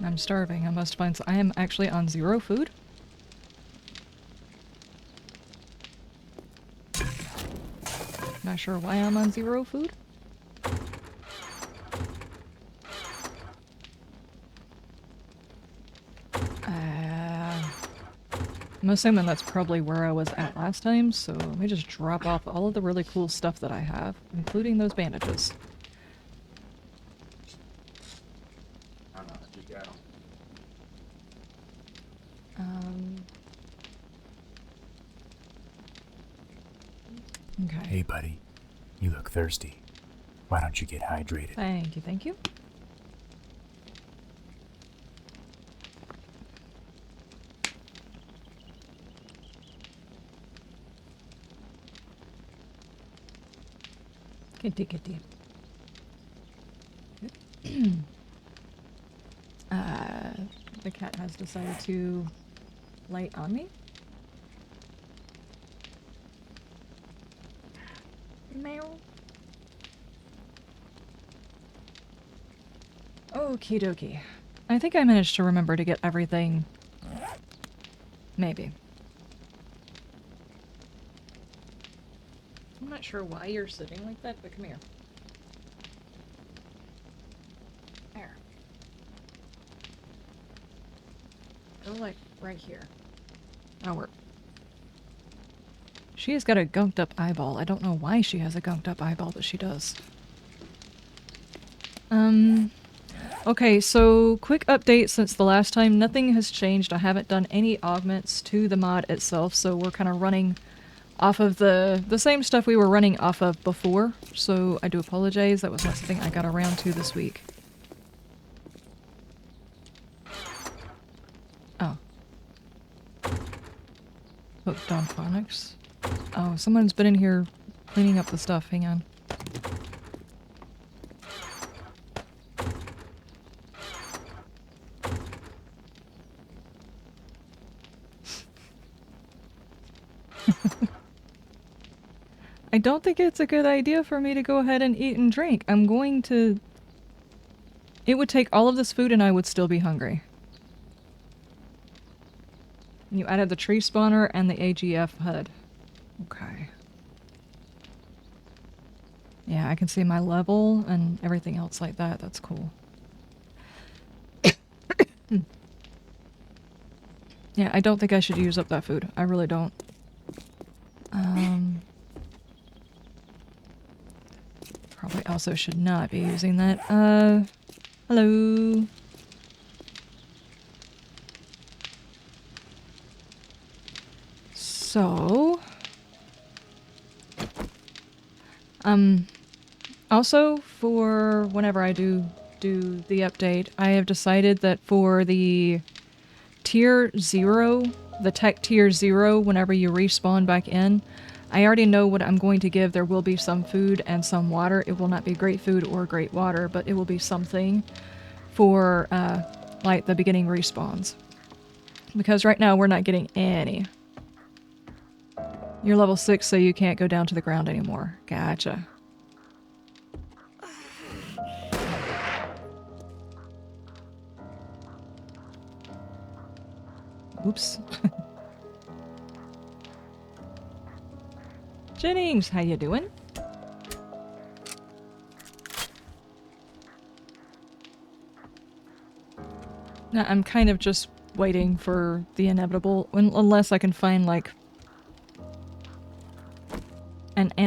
I'm starving. I must find I am actually on 0 food. Not sure why I'm on 0 food. I'm assuming that's probably where I was at last time, so let me just drop off all of the really cool stuff that I have, including those bandages. Okay. Hey, buddy. You look thirsty. Why don't you get hydrated? Thank you, thank you. Kitty, kitty. The cat has decided to light on me. Meow. Okie dokie. I think I managed to remember to get everything. Maybe. I'm not sure why you're sitting like that, but come here. There. Go like right here. That'll work. She has got a gunked up eyeball. I don't know why she has a gunked up eyeball, but she does. Okay, so quick update since the last time. Nothing has changed. I haven't done any augments to the mod itself, so we're kind of running off of the same stuff we were running off of before. So I do apologize. That was not something I got around to this week. Oh. Hooked on phonics. Oh, someone's been in here cleaning up the stuff. Hang on. I don't think it's a good idea for me to go ahead and eat and drink. I'm going to... It would take all of this food and I would still be hungry. You added the tree spawner and the AGF HUD. Okay. Yeah, I can see my level and everything else like that. That's cool. Yeah, I don't think I should use up that food. I really don't. Probably also should not be using that. Hello? So... Also, for whenever I do the update, I have decided that for the tier 0, the tech tier 0, whenever you respawn back in, I already know what I'm going to give. There will be some food and some water. It will not be great food or great water, but it will be something for, like, the beginning respawns. Because right now we're not getting any. You're level 6, so you can't go down to the ground anymore. Gotcha. Oops. Jennings, how you doing? Now, I'm kind of just waiting for the inevitable, unless I can find, like,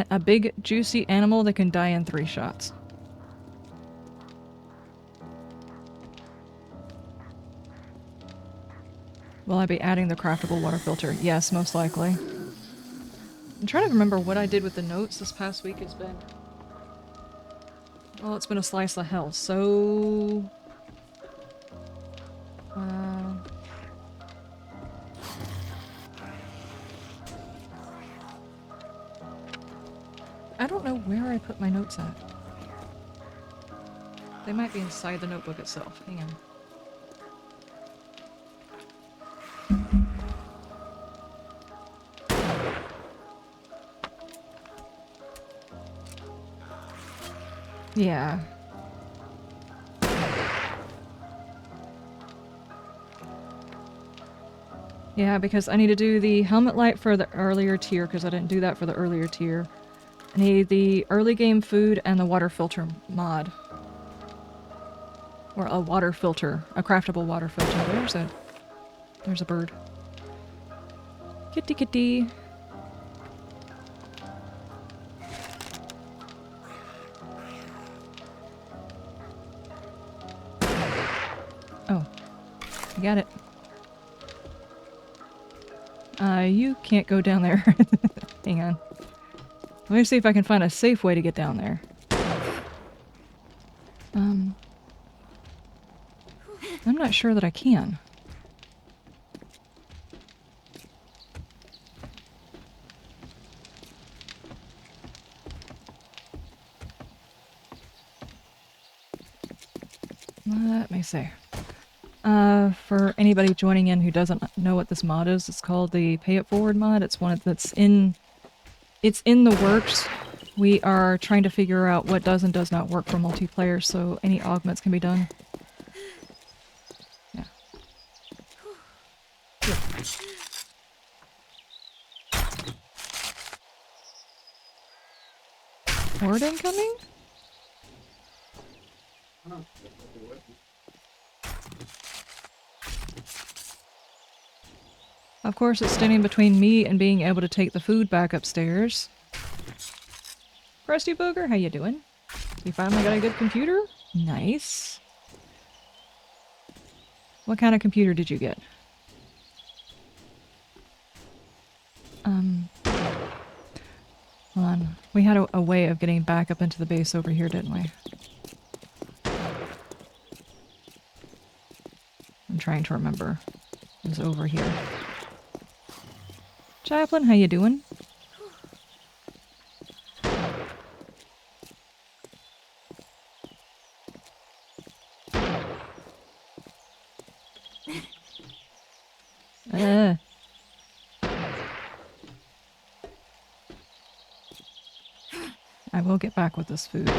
a big, juicy animal that can die in 3 shots. Will I be adding the craftable water filter? Yes, most likely. I'm trying to remember what I did with the notes this past week has been. Well, it's been a slice of hell, so... I don't know where I put my notes at. They might be inside the notebook itself. Hang on. Yeah. Yeah, because I need to do the helmet light for the earlier tier, because I didn't do that for the earlier tier. I need the early game food and the water filter mod. Or a water filter. A craftable water filter. There's a bird. Kitty kitty. Oh. You got it. You can't go down there. Hang on. Let me see if I can find a safe way to get down there. I'm not sure that I can. Let me see. For anybody joining in who doesn't know what this mod is, it's called the Pay It Forward mod. It's one that's in the works. We are trying to figure out what does and does not work for multiplayer, so any augments can be done. Yeah. Horde incoming? Of course, it's standing between me and being able to take the food back upstairs. Krusty Booger, how you doing? You finally got a good computer? Nice. What kind of computer did you get? Hold on. We had a way of getting back up into the base over here, didn't we? I'm trying to remember. It was over here. Chaplain, how you doing? I will get back with this food.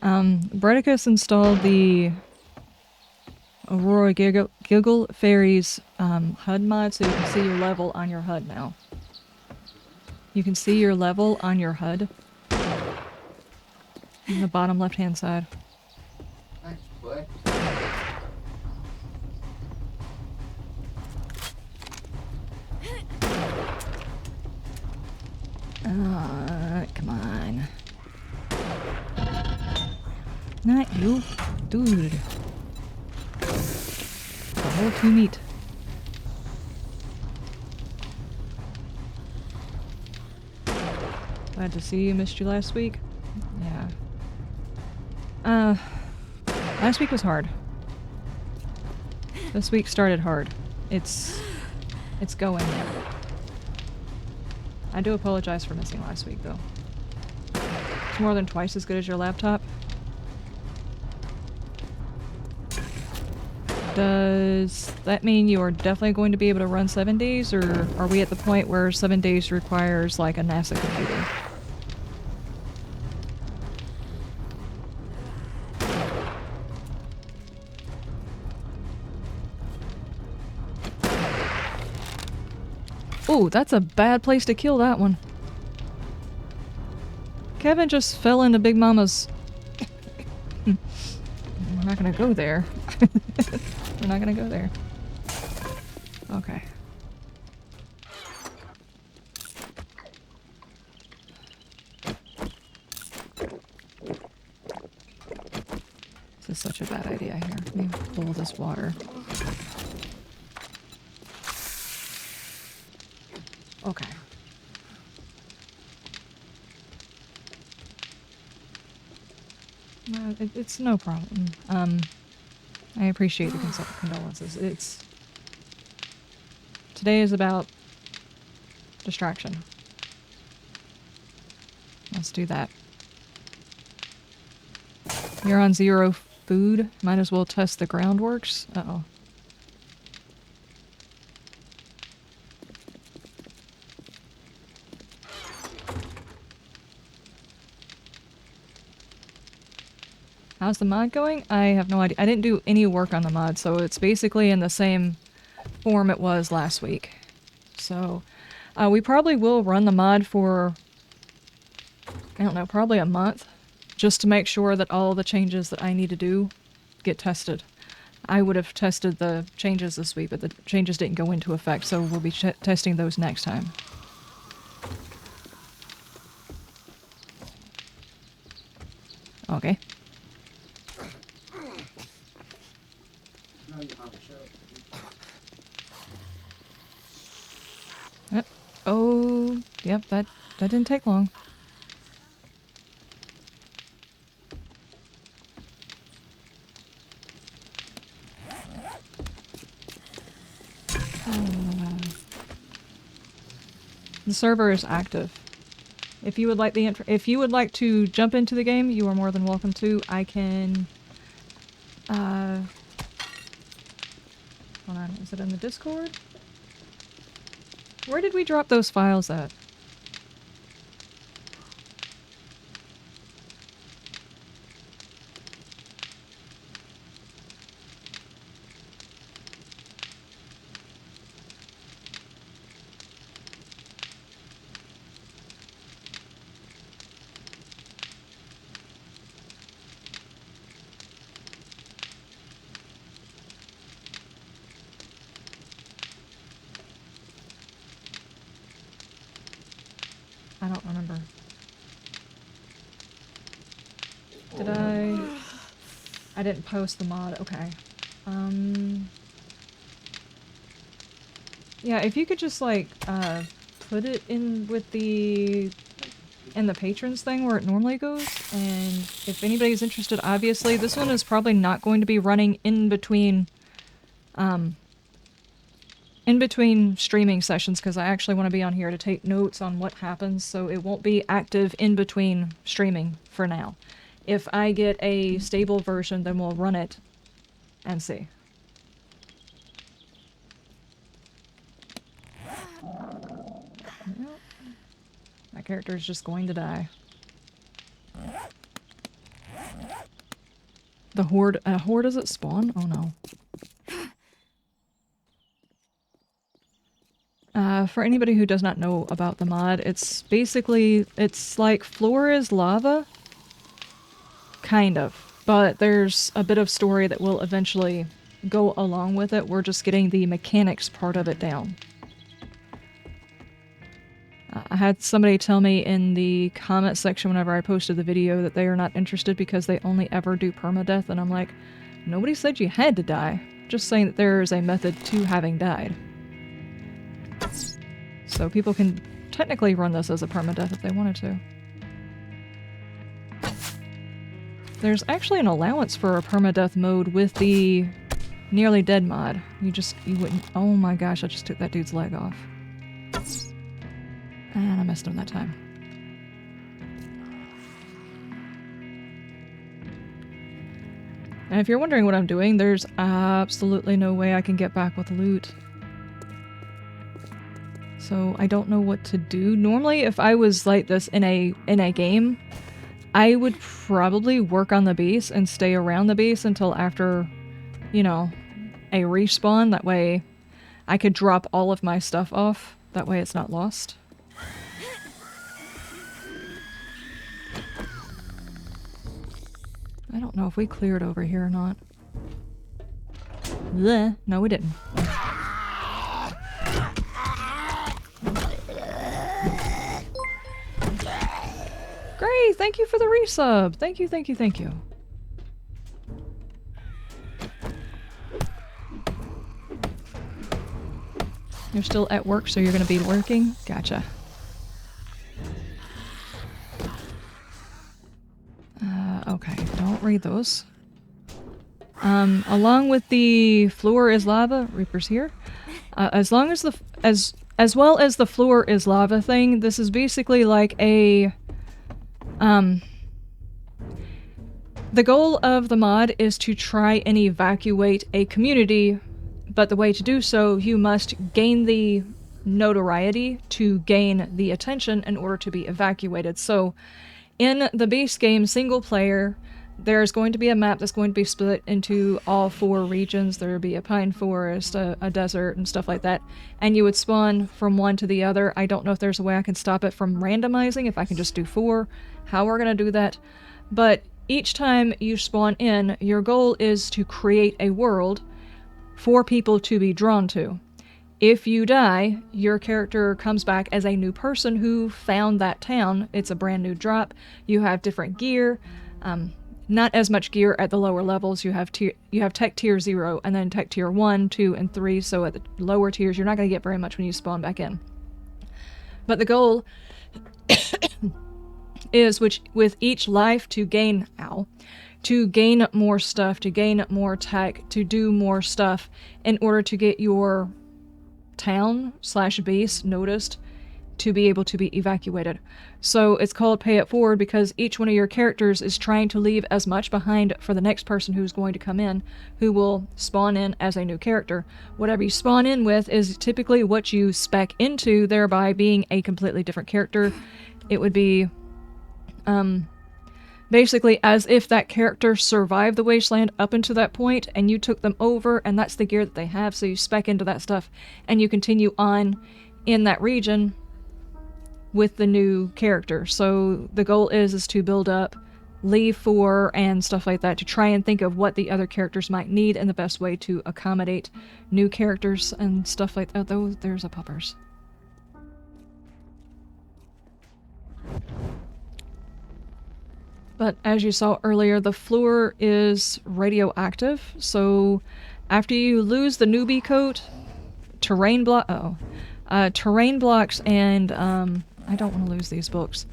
Bredicus installed the Aurora Giggle Fairies HUD mod, so you can see your level on your HUD now. You can see your level on your HUD. On the bottom left-hand side. Nice play. Come on. Not you. Dude. The whole 2 meat. Glad to see you. Missed you last week. Yeah. Last week was hard. This week started hard. It's going now. I do apologize for missing last week, though. It's more than twice as good as your laptop. Does that mean you are definitely going to be able to run 7 days, or are we at the point where 7 days requires, like, a NASA computer? Oh, that's a bad place to kill that one. Kevin just fell into Big Mama's... We're not gonna go there. We're not gonna go there. Okay. This is such a bad idea here. Let me pull this water. Okay. No, it's no problem. I appreciate the condolences. Today is about distraction. Let's do that. You're on 0 food. Might as well test the groundworks. Uh-oh. How's the mod going? I have no idea. I didn't do any work on the mod, so it's basically in the same form it was last week. So, we probably will run the mod for, I don't know, probably a month, just to make sure that all the changes that I need to do get tested. I would have tested the changes this week, but the changes didn't go into effect, so we'll be testing those next time. Okay. Yep. Oh, yep, that didn't take long. The server is active. If you would like to jump into the game, you are more than welcome to. I can. Hold on, is it in the Discord? Where did we drop those files at? I don't remember. Did I? I didn't post the mod. Okay. Yeah, if you could just like put it in with the patrons thing where it normally goes, and if anybody's interested, obviously this one is probably not going to be running in between streaming sessions, because I actually want to be on here to take notes on what happens, so it won't be active in between streaming for now. If I get a stable version, then we'll run it and see. Yep. My character is just going to die. The horde, does it spawn? Oh no. For anybody who does not know about the mod, it's basically, it's like floor is lava. Kind of. But there's a bit of story that will eventually go along with it. We're just getting the mechanics part of it down. I had somebody tell me in the comment section whenever I posted the video that they are not interested because they only ever do permadeath, and I'm like, nobody said you had to die. Just saying that there is a method to having died. So people can technically run this as a permadeath if they wanted to. There's actually an allowance for a permadeath mode with the Nearly Dead mod. You wouldn't... Oh my gosh, I just took that dude's leg off. And I missed him that time. And if you're wondering what I'm doing, there's absolutely no way I can get back with loot. So I don't know what to do. Normally, if I was like this in a game, I would probably work on the base and stay around the base until after, you know, a respawn. That way I could drop all of my stuff off. That way it's not lost. I don't know if we cleared over here or not. Bleh. No, we didn't. Great! Thank you for the resub! Thank you, thank you, thank you. You're still at work, so you're gonna be working? Gotcha. Okay, don't read those. Along with the floor is lava, Reaper's here. As well as the floor is lava thing, this is basically like a... The goal of the mod is to try and evacuate a community, but the way to do so, you must gain the notoriety to gain the attention in order to be evacuated. So, in the base game single player, There's going to be a map that's going to be split into all 4 regions. There would be a pine forest, a desert, and stuff like that. And you would spawn from one to the other. I don't know if there's a way I can stop it from randomizing, if I can just do 4, how we're going to do that. But each time you spawn in, your goal is to create a world for people to be drawn to. If you die, your character comes back as a new person who found that town. It's a brand new drop. You have different gear. Not as much gear at the lower levels. You have tech tier 0 and then tech tier 1, 2, and 3. So at the lower tiers, you're not going to get very much when you spawn back in. But the goal is, with each life, to gain more stuff, to gain more tech, to do more stuff in order to get your town/base noticed, to be able to be evacuated. So it's called Pay It Forward because each one of your characters is trying to leave as much behind for the next person who's going to come in, who will spawn in as a new character. Whatever you spawn in with is typically what you spec into, thereby being a completely different character. It would be basically as if that character survived the wasteland up until that point and you took them over, and that's the gear that they have, so you spec into that stuff and you continue on in that region with the new character. So the goal is to build up, leave for, and stuff like that, to try and think of what the other characters might need and the best way to accommodate new characters and stuff like that. Oh, there's a puppers. But as you saw earlier, the floor is radioactive, so after you lose the newbie coat, terrain blocks and, I don't want to lose these books.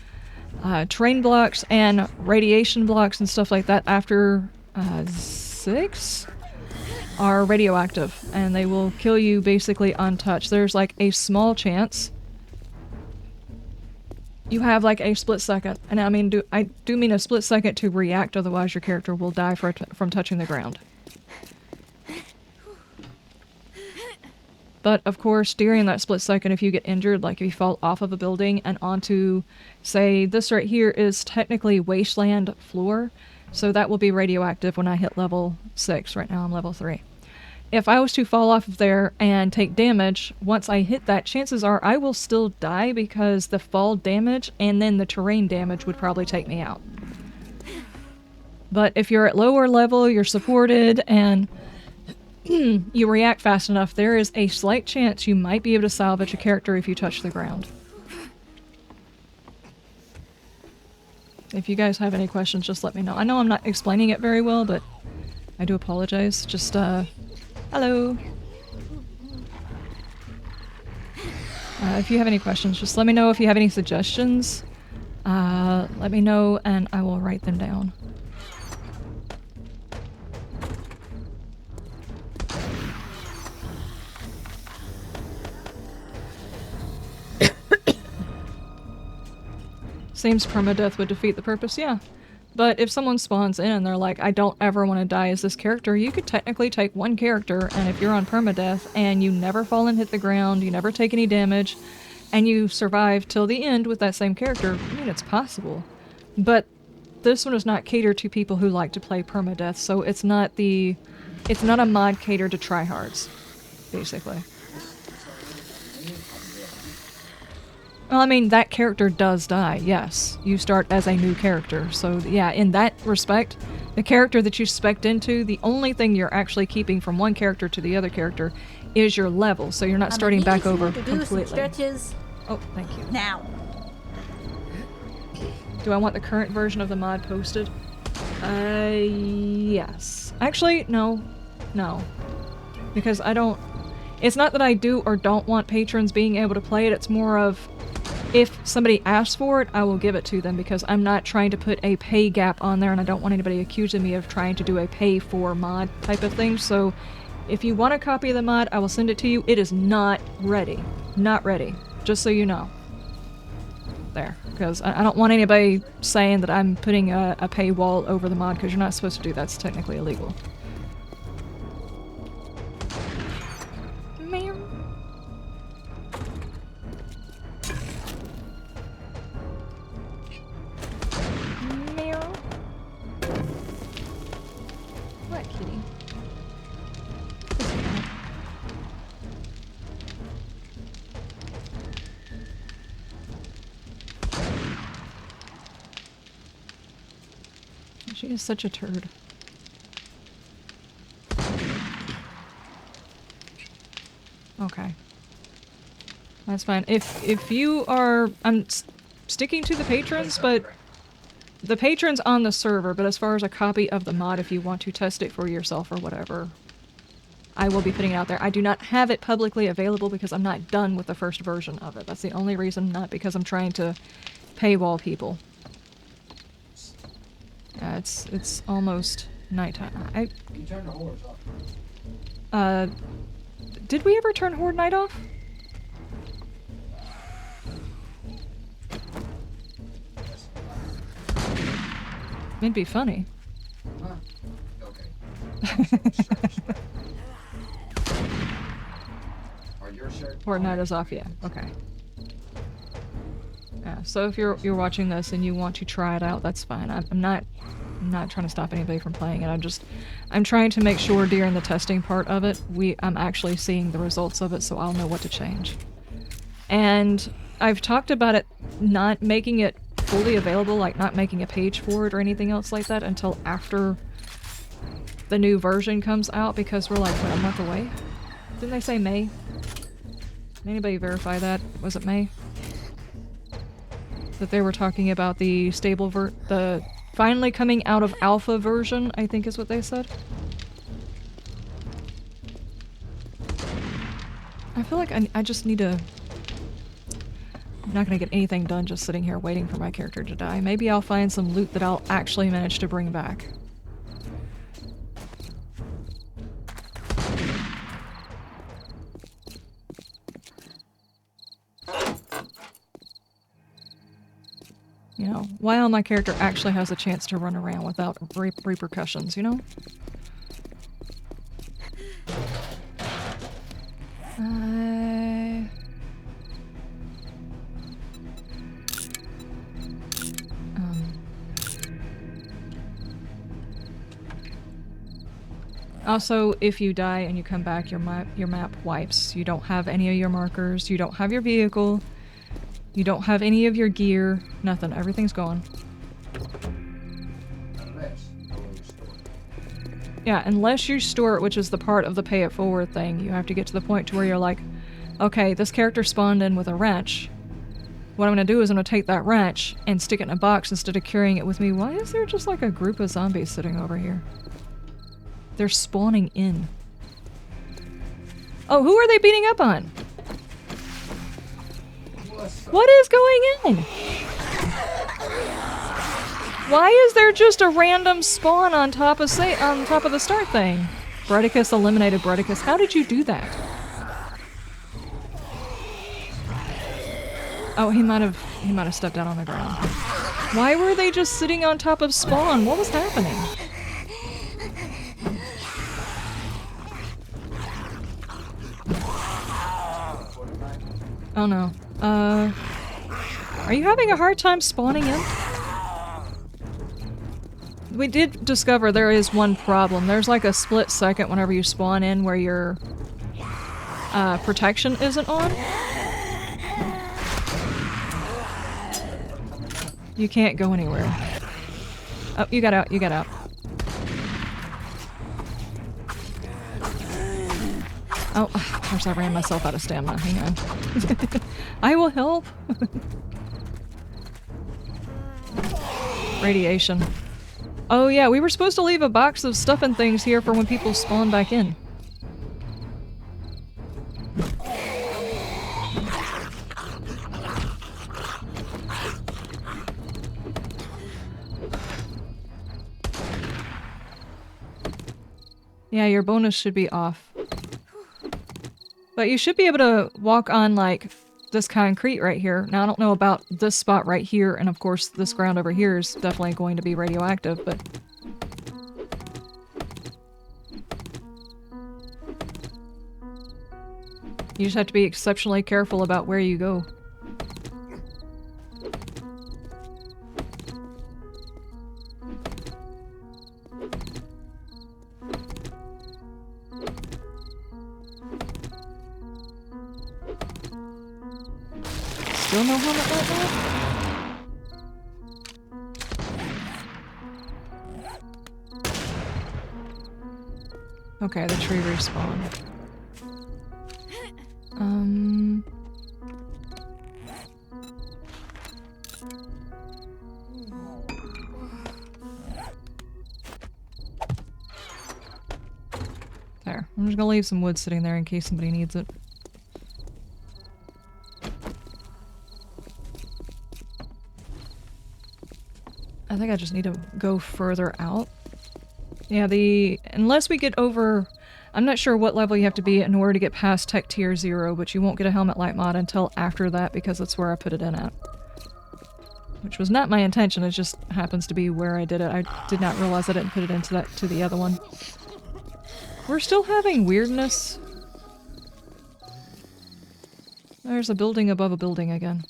Terrain blocks and radiation blocks and stuff like that after 6 are radioactive, and they will kill you basically untouched. There's like a small chance. You have like a split second, and I do mean a split second to react, otherwise your character will die from touching the ground. But of course, during that split second, if you get injured, like if you fall off of a building and onto, say, this right here is technically wasteland floor, so that will be radioactive when I hit level 6. Right now I'm level 3. If I was to fall off of there and take damage, once I hit that, chances are I will still die because the fall damage and then the terrain damage would probably take me out. But if you're at lower level, you're supported, and you react fast enough, there is a slight chance you might be able to salvage a character if you touch the ground. If you guys have any questions, just let me know. I know I'm not explaining it very well, but I do apologize. Just, hello. If you have any questions, just let me know. If you have any suggestions, let me know and I will write them down. Seems permadeath would defeat the purpose, yeah. But if someone spawns in and they're like, I don't ever want to die as this character, you could technically take one character, and if you're on permadeath and you never fall and hit the ground, you never take any damage, and you survive till the end with that same character, I mean, it's possible. But this one is not catered to people who like to play permadeath, so it's not a mod catered to tryhards, basically. Well, I mean, that character does die, yes. You start as a new character, so yeah, in that respect, the character that you spec'd into, the only thing you're actually keeping from one character to the other character is your level, so you're not starting back over completely. Stretches. Oh, thank you. Now. Do I want the current version of the mod posted? Yes. Actually, no. No. Because I don't... It's not that I do or don't want patrons being able to play it, it's more of... If somebody asks for it, I will give it to them, because I'm not trying to put a pay gap on there, and I don't want anybody accusing me of trying to do a pay-for mod type of thing, so if you want a copy of the mod, I will send it to you. It is not ready. Not ready. Just so you know. There. Because I don't want anybody saying that I'm putting a paywall over the mod, because you're not supposed to do that. It's technically illegal. that kitty? She is such a turd. Okay. That's fine. If you are... I'm sticking to the patrons, but... The patrons on the server, but as far as a copy of the mod, if you want to test it for yourself or whatever, I will be putting it out there. I do not have it publicly available because I'm not done with the first version of it. That's the only reason, not because I'm trying to paywall people. It's almost nighttime. You turn the horse off. Did we ever turn Horde Night off? It'd be funny. Huh? Okay. Are your shirt? Horde Night is off, yeah. Okay. Yeah, so if you're watching this and you want to try it out, that's fine. I'm not trying to stop anybody from playing it. I'm trying to make sure during the testing part of it, I'm actually seeing the results of it, so I'll know what to change. And I've talked about it not making it fully available, like not making a page for it or anything else like that until after the new version comes out, because we're like, what, a month away? Didn't they say May? Did anybody verify that? Was it May? That they were talking about the the finally coming out of alpha version, I think is what they said. I feel like I just need to... I'm not gonna get anything done just sitting here waiting for my character to die. Maybe I'll find some loot that I'll actually manage to bring back. You know, while my character actually has a chance to run around without repercussions, you know? Also, if you die and you come back, your map wipes. You don't have any of your markers, you don't have your vehicle, you don't have any of your gear, nothing. Everything's gone. Yeah, unless you store it, which is the part of the pay it forward thing. You have to get to the point to where you're like, okay, this character spawned in with a wrench. What I'm gonna do is I'm gonna take that wrench and stick it in a box instead of carrying it with me. Why is there just like a group of zombies sitting over here? They're spawning in. Oh, who are they beating up on? What is going on? Why is there just a random spawn on top of the start thing? Bredicus eliminated Bredicus. How did you do that? Oh, he might have stepped out on the ground. Why were they just sitting on top of spawn? What was happening? Oh no. Are you having a hard time spawning in? We did discover there is one problem. There's like a split second whenever you spawn in where your protection isn't on. You can't go anywhere. Oh, you got out, you got out. Oh, of course I ran myself out of stamina. Hang on. I will help. Radiation. Oh yeah, we were supposed to leave a box of stuff and things here for when people spawn back in. Yeah, your bonus should be off. But you should be able to walk on, like, this concrete right here. Now, I don't know about this spot right here, and of course this ground over here is definitely going to be radioactive, but... You just have to be exceptionally careful about where you go. Still no helmet like that? Okay, the tree respawned. There. I'm just gonna leave some wood sitting there in case somebody needs it. I think I just need to go further out. Yeah, unless we get over... I'm not sure what level you have to be in order to get past Tech Tier 0, but you won't get a Helmet Light mod until after that because that's where I put it in at. Which was not my intention, it just happens to be where I did it. I did not realize I didn't put it into to the other one. We're still having weirdness. There's a building above a building again.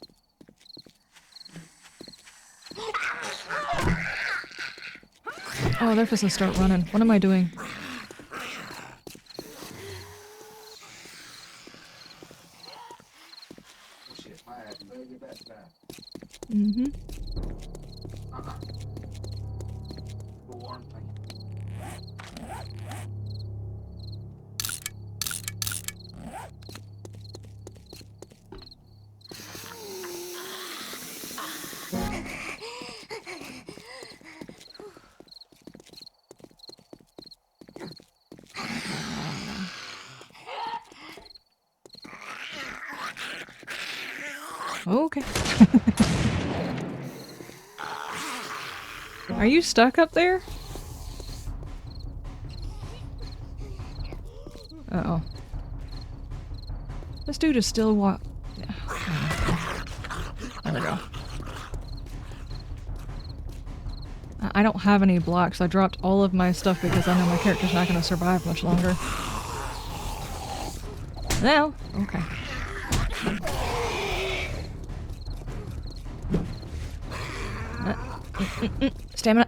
Oh, they're supposed to start running. What am I doing? Mm-hmm. Okay. Are you stuck up there? Uh-oh. This dude is still There we go. I don't have any blocks. I dropped all of my stuff because I know my character's not going to survive much longer. Now, okay. Stamina.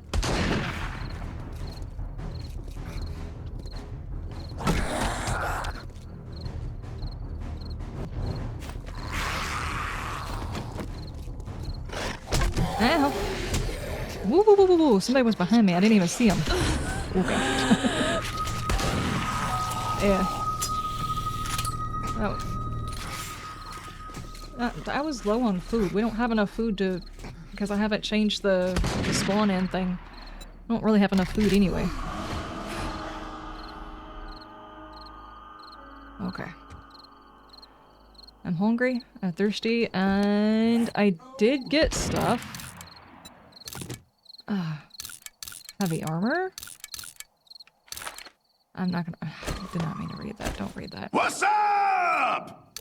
Ow. Woo, woo, woo, woo, woo. Somebody was behind me. I didn't even see him. Okay. Yeah. Oh. I was low on food. We don't have enough food to... because I haven't changed the spawn-in thing. I don't really have enough food anyway. Okay. I'm hungry, I'm thirsty, and I did get stuff. Heavy armor? I'm not gonna... I did not mean to read that. Don't read that. What's up?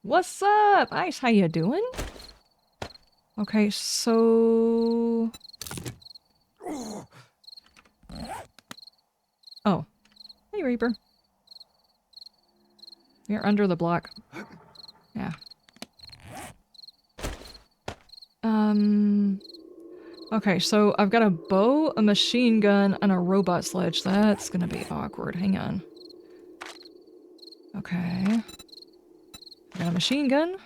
What's up? Ice, how you doing? Okay, so... Oh. Hey, Reaper. You're under the block. Yeah. Okay, so I've got a bow, a machine gun, and a robot sledge. That's gonna be awkward. Hang on. Okay. I got a machine gun.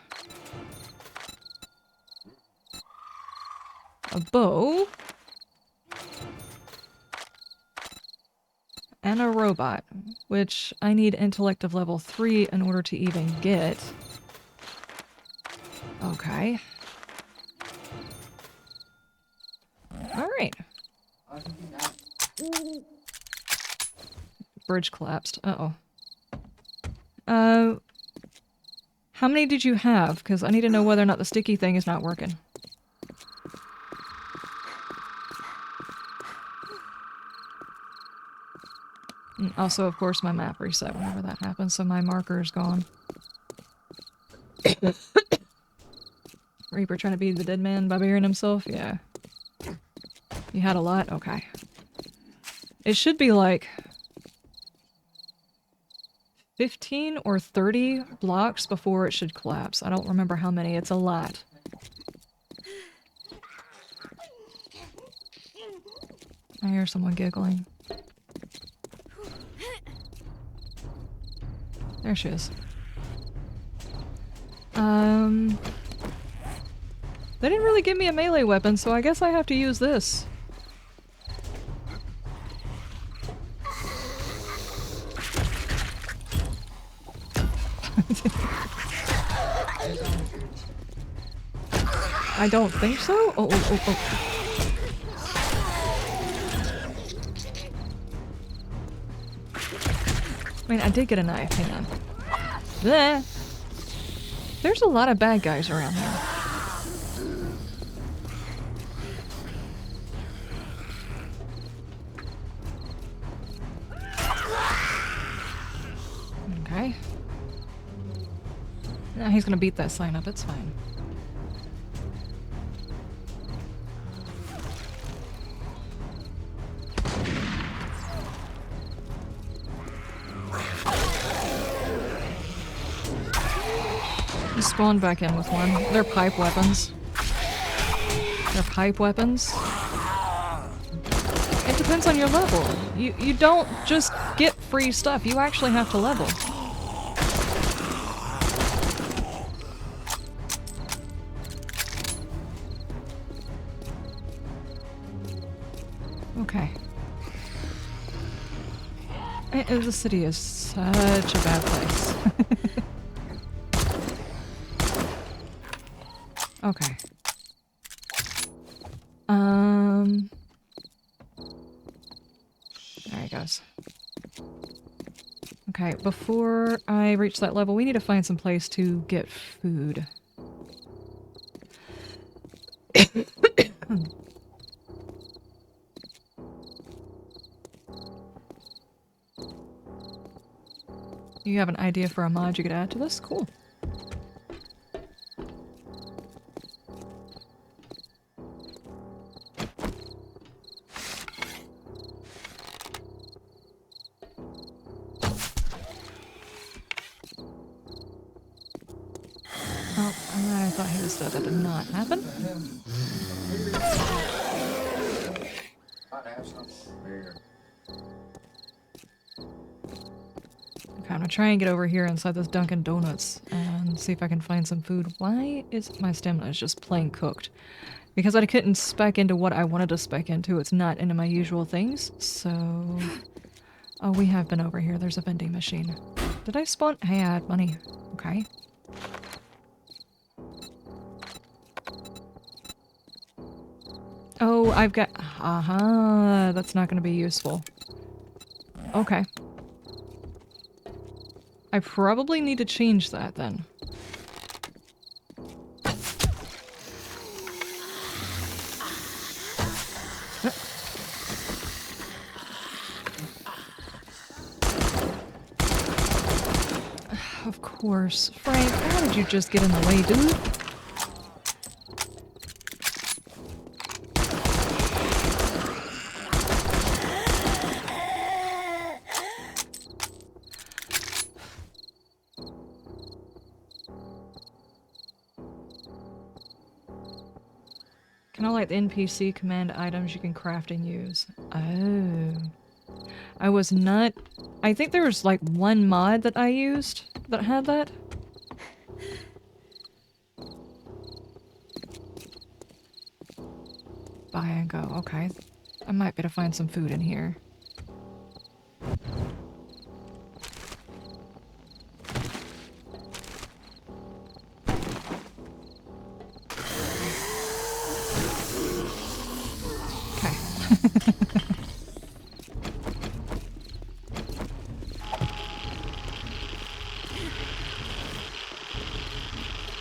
A bow. And a robot, which I need intellect of level 3 in order to even get. Okay. Alright. Bridge collapsed. Uh-oh. How many did you have? Because I need to know whether or not the sticky thing is not working. And also, of course, my map reset whenever that happens, so my marker is gone. Reaper trying to be the dead man by burying himself? Yeah. You had a lot? Okay. It should be like 15 or 30 blocks before it should collapse. I don't remember how many. It's a lot. I hear someone giggling. There she is. They didn't really give me a melee weapon, so I guess I have to use this. I don't think so? Oh, oh, oh, oh. I mean, I did get a knife. Hang on. Bleh. There's a lot of bad guys around here. Okay. Nah, he's gonna beat that sign up. It's fine. Spawn back in with one. They're pipe weapons. They're pipe weapons. It depends on your level. You don't just get free stuff, you actually have to level. Okay. The city is such a bad place. Okay. There he goes. Okay, before I reach that level, we need to find some place to get food. You have an idea for a mod you could add to this? Cool. Oh, I thought he was dead. That did not happen. Might have some beer. Okay, I'm gonna try and get over here inside this Dunkin' Donuts and see if I can find some food. Why is my stamina is just plain cooked? Because I couldn't spec into what I wanted to spec into. It's not into my usual things, so... Oh, we have been over here. There's a vending machine. Did I spawn? Hey, I had money. Okay. Oh, I've got... Aha, that's not going to be useful. Okay. I probably need to change that then. Of course. Frank, how did you just get in the way, dude? Kind of like the NPC command items you can craft and use. Oh. I was not... I think there was like one mod that I used that had that. Buy and go. Okay. I might be able to find some food in here.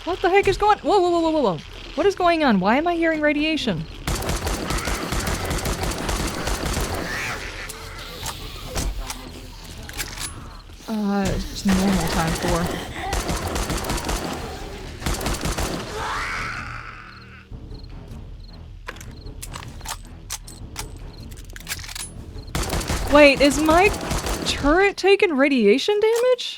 What the heck is going- Whoa, whoa, whoa, whoa, whoa, whoa. What is going on? Why am I hearing radiation? It's normal time for. Wait, is my turret taking radiation damage?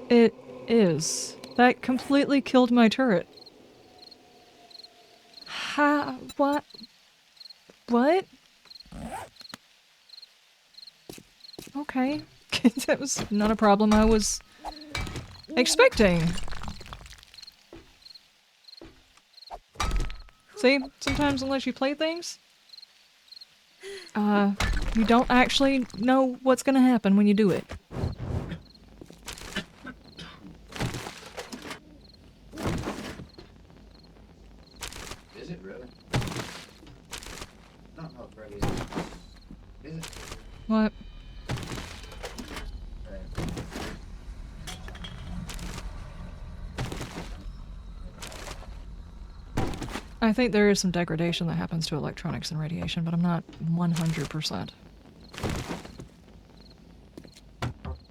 It is. That completely killed my turret. Ha, what? What? Okay. That was not a problem I was expecting. See, sometimes unless you play things, you don't actually know what's gonna happen when you do it. Is it really? Not ready. Is it? What? Right. I think there is some degradation that happens to electronics and radiation, but I'm not 100%.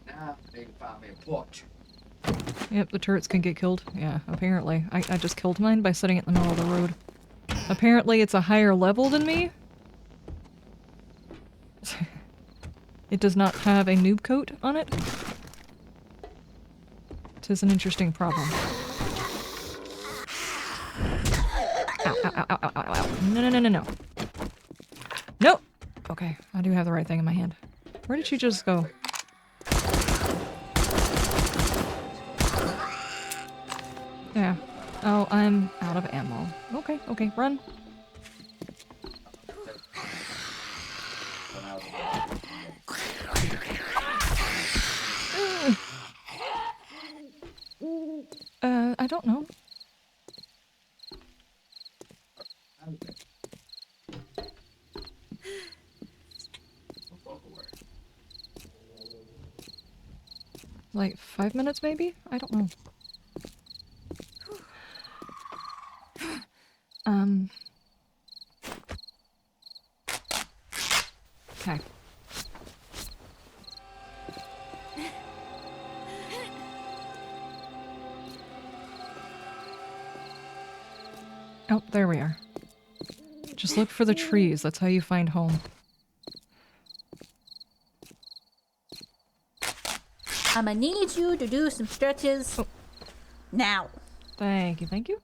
Now they can find me a porch. Yep, the turrets can get killed. Yeah, apparently. I just killed mine by setting it in the middle of the road. Apparently it's a higher level than me. It does not have a noob coat on it. Tis an interesting problem. Ow, ow, ow, ow, ow, ow, ow. No, no, no, no, no. Nope! Okay, I do have the right thing in my hand. Where did she just go? Yeah. Oh, I'm out of ammo. Okay, okay, run. When I was I don't know. Like 5 minutes maybe? I don't know. Okay. Oh, there we are. Just look for the trees. That's how you find home. I'ma need you to do some stretches now. Thank you, thank you.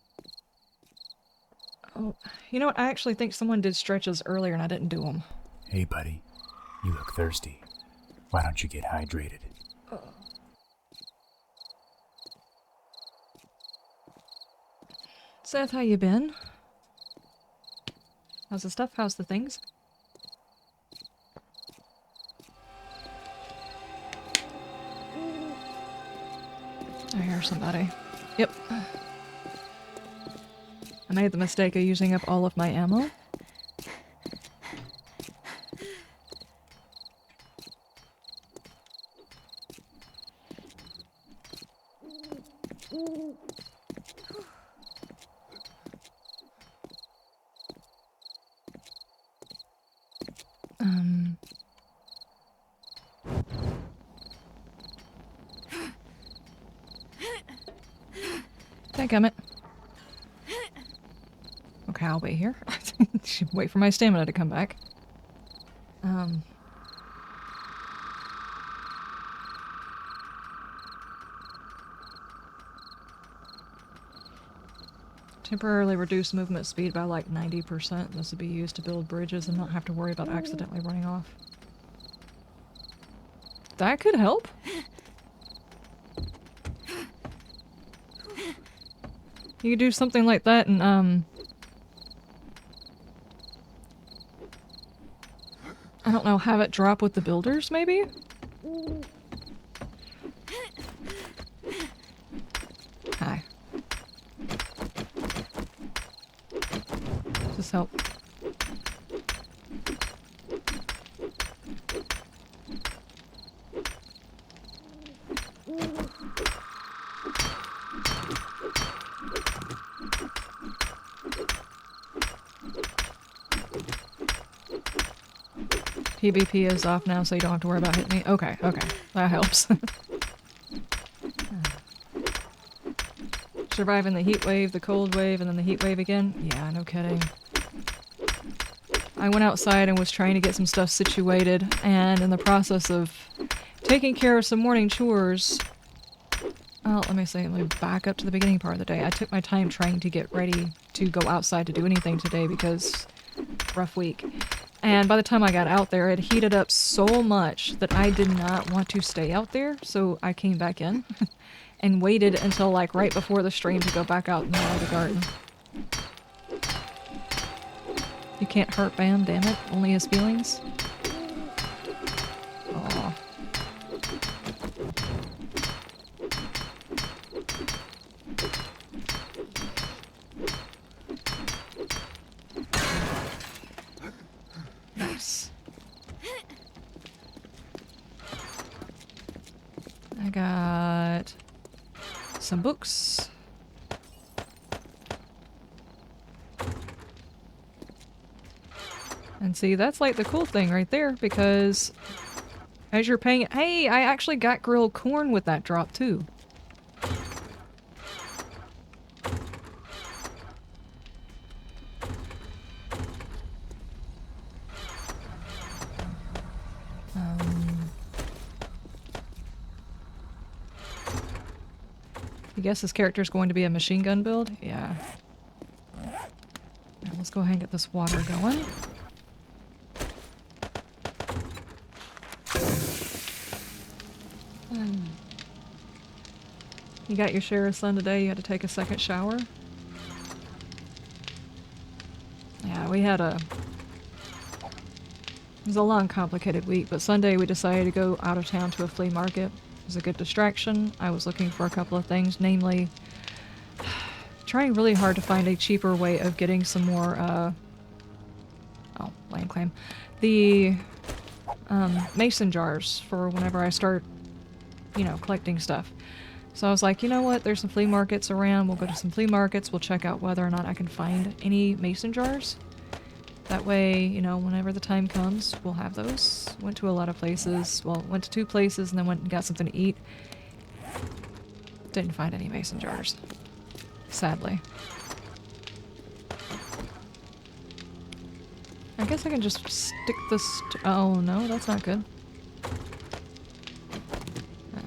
Oh, you know what? I actually think someone did stretches earlier and I didn't do them. Hey, buddy. You look thirsty. Why don't you get hydrated? Seth, how you been? How's the stuff? How's the things? I hear somebody. Yep. I made the mistake of using up all of my ammo. Dadgummit. Okay, I'll wait here. Wait for my stamina to come back. Temporarily reduce movement speed by like 90%. This would be used to build bridges and not have to worry about accidentally running off. That could help. You could do something like that and, I don't know, have it drop with the builders, maybe? Hi. Does this help? PvP is off now, so you don't have to worry about hitting me. Okay, okay. That helps. Surviving the heat wave, the cold wave, and then the heat wave again? Yeah, no kidding. I went outside and was trying to get some stuff situated, and in the process of taking care of some morning chores... Well, let me back up to the beginning part of the day. I took my time trying to get ready to go outside to do anything today because... rough week. And by the time I got out there, it heated up so much that I did not want to stay out there, so I came back in and waited until like right before the stream to go back out in the garden. You can't hurt Bam, damn it. Only his feelings. Aw. Nice. I got some books. And see, that's like the cool thing right there, because as you're paying it, hey, I actually got grilled corn with that drop too. I guess this character is going to be a machine gun build? Yeah. Now let's go ahead and get this water going. You got your share of sun today, you had to take a second shower? Yeah, we had it was a long, complicated week, but Sunday we decided to go out of town to a flea market. It was a good distraction. I was looking for a couple of things, namely trying really hard to find a cheaper way of getting some more, oh, land claim. The mason jars for whenever I start, you know, collecting stuff. So I was like, you know what, there's some flea markets around, we'll go to some flea markets, we'll check out whether or not I can find any mason jars. That way, you know, whenever the time comes, we'll have those. Went to a lot of places, well, went to 2 places and then went and got something to eat. Didn't find any mason jars. Sadly. I guess I can just stick this oh no, that's not good.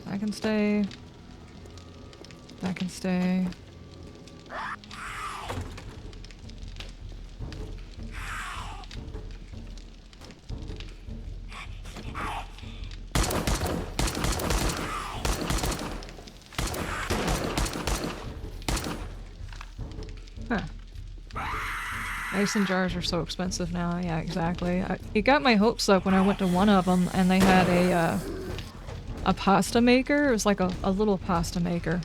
I can stay. That can stay. Huh. Mason jars are so expensive now. Yeah, exactly. It got my hopes up when I went to one of them and they had a pasta maker. It was like a little pasta maker.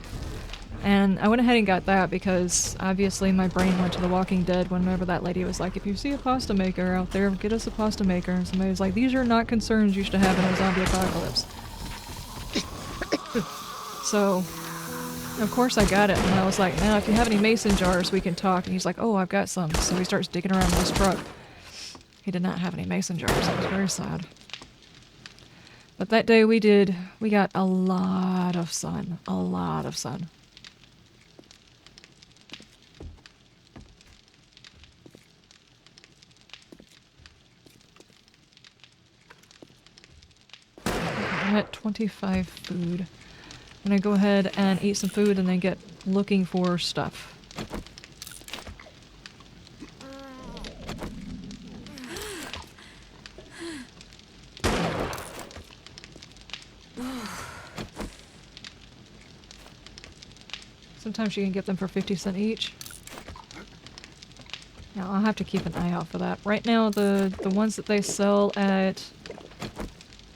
And I went ahead and got that because obviously my brain went to The Walking Dead whenever that lady was like, if you see a pasta maker out there, get us a pasta maker. And somebody was like, these are not concerns you should have in a zombie apocalypse. So, of course I got it. And I was like, now if you have any mason jars, we can talk. And he's like, oh, I've got some. So he starts digging around in his truck. He did not have any mason jars. It was very sad. But that day we got a lot of sun. A lot of sun. I'm at 25 food. I'm gonna go ahead and eat some food and then get looking for stuff. Sometimes you can get them for 50 cents each. Now I'll have to keep an eye out for that. Right now the ones that they sell at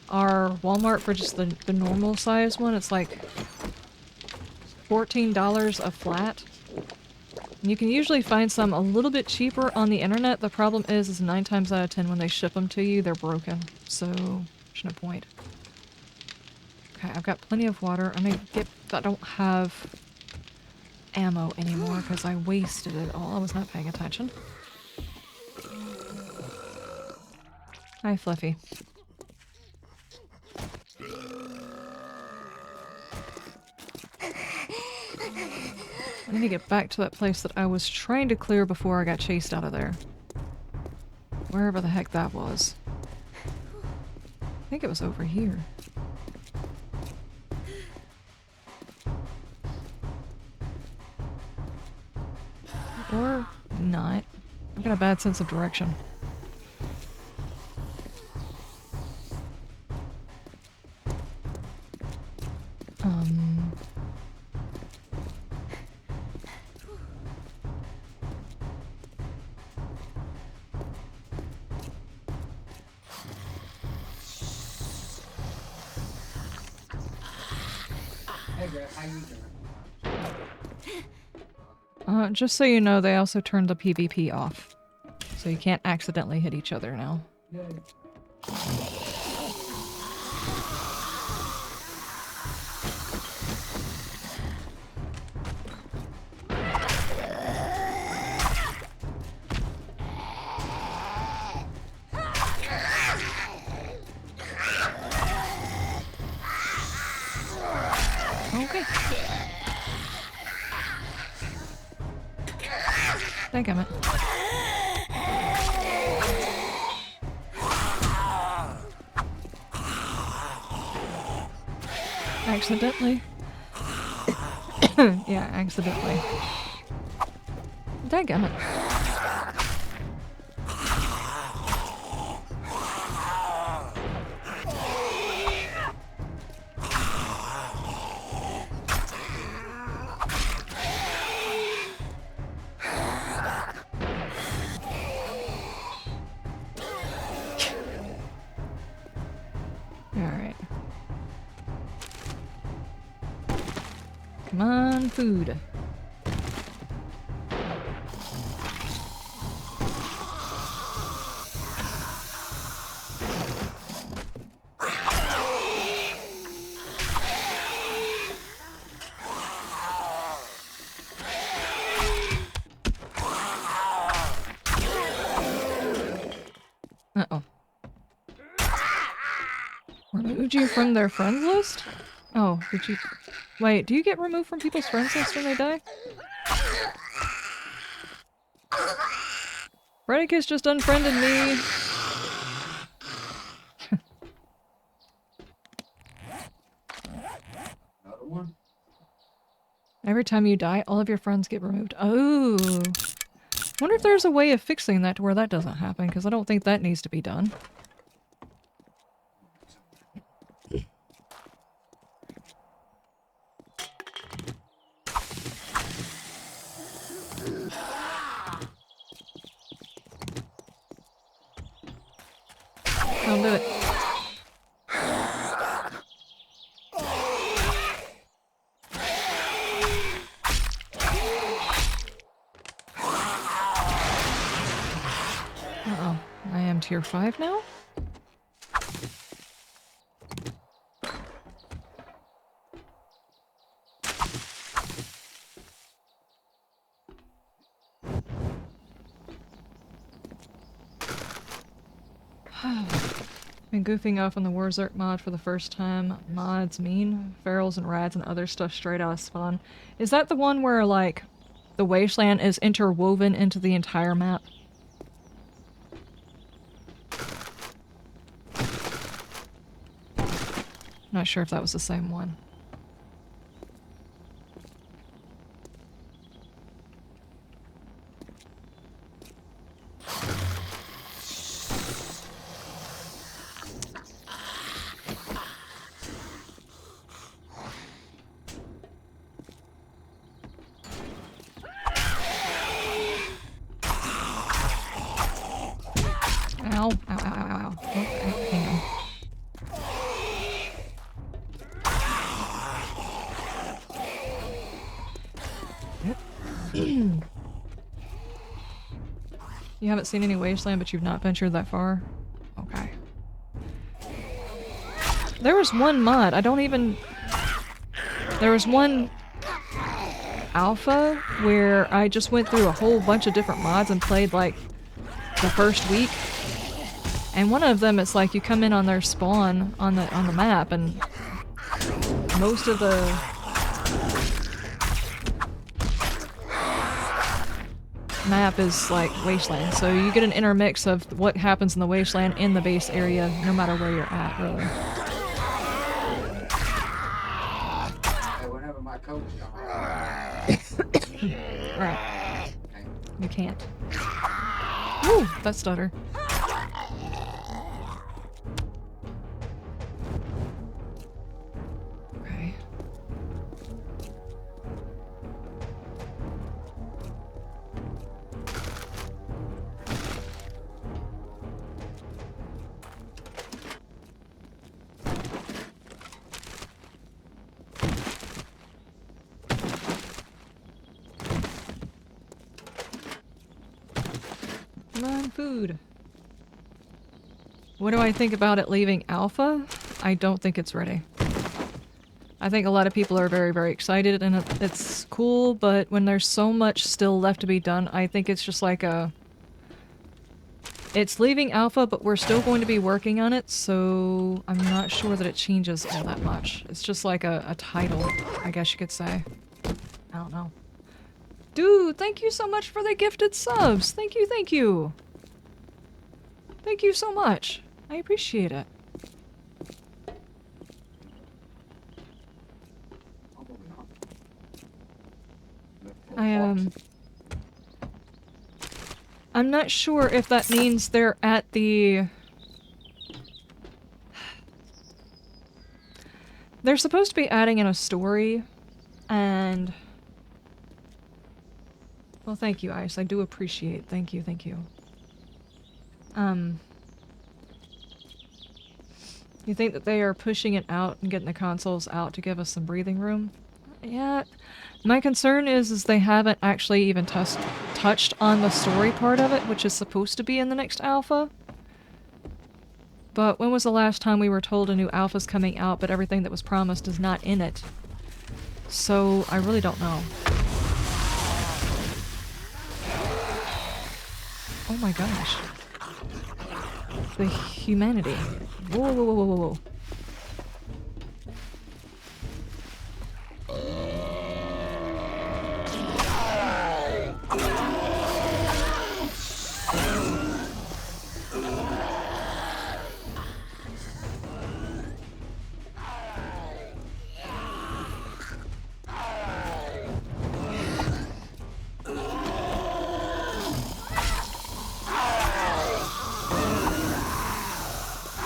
our Walmart for just the normal size one, it's like $14 a flat. And you can usually find some a little bit cheaper on the internet. The problem is 9 times out of 10 when they ship them to you, they're broken. So, there's no point. Okay, I've got plenty of water. I'm gonna get... I don't have ammo anymore because I wasted it all. I was not paying attention. Hi, Fluffy. I need to get back to that place that I was trying to clear before I got chased out of there. Wherever the heck that was. I think it was over here. Or not. I've got a bad sense of direction. Um... Hey, girl, how you doing? Just so you know, they also turned the PvP off. So you can't accidentally hit each other now. Okay. Dadgummit. Accidentally. Yeah, accidentally. Dadgummit. Alright. Come on, food. Uh-oh. Removed you from their friends list? Oh, did you... Wait, do you get removed from people's friends list when they die? Redicus just unfriended me! Another one? Every time you die, all of your friends get removed. Oh! Wonder if there's a way of fixing that to where that doesn't happen, because I don't think that needs to be done. I'll do it. Uh-oh. I am tier 5 now? Been goofing off on the Warzerk mod for the first time. Mods mean ferals and rads and other stuff straight out of spawn. Is that the one where, like, the wasteland is interwoven into the entire map? Not sure if that was the same one. Ow, ow, ow, ow, ow. Oh, hang on. You haven't seen any wasteland, but you've not ventured that far? Okay. There was one mod, there was one alpha where I just went through a whole bunch of different mods and played, like, the first week. And one of them, it's like you come in on their spawn on the map, and most of the map is like wasteland, so you get an intermix of what happens in the wasteland in the base area, no matter where you're at, really. Hey, whenever my coach comes Right. You can't. Woo! That stutter. Okay. Come on, food. What do I think about it leaving alpha? I don't think it's ready. I think a lot of people are very, very excited and it's cool, but when there's so much still left to be done, I think it's just like a... It's leaving alpha, but we're still going to be working on it, so I'm not sure that it changes all that much. It's just like a title, I guess you could say. I don't know. Dude, thank you so much for the gifted subs! Thank you, thank you! Thank you so much. I appreciate it. I'm not sure if that means they're at the... They're supposed to be adding in a story, and... Well, thank you, Ice. I do appreciate. Thank you, thank you. You think that they are pushing it out and getting the consoles out to give us some breathing room? Yeah. My concern is they haven't actually even touched on the story part of it, which is supposed to be in the next alpha. But when was the last time we were told a new alpha's coming out, but everything that was promised is not in it? So, I really don't know. Oh my gosh. The humanity. Whoa, whoa, whoa, whoa, whoa, whoa.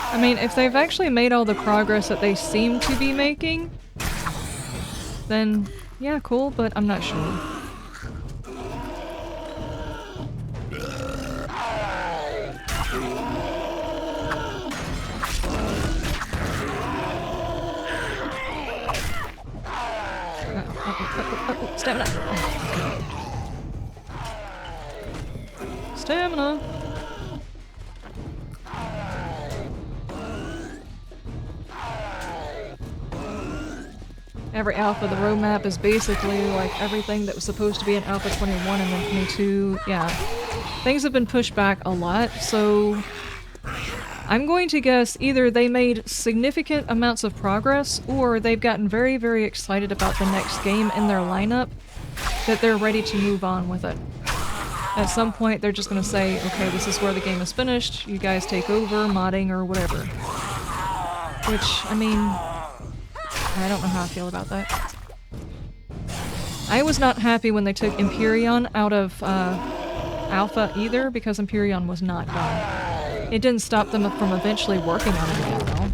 I mean, if they've actually made all the progress that they seem to be making, then yeah, cool, but I'm not sure. Stamina! Stamina! Every alpha, the roadmap is basically like everything that was supposed to be in Alpha 21 and then 22. Yeah. Things have been pushed back a lot, so I'm going to guess either they made significant amounts of progress or they've gotten very, very excited about the next game in their lineup that they're ready to move on with it. At some point, they're just going to say, okay, this is where the game is finished, you guys take over, modding, or whatever. Which, I mean... I don't know how I feel about that. I was not happy when they took Empyrean out of Alpha either, because Empyrean was not done. It didn't stop them from eventually working on it again, though.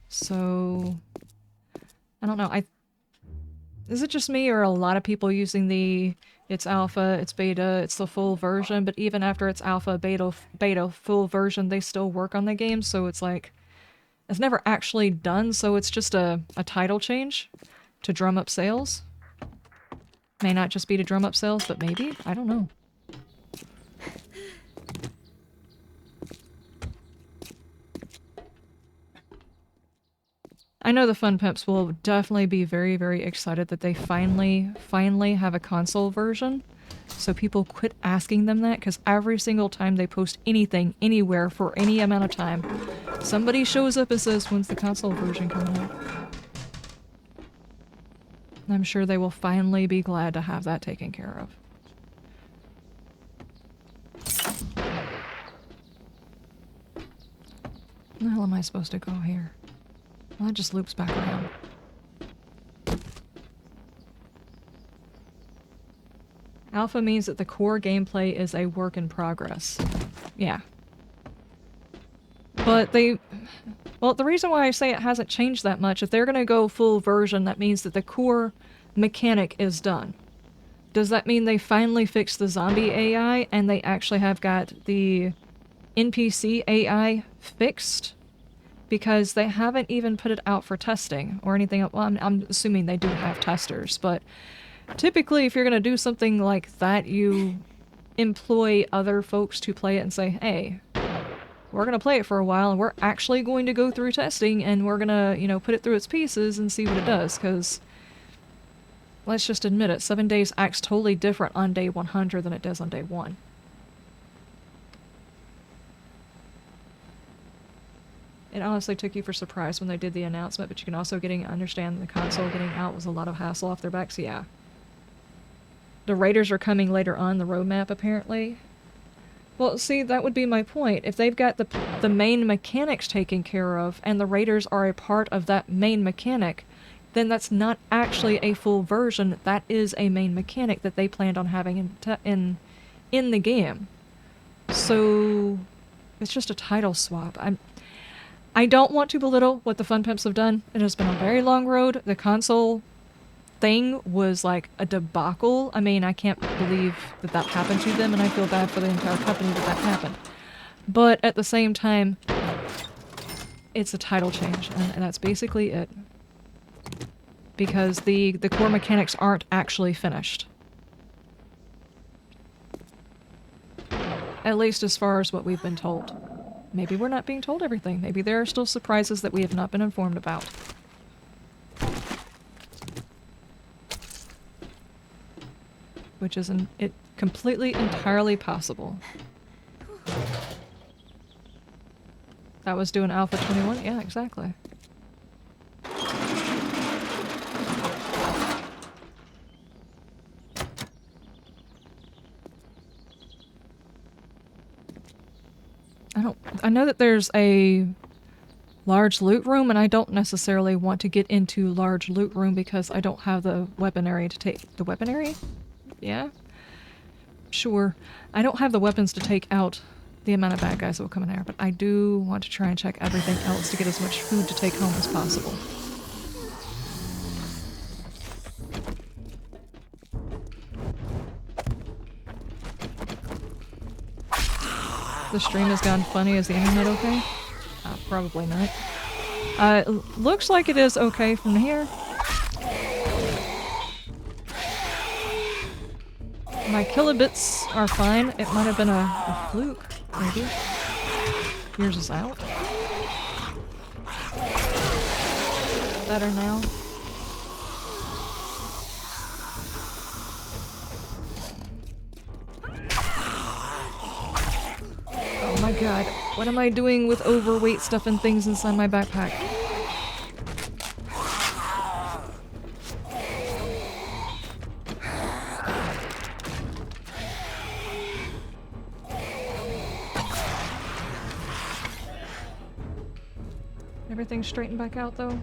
So... I don't know, is it just me or a lot of people using the it's alpha, it's beta, it's the full version, but even after it's alpha, beta, full version, they still work on the game, so it's like... It's never actually done, so it's just a title change to drum up sales. May not just be to drum up sales, but maybe? I don't know. I know the Fun Pimps will definitely be very, very excited that they finally have a console version. So people quit asking them that, because every single time they post anything, anywhere, for any amount of time, somebody shows up and says, when's the console version coming out? I'm sure they will finally be glad to have that taken care of. Where the hell am I supposed to go here? Well, that just loops back around. Alpha means that the core gameplay is a work in progress. Yeah. But well, the reason why I say it hasn't changed that much, if they're gonna go full version, that means that the core mechanic is done. Does that mean they finally fixed the zombie AI and they actually have got the NPC AI fixed? Because they haven't even put it out for testing or anything. Well, I'm assuming they do have testers, but typically if you're gonna do something like that, you employ other folks to play it and say, hey, we're going to play it for a while and we're actually going to go through testing and we're going to, you know, put it through its pieces and see what it does, because let's just admit it, 7 days acts totally different on day 100 than it does on day 1. It honestly took you for surprise when they did the announcement, but you can also understand the console getting out was a lot of hassle off their backs, yeah. The raiders are coming later on the roadmap, apparently. Well, see, that would be my point. If they've got the main mechanics taken care of, and the raiders are a part of that main mechanic, then that's not actually a full version. That is a main mechanic that they planned on having in the game. So it's just a title swap. I don't want to belittle what the Fun Pimps have done. It has been a very long road. The console thing was like a debacle. I mean, I can't believe that that happened to them, and I feel bad for the entire company that that happened. But at the same time, it's a title change, and that's basically it. Because the core mechanics aren't actually finished. At least as far as what we've been told. Maybe we're not being told everything. Maybe there are still surprises that we have not been informed about. Which is completely, entirely possible. That was doing Alpha 21? Yeah, exactly. I know that there's a large loot room, and I don't necessarily want to get into large loot room because I don't have the weaponry to take... The weaponry? Yeah? Sure. I don't have the weapons to take out the amount of bad guys that will come in there, but I do want to try and check everything else to get as much food to take home as possible. The stream has gone funny. Is the internet okay? Probably not. It looks like it is okay from here. My kilobits are fine. It might have been a fluke, maybe. Yours is out. Better now. Oh my god, what am I doing with overweight stuff and things inside my backpack? Everything straightened back out though?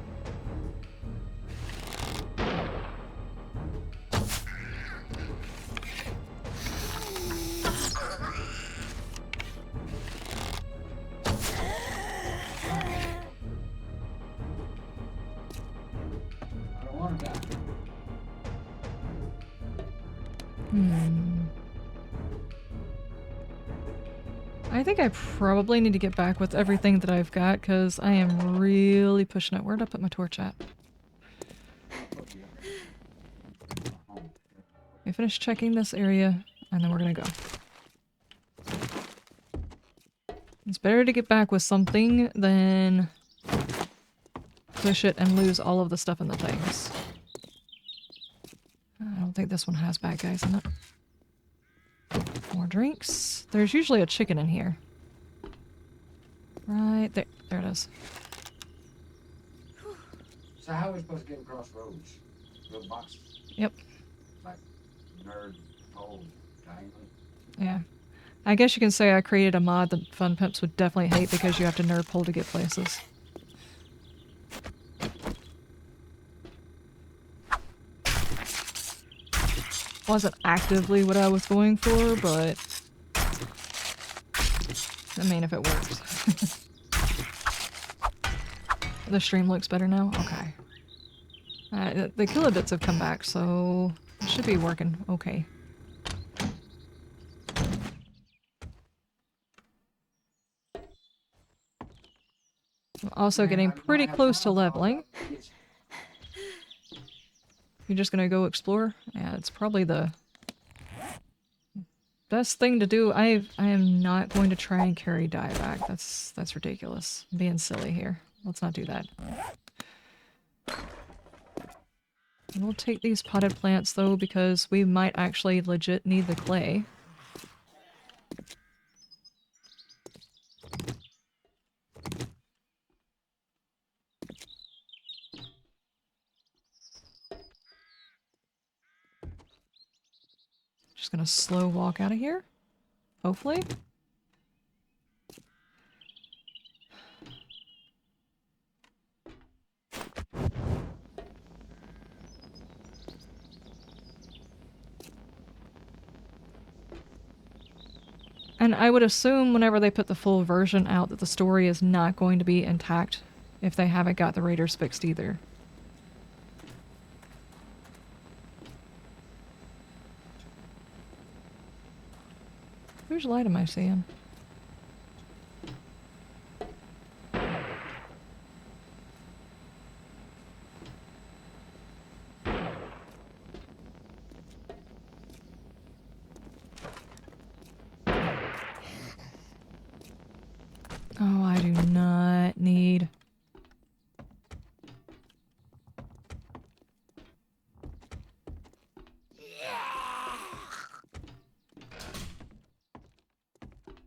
I think I probably need to get back with everything that I've got, because I am really pushing it. Where'd I put my torch at? I finished checking this area, and then we're gonna go. It's better to get back with something than push it and lose all of the stuff in the things. I don't think this one has bad guys in it. More drinks. There's usually a chicken in here. Right there. There it is. So how are we supposed to get across roads? Little boxes? Yep. Like nerd pole dangling? Yeah. I guess you can say I created a mod that Fun Pimps would definitely hate because you have to nerd pole to get places. Wasn't actively what I was going for, but I mean, if it works. The stream looks better now? Okay. The kilobits have come back, so it should be working okay. I'm also getting pretty close to leveling. You're just gonna go explore? Yeah, it's probably the best thing to do. I am not going to try and carry dye back. That's ridiculous. I'm being silly here. Let's not do that. We'll take these potted plants though, because we might actually legit need the clay. Just gonna slow walk out of here. Hopefully. And I would assume whenever they put the full version out that the story is not going to be intact if they haven't got the raiders fixed either. Whose light am I seeing? Oh, I do not need...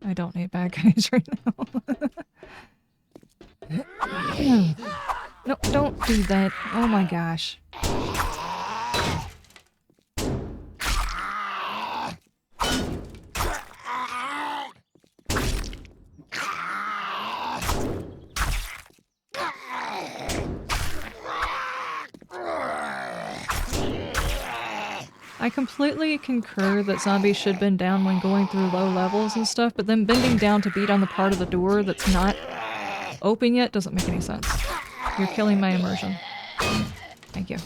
I don't need bad guys right now. No, don't do that. Oh my gosh. I completely concur that zombies should bend down when going through low levels and stuff, but then bending down to beat on the part of the door that's not open yet doesn't make any sense. You're killing my immersion. Thank you.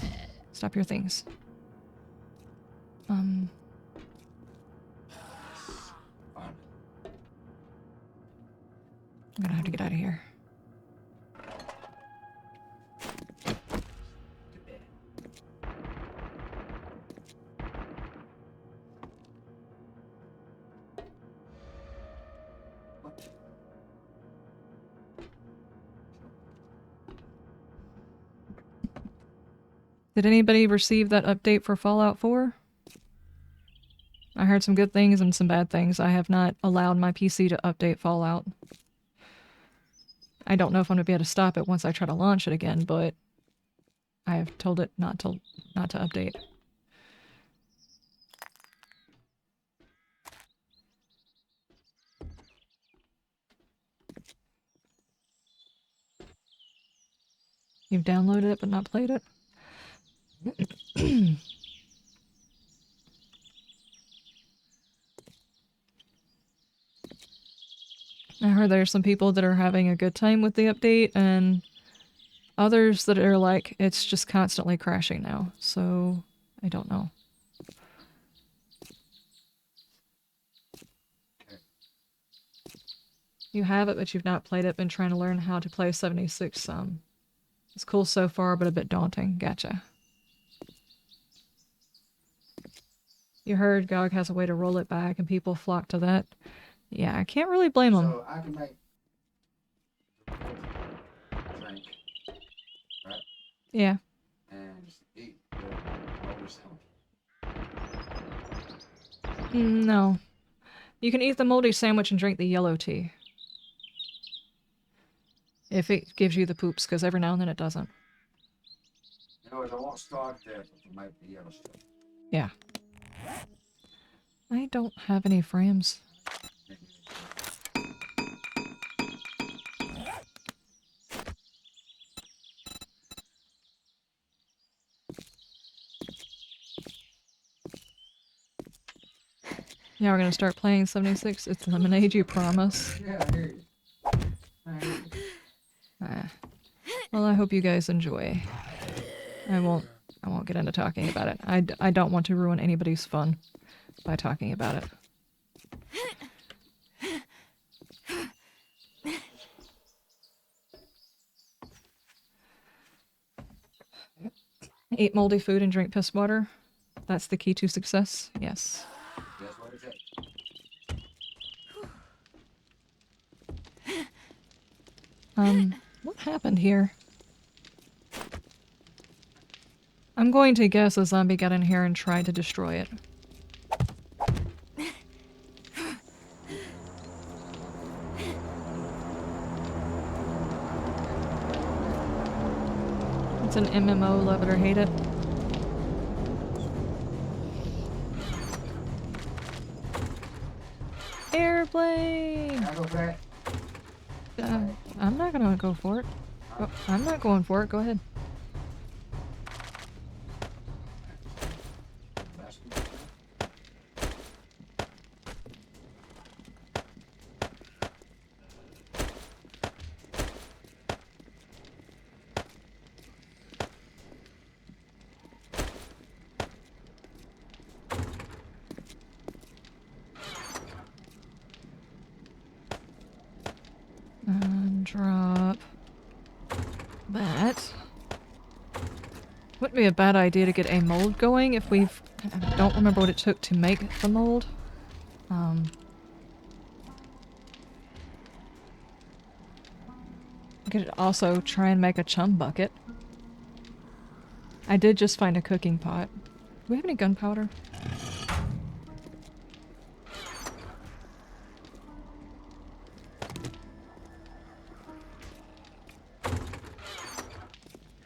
Stop your things. I'm gonna have to get out of here. Did anybody receive that update for Fallout 4? I heard some good things and some bad things. I have not allowed my PC to update Fallout. I don't know if I'm going to be able to stop it once I try to launch it again, but I have told it not to update. You've downloaded it but not played it? I heard there's some people that are having a good time with the update and others that are like, it's just constantly crashing now, so I don't know. You have it, but you've not played it, been trying to learn how to play 76 some. It's cool so far, but a bit daunting. Gotcha. You heard GOG has a way to roll it back and people flock to that. Yeah, I can't really blame them. So I can make drink, right? Yeah. And just eat the over sandwich. No. You can eat the moldy sandwich and drink the yellow tea. If it gives you the poops, because every now and then it doesn't. You know what? I won't start there, but I might be able to. Yeah. I don't have any frames. Yeah, we're gonna start playing 76. It's Lemonade, you promise. Yeah, I hear you. I hear you. Well, I hope you guys enjoy. I won't get into talking about it. I don't want to ruin anybody's fun by talking about it. Eat moldy food and drink piss water. That's the key to success. Yes. That's what it takes. What happened here? I'm going to guess a zombie got in here and tried to destroy it. It's an MMO, love it or hate it. Airplane! Can I go for that? I'm not gonna go for it. Oh, I'm not going for it, go ahead. Drop that. Wouldn't be a bad idea to get a mold going if we've... I don't remember what it took to make the mold. I could also try and make a chum bucket. I did just find a cooking pot. Do we have any gunpowder?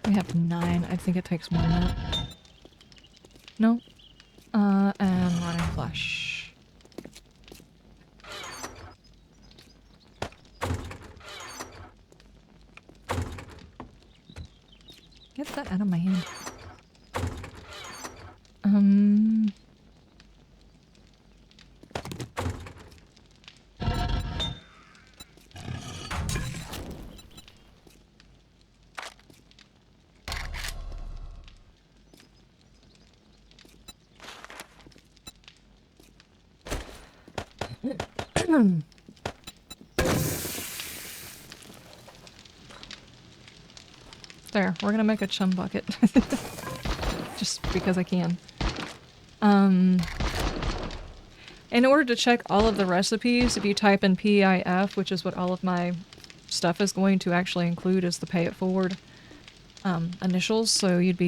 We have 9. I think it takes more than that. No? And running flesh. Get that out of my hand. There, we're gonna make a chum bucket. Just because I can. In order to check all of the recipes, if you type in PIF, which is what all of my stuff is going to actually include as the pay it forward initials, so you'd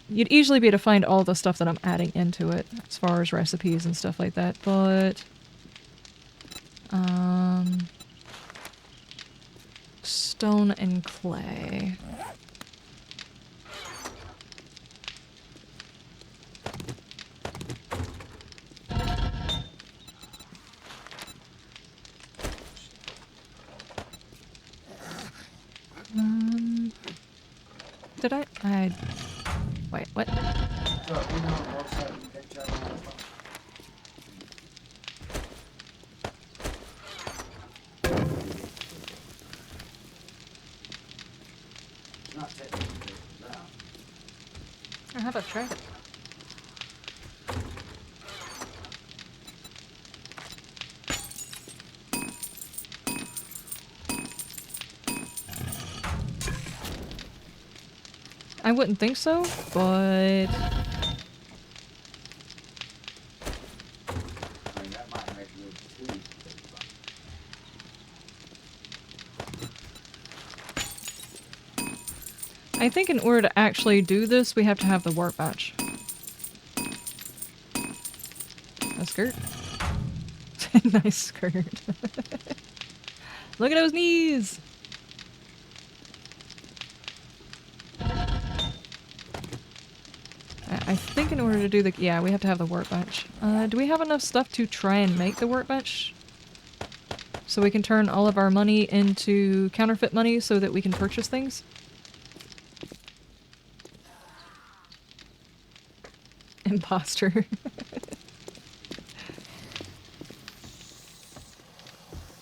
easily be able to find all the stuff that I'm adding into it as far as recipes and stuff like that, but stone and clay. Did I wait, what? So, you know, on both sides, you can check on this one. Not technically, no. I haven't tried it. I wouldn't think so, but... I mean, that might make you too. I think in order to actually do this, we have to have the workbench. A skirt? Nice skirt. Look at those knees! I think in order to do the... yeah, we have to have the workbench. Do we have enough stuff to try and make the workbench? So we can turn all of our money into counterfeit money so that we can purchase things? Imposter.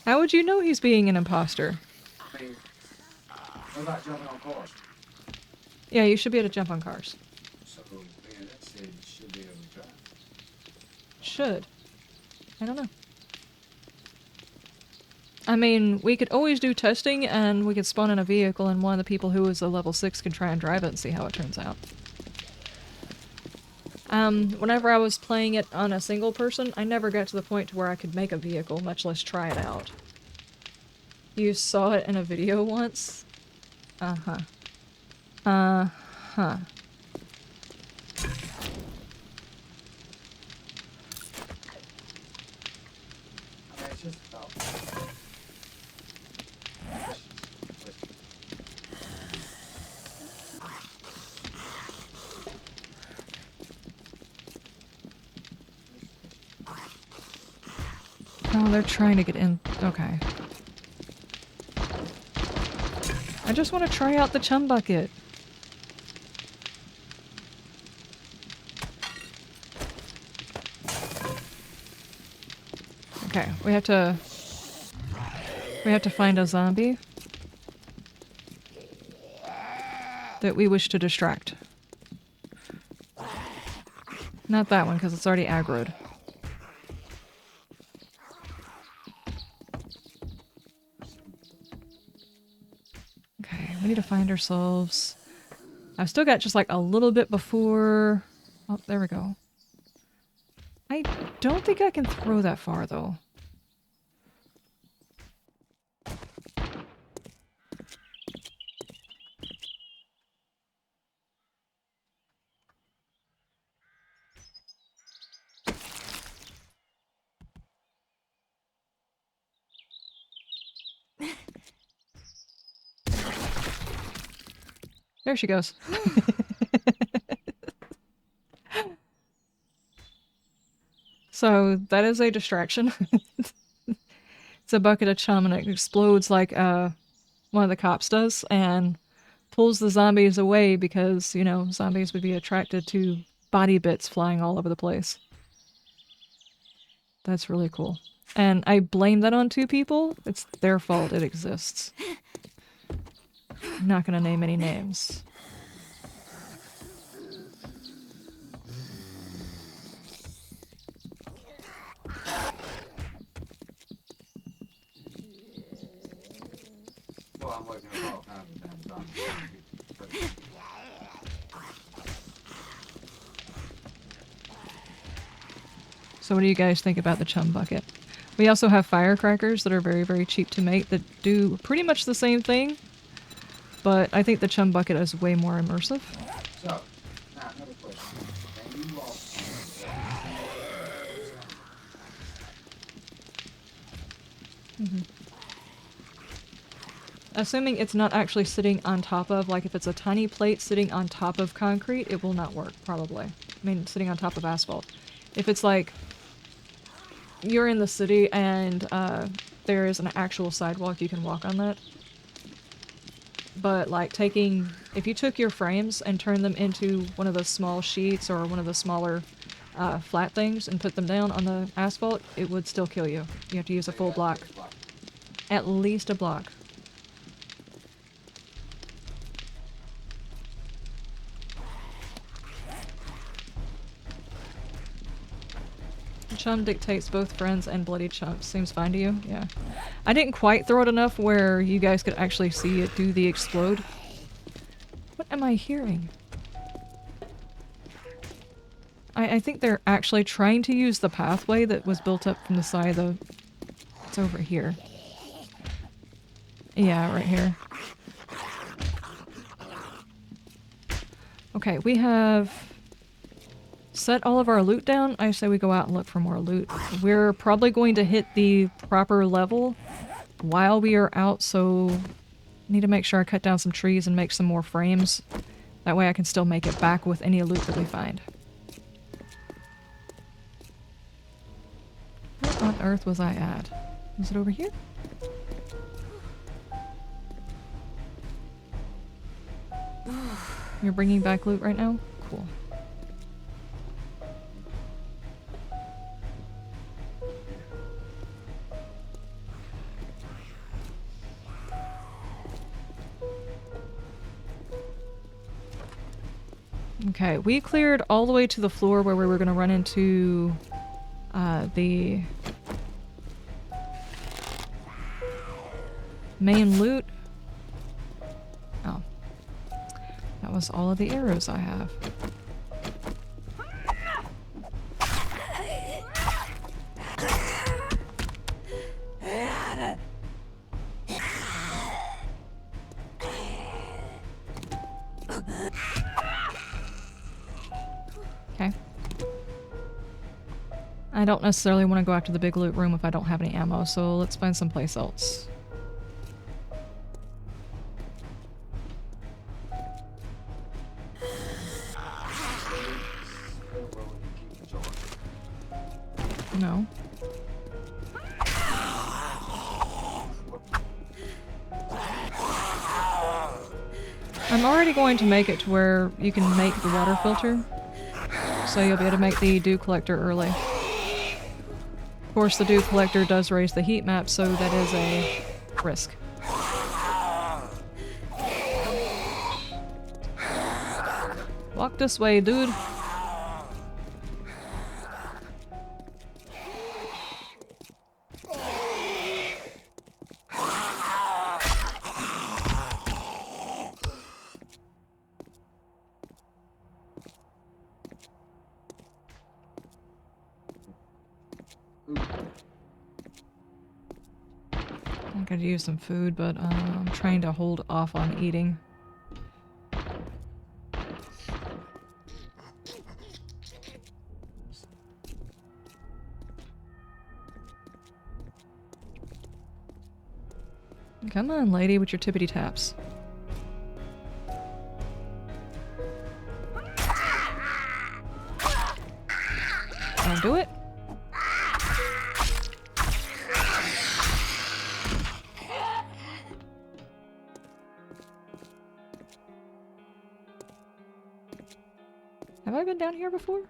How would you know he's being an imposter? I mean, what about jumping on cars? Yeah, you should be able to jump on cars. So, man, that said you should be able to drive. Should. I don't know. I mean, we could always do testing and we could spawn in a vehicle and one of the people who is a level 6 can try and drive it and see how it turns out. Whenever I was playing it on a single person, I never got to the point to where I could make a vehicle, much less try it out. You saw it in a video once? Uh-huh. Uh-huh. It's just about. Oh, they're trying to get in. Okay. I just want to try out the chum bucket. Okay, we have to find a zombie that we wish to distract. Not that one, because it's already aggroed. Okay, we need to find ourselves... I've still got just like a little bit before... Oh, there we go. I don't think I can throw that far, though. There she goes. So, that is a distraction. It's a bucket of chum and it explodes like one of the cops does and pulls the zombies away because, you know, zombies would be attracted to body bits flying all over the place. That's really cool. And I blame that on two people. It's their fault it exists. I'm not gonna name any names. Well, I'm looking at all kinds of damn zombies. So what do you guys think about the chum bucket? We also have firecrackers that are very, very cheap to make that do pretty much the same thing, but I think the chum bucket is way more immersive. So, now another question. Can you lost Assuming it's not actually sitting on top of, like if it's a tiny plate sitting on top of concrete, it will not work, probably. I mean, sitting on top of asphalt. If it's like, you're in the city and there is an actual sidewalk, you can walk on that. But like if you took your frames and turned them into one of the small sheets or one of the smaller flat things and put them down on the asphalt, it would still kill you. You have to use a full block. At least a block. Chum dictates both friends and bloody chumps. Seems fine to you? Yeah. I didn't quite throw it enough where you guys could actually see it do the explode. What am I hearing? I think they're actually trying to use the pathway that was built up from the side of the... It's over here. Yeah, right here. Okay, we have... set all of our loot down. I say we go out and look for more loot. We're probably going to hit the proper level while we are out, so need to make sure I cut down some trees and make some more frames. That way I can still make it back with any loot that we find. What on earth was I at? Was it over here? You're bringing back loot right now? Cool. Okay, we cleared all the way to the floor where we were going to run into the main loot. Oh. That was all of the arrows I have. Okay. I don't necessarily want to go after the big loot room if I don't have any ammo, so let's find someplace else. No. I'm already going to make it to where you can make the water filter, so you'll be able to make the dew collector early. Of course, the dew collector does raise the heat map, so that is a risk. Walk this way, dude. I could use some food, but I'm trying to hold off on eating. Come on, lady, with your tippity taps. Don't do it. Have I been down here before?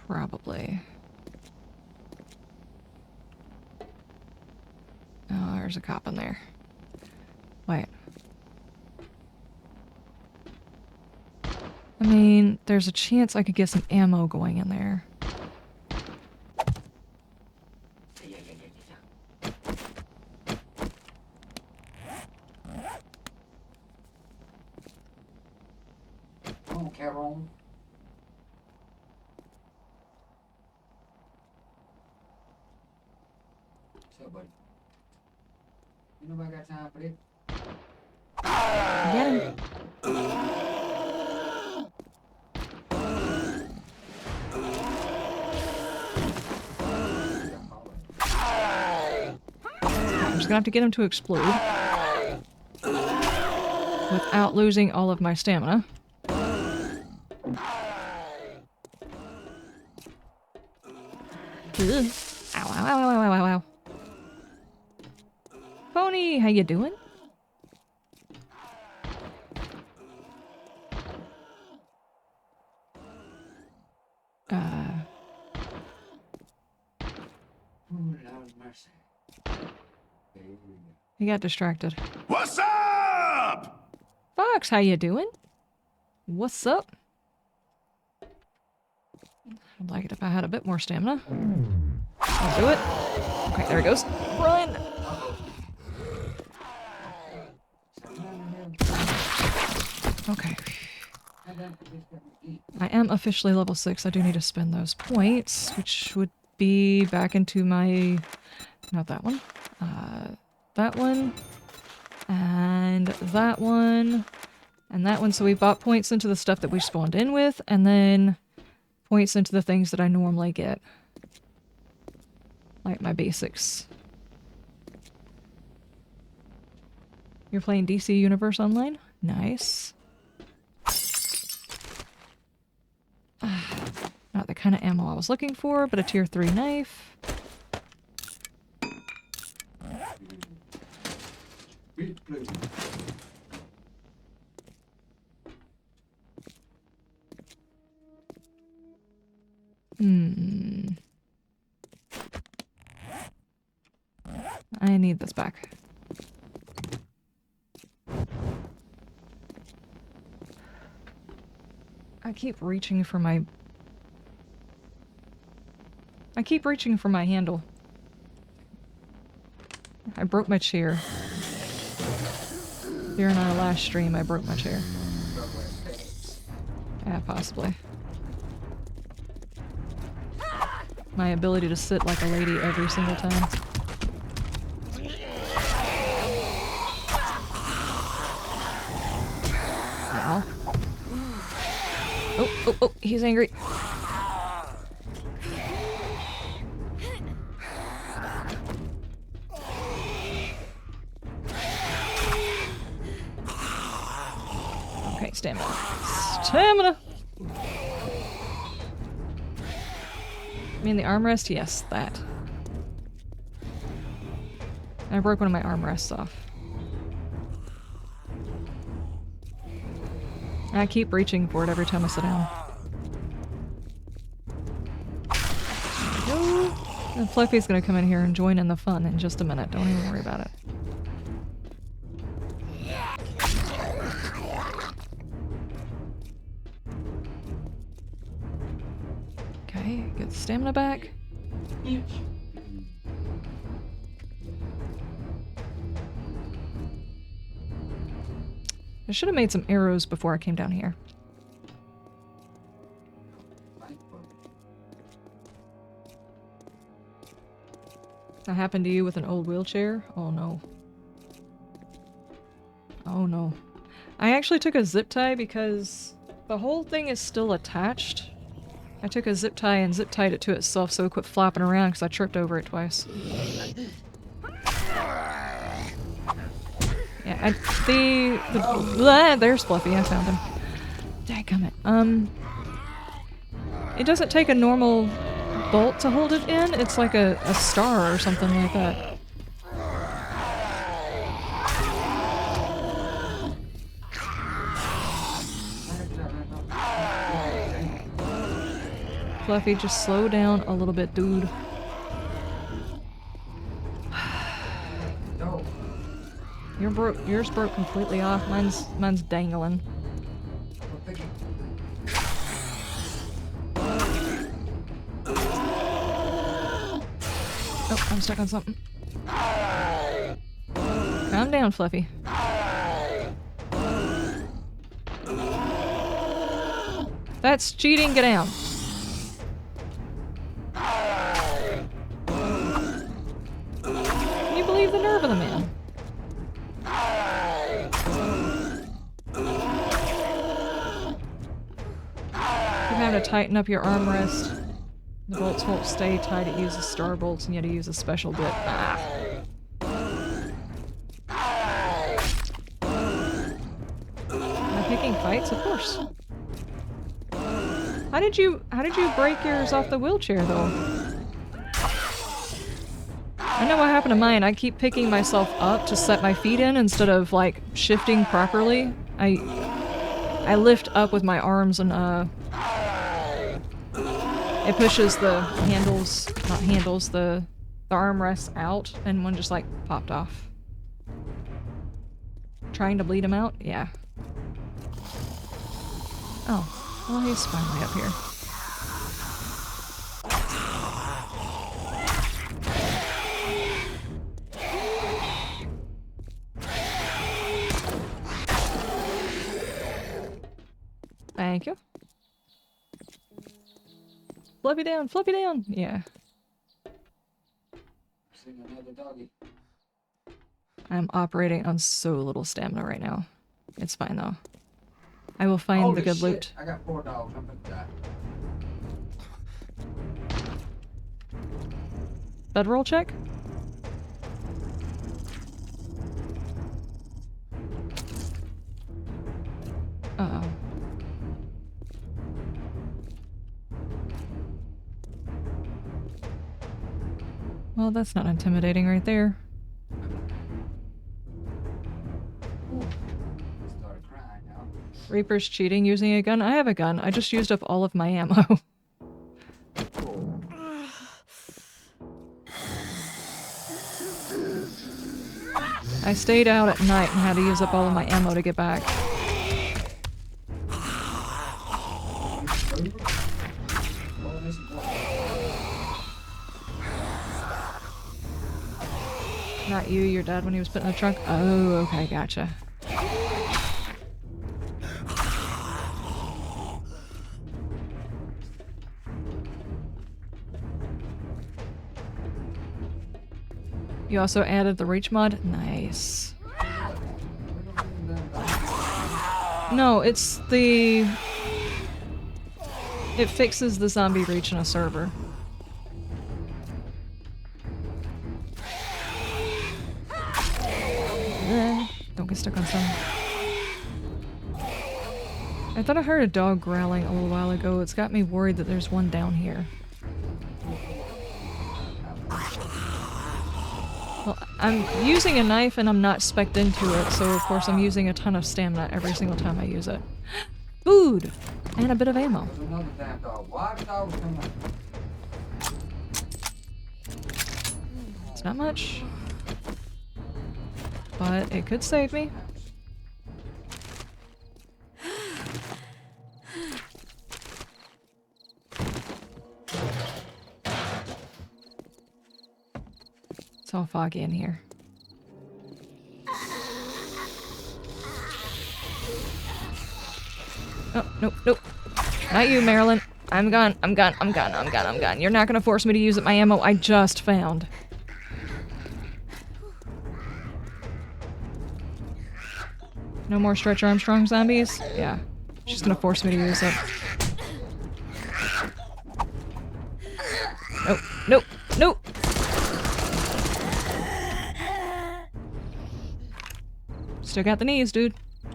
Probably. Oh, there's a cop in there. Wait. I mean, there's a chance I could get some ammo going in there. Come on, Carol. So, buddy. You know I got time for this? Get him. I'm just gonna have to get him to explode without losing all of my stamina. Ugh. Ow, ow, ow, ow, ow, ow, ow. Pony, how you doing? Ooh, Lord mercy. He got distracted. What's up? Fox, how you doing? What's up? I'd like it if I had a bit more stamina. I'll do it. Okay, there he goes. Run! Okay. I am officially level 6. I do need to spend those points, which would be back into my... Not that one. That one. And that one. And that one. So we bought points into the stuff that we spawned in with, and then points into the things that I normally get. Like my basics. You're playing DC Universe Online? Nice. Not the kind of ammo I was looking for, but a tier 3 knife. I need this back. I keep reaching for my handle. I broke my chair. During our last stream, I broke my chair. Yeah, possibly. my ability to sit like a lady every single time. Ow. Oh, oh, oh, he's angry. Okay, stamina. Stamina! I mean the armrest? Yes, that. I broke one of my armrests off. I keep reaching for it every time I sit down. No. And Fluffy's gonna come in here and join in the fun in just a minute. Don't even worry about it. Okay, get the stamina back. I should have made some arrows before I came down here. That happened to you with an old wheelchair? Oh no. Oh no. I actually took a zip tie because the whole thing is still attached. I took a zip tie and zip tied it to itself so it quit flopping around because I tripped over it twice. Yeah, there's Fluffy, I found him. Dadgummit. It doesn't take a normal bolt to hold it in, it's like a star or something like that. Fluffy, just slow down a little bit, dude. Yours broke completely off. Mine's dangling. Oh, I'm stuck on something. Calm down, Fluffy. That's cheating. Get down. Can you believe the nerve of the man? You're having to tighten up your armrest. The bolts won't stay tight. It uses star bolts, and you have to use a special bit. Ah. Am I picking fights? Of course. How did you break yours off the wheelchair, though? I know what happened to mine. I keep picking myself up to set my feet in instead of, like, shifting properly. I lift up with my arms and, it pushes the handles, not handles, the armrests out, and one just, like, popped off. Trying to bleed him out? Yeah. Oh. Well, he's finally up here. Thank you. Fluffy down, Fluffy down! Yeah. I'm operating on so little stamina right now. It's fine though. I will find the good loot. I got 4 dogs. I'm gonna die. Bedroll check? Uh-oh. Well, that's not intimidating right there. Started crying now. Reaper's cheating using a gun? I have a gun. I just used up all of my ammo. I stayed out at night and had to use up all of my ammo to get back. Not you, your dad when he was put in the trunk? Oh, okay, gotcha. You also added the reach mod? Nice. No, it's the... It fixes the zombie reach in a server. Don't get stuck on something. I thought I heard a dog growling a little while ago. It's got me worried that there's one down here. Well, I'm using a knife and I'm not spec'd into it, so of course I'm using a ton of stamina every single time I use it. Food! And a bit of ammo. There's another damn dog. Why the dog come out? It's not much. But it could save me. It's all foggy in here. Oh, nope, nope. Not you, Marilyn. I'm gone, I'm gone, I'm gone, I'm gone, I'm gone. You're not gonna force me to use up my ammo I just found. No more Stretch Armstrong zombies? Yeah. She's gonna force me to use it. Nope, nope, nope! Still got the knees, dude.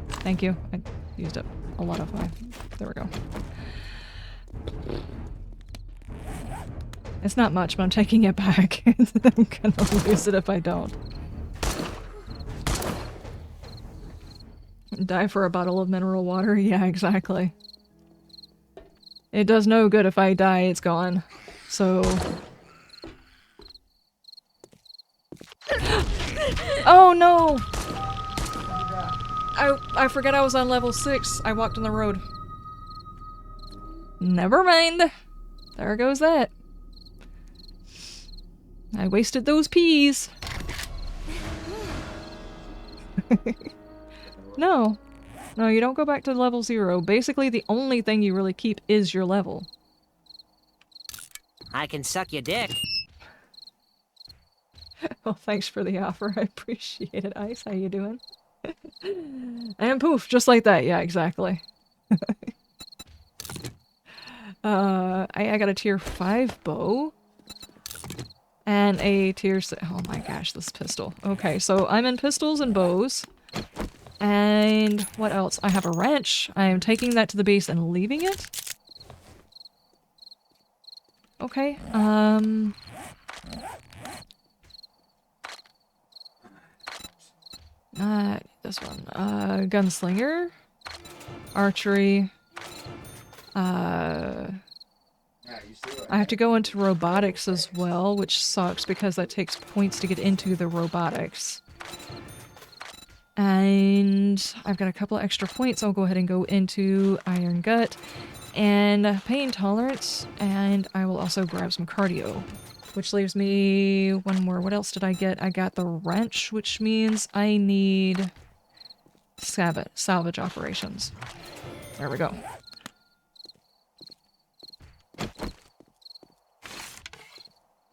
Thank you. I used up a lot of my... There we go. It's not much, but I'm taking it back. I'm gonna lose it if I don't. Die for a bottle of mineral water? Yeah, exactly. It does no good if I die, it's gone. So... Oh no! I forgot I was on level 6. I walked on the road. Never mind. There goes that. I wasted those peas. No. No, you don't go back to level 0. Basically, the only thing you really keep is your level. I can suck your dick. Well, thanks for the offer. I appreciate it. Ice, how you doing? And poof, just like that. Yeah, exactly. I got a tier 5 bow. And a tier 6... Oh my gosh, this pistol. Okay, so I'm in pistols and bows. And what else? I have a wrench. I am taking that to the base and leaving it. Okay, this one. Gunslinger. Archery. Yeah, you see what I have to go into robotics as well, which sucks because that takes points to get into the robotics. And I've got a couple extra points. I'll go ahead and go into Iron Gut and Pain Tolerance, and I will also grab some cardio, which leaves me one more. What else did I get? I got the wrench, which means I need salvage operations. There we go.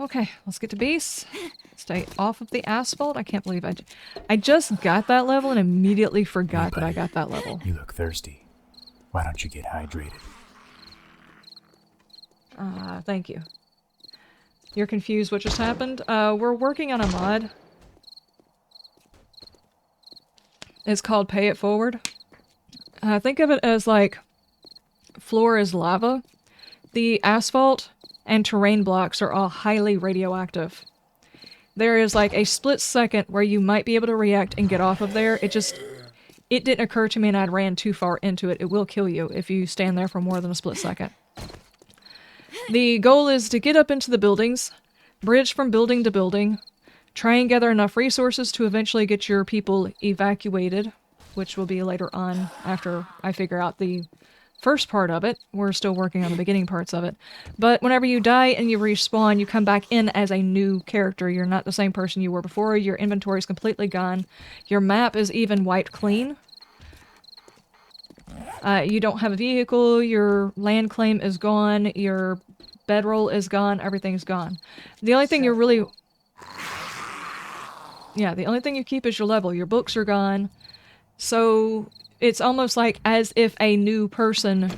Okay, let's get to base. Stay off of the asphalt. I can't believe I just got that level and immediately forgot that I got that level. You look thirsty. Why don't you get hydrated? Thank you. You're confused what just happened? We're working on a mod. It's called Pay It Forward. Think of it as like floor is lava. The asphalt and terrain blocks are all highly radioactive. There is like a split second where you might be able to react and get off of there. It didn't occur to me and I ran too far into it. It will kill you if you stand there for more than a split second. The goal is to get up into the buildings, bridge from building to building, try and gather enough resources to eventually get your people evacuated, which will be later on after I figure out the first part of it. We're still working on the beginning parts of it. But whenever you die and you respawn, you come back in as a new character. You're not the same person you were before. Your inventory is completely gone. Your map is even wiped clean. You don't have a vehicle. Your land claim is gone. Your bedroll is gone. Everything's gone. The only thing you're really... Yeah, the only thing you keep is your level. Your books are gone. So it's almost like as if a new person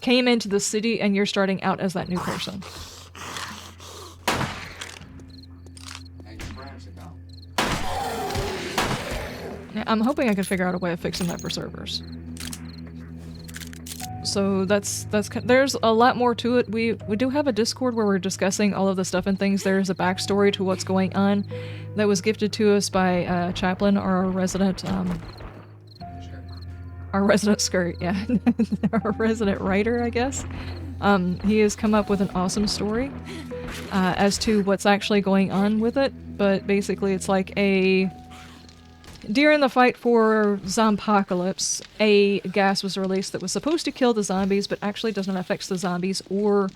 came into the city and you're starting out as that new person. And your friends are gone. Yeah, I'm hoping I can figure out a way of fixing that for servers. So there's a lot more to it. We do have a Discord where we're discussing all of the stuff and things. There's a backstory to what's going on that was gifted to us by Chaplain, our resident skirt, yeah, our resident writer, I guess. He has come up with an awesome story as to what's actually going on with it. But basically, it's like during the fight for Zompocalypse, a gas was released that was supposed to kill the zombies, but actually doesn't affect the zombies or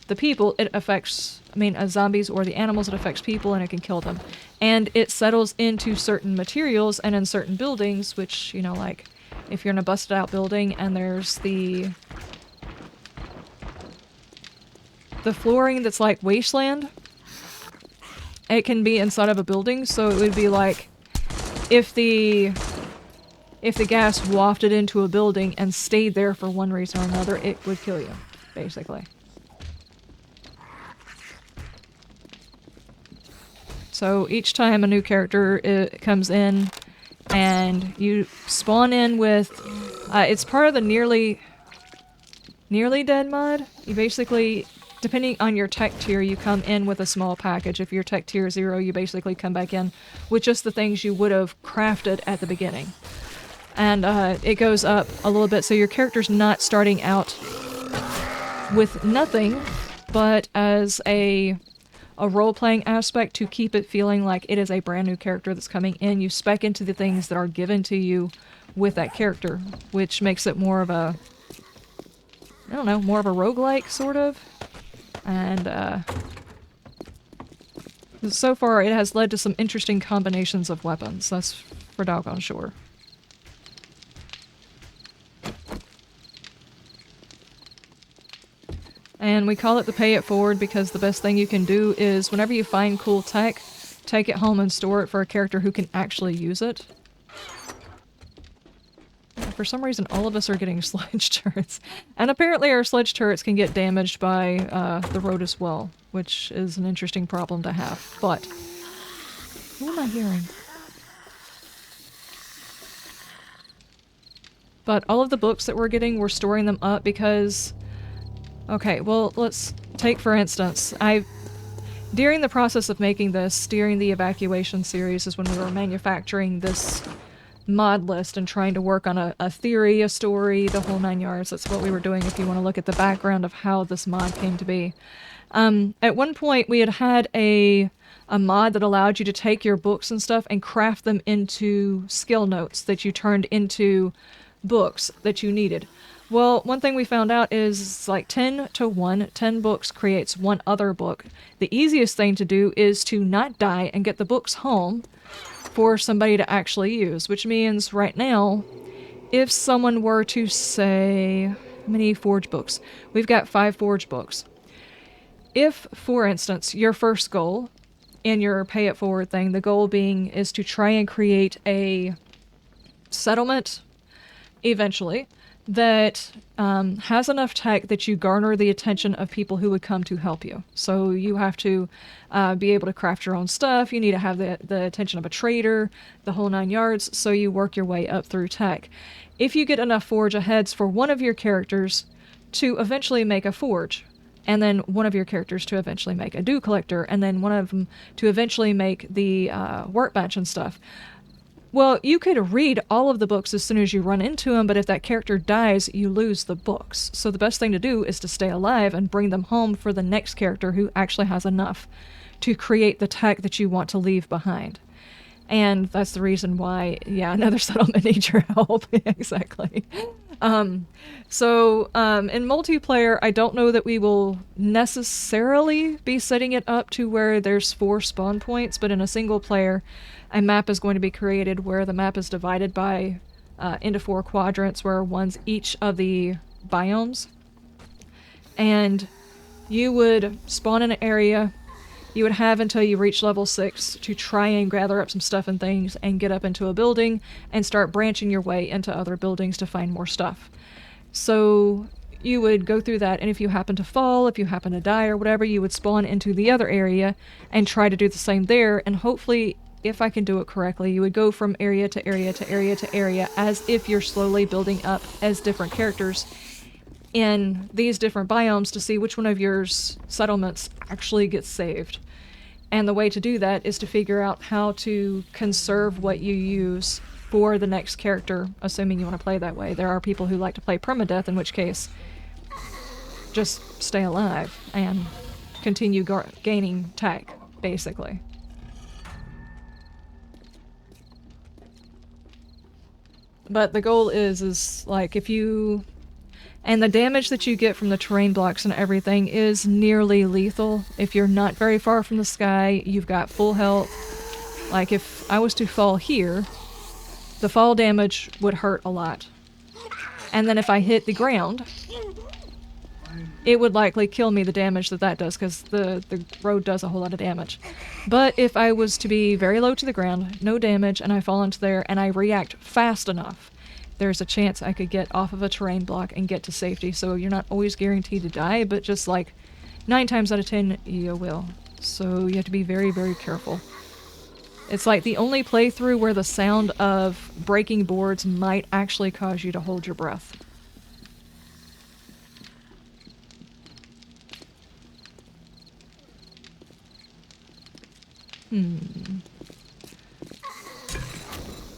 the people. It affects, zombies or the animals, it affects people and it can kill them. And it settles into certain materials and in certain buildings, which, like, if you're in a busted out building and there's the flooring that's like wasteland, it can be inside of a building, so it would be like if the gas wafted into a building and stayed there for one reason or another, it would kill you, basically. So each time a new character comes in and you spawn in with, it's part of the nearly dead mod. You basically, depending on your tech tier, you come in with a small package. If you're tech tier 0, you basically come back in with just the things you would have crafted at the beginning. And it goes up a little bit, so your character's not starting out with nothing, but as a role-playing aspect to keep it feeling like it is a brand new character that's coming in. You spec into the things that are given to you with that character, which makes it more of a, more of a roguelike, sort of. And so far it has led to some interesting combinations of weapons, that's for doggone sure. And we call it the pay it forward because the best thing you can do is whenever you find cool tech, take it home and store it for a character who can actually use it. For some reason, all of us are getting sledge turrets. And apparently our sledge turrets can get damaged by the road as well, which is an interesting problem to have. But, what am I hearing? But all of the books that we're getting, we're storing them up because... Okay, well, let's take for instance, during the process of making this, during the evacuation series is when we were manufacturing this mod list and trying to work on a theory, a story, the whole 9 yards. That's what we were doing if you want to look at the background of how this mod came to be. At one point we had a mod that allowed you to take your books and stuff and craft them into skill notes that you turned into books that you needed. Well, one thing we found out is like 10 to 1, 10 books creates one other book. The easiest thing to do is to not die and get the books home for somebody to actually use, which means right now, if someone were to say, how many forge books? We've got 5 forge books. If, for instance, your first goal in your pay it forward thing, the goal being is to try and create a settlement eventually, that has enough tech that you garner the attention of people who would come to help you. So you have to be able to craft your own stuff, you need to have the attention of a trader, the whole 9 yards, so you work your way up through tech. If you get enough forge aheads for one of your characters to eventually make a forge, and then one of your characters to eventually make a dew collector, and then one of them to eventually make the workbench and stuff, well, you could read all of the books as soon as you run into them, but if that character dies, you lose the books. So the best thing to do is to stay alive and bring them home for the next character who actually has enough to create the tech that you want to leave behind. And that's the reason why, yeah, another settlement needs your help. Exactly. So in multiplayer, I don't know that we will necessarily be setting it up to where there's 4 spawn points, but in a single player, a map is going to be created where the map is divided by into 4 quadrants, where one's each of the biomes. And you would spawn in an area. You would have until you reach level 6 to try and gather up some stuff and things and get up into a building and start branching your way into other buildings to find more stuff. So you would go through that, and if you happen to fall, if you happen to die or whatever, you would spawn into the other area and try to do the same there, and hopefully, if I can do it correctly, you would go from area to area to area to area as if you're slowly building up as different characters in these different biomes to see which one of your settlements actually gets saved. And the way to do that is to figure out how to conserve what you use for the next character, assuming you want to play that way. There are people who like to play permadeath, in which case, just stay alive and continue gaining tech, basically. But the goal is like, if you... And the damage that you get from the terrain blocks and everything is nearly lethal. If you're not very far from the sky, you've got full health. Like, if I was to fall here, the fall damage would hurt a lot. And then if I hit the ground, it would likely kill me, the damage that does, because the road does a whole lot of damage. But if I was to be very low to the ground, no damage, and I fall into there, and I react fast enough, there's a chance I could get off of a terrain block and get to safety. So you're not always guaranteed to die, but just like 9 times out of 10, you will. So you have to be very, very careful. It's like the only playthrough where the sound of breaking boards might actually cause you to hold your breath.